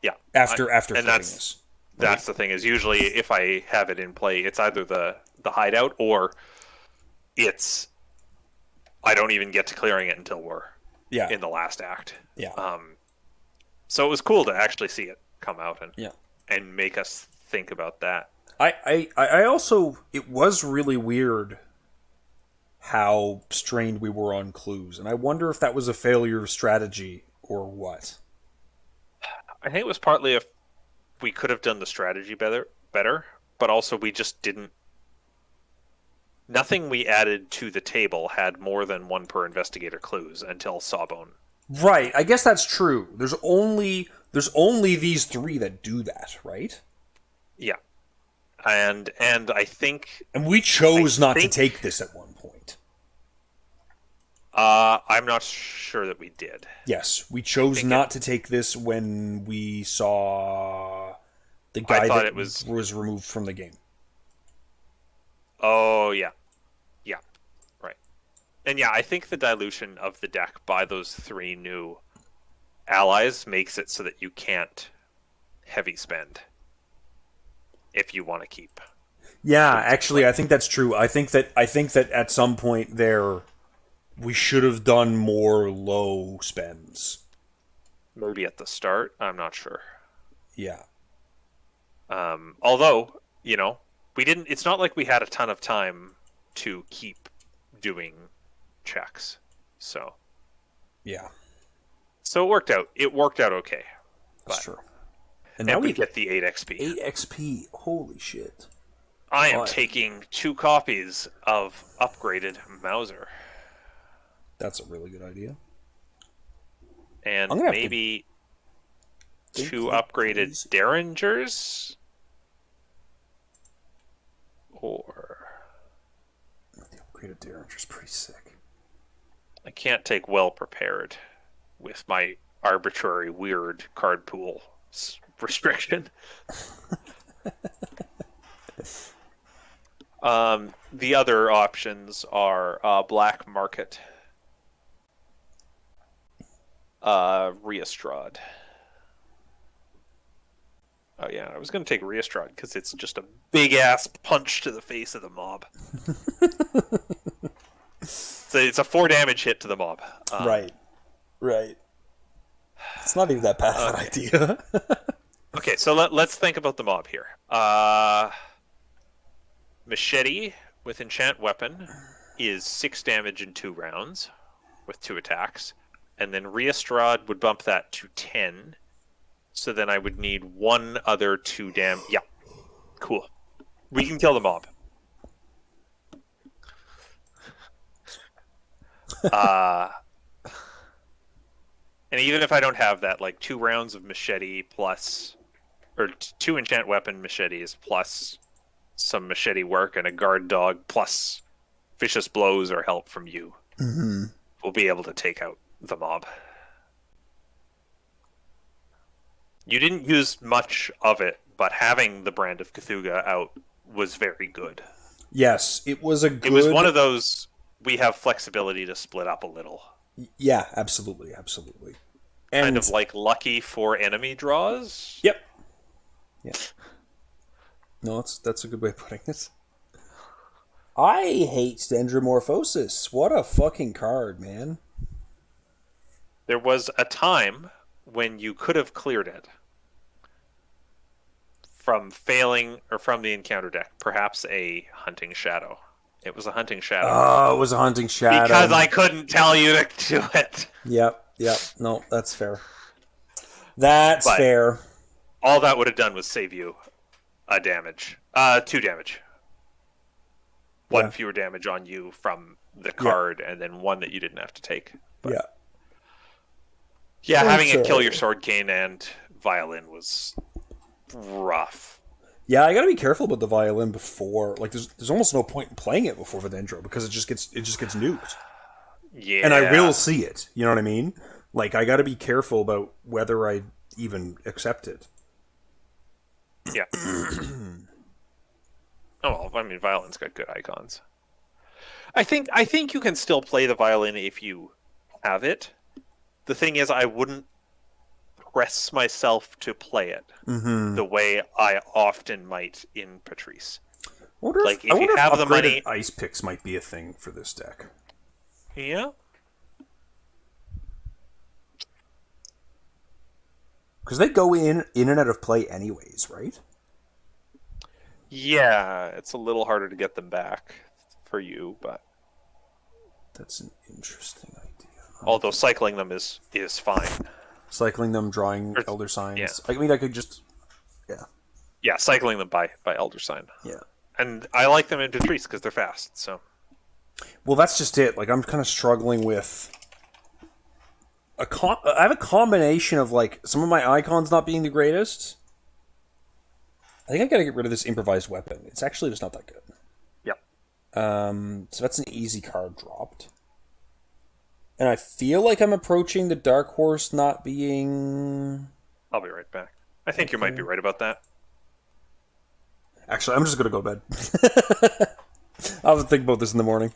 Yeah. After flipping this. That's the thing, is usually if I have it in play, it's either the hideout or it's I don't even get to clearing it until we're in the last act. Yeah. So it was cool to actually see it come out and and make us think about that. I also, it was really weird how strained we were on clues, and I wonder if that was a failure of strategy or what. I think it was partly if we could have done the strategy better, but also we just didn't. Nothing we added to the table had more than one per investigator clues until Sawbone. Right, I guess that's true. There's only these 3 that do that, right? Yeah. And I think... And we chose not to take this at one point. I'm not sure that we did. Yes, we chose not to take this when we saw the guy that was removed from the game. Oh, yeah. Yeah, right. And yeah, I think the dilution of the deck by those 3 new allies makes it so that you can't heavy spend if you want to keep. Yeah, actually, I think that's true. I think that at some point there, we should have done more low spends. Maybe at the start, I'm not sure. Yeah. Although, we didn't. It's not like we had a ton of time to keep doing checks. So. Yeah. So it worked out. It worked out okay. That's true. And now we get the 8 XP. 8 XP. Holy shit. I am taking 2 copies of upgraded Mauser. That's a really good idea. And maybe 2 upgraded Derringers? Or... The upgraded Derringer's pretty sick. I can't take Well Prepared with my arbitrary weird card pool restriction. The other options are Black Market, Reestrad. Oh yeah, I was going to take Reestrad because it's just a big ass punch to the face of the mob. So it's a 4 damage hit to the mob. Right. It's not even that bad of an idea. Okay, so let's think about the mob here. Machete with Enchant Weapon is 6 damage in 2 rounds with 2 attacks. And then Reestrad would bump that to 10. So then I would need one other 2 damage. Yeah, cool. We can kill the mob. And even if I don't have that, like 2 rounds of machete plus, or 2 enchant weapon machetes plus some machete work and a guard dog plus vicious blows or help from you, we'll be able to take out the mob. You didn't use much of it, but having the Brand of Cthulhu out was very good. Yes, it was a good... It was one of those, we have flexibility to split up a little. Yeah, absolutely, absolutely. And... kind of like lucky for enemy draws. Yep. Yeah. No, that's a good way of putting it. I hate Dendromorphosis. What a fucking card, man. There was a time when you could have cleared it from failing, or from the encounter deck. Perhaps a Hunting Shadow. It was a Hunting Shadow. Oh, it was a Hunting Shadow. Because I couldn't tell you to do it. Yep. No, that's fair. That's fair. All that would have done was save you a damage. 2 damage. 1 fewer damage on you from the card, and then 1 that you didn't have to take. But, yeah, having it kill your Sword Cane and Violin was rough. Yeah, I gotta be careful about the Violin before. Like, there's almost no point in playing it before Videndro because it just gets nuked. Yeah, and I will see it. You know what I mean? Like, I gotta be careful about whether I even accept it. Yeah. Oh well, I mean, Violin's got good icons. I think you can still play the Violin if you have it. The thing is, I wouldn't press myself to play it the way I often might in Patrice. I wonder like, if you have the money, ice picks might be a thing for this deck. Yeah. Because they go in and out of play anyways, right? Yeah, it's a little harder to get them back for you, but that's an interesting idea. Although cycling them is fine. Cycling them, drawing Elder Signs. Yeah. I mean, I could just... Yeah, cycling them by Elder Sign. Yeah. And I like them in Patrice because they're fast, so... Well, that's just it. Like, I'm kind of struggling with... I have a combination of, like, some of my icons not being the greatest. I think I gotta get rid of this improvised weapon. It's actually just not that good. Yep. So that's an easy card dropped. And I feel like I'm approaching the Dark Horse not being... I'll be right back. I think you might be right about that. Actually, I'm just gonna go to bed. I'll have to think about this in the morning.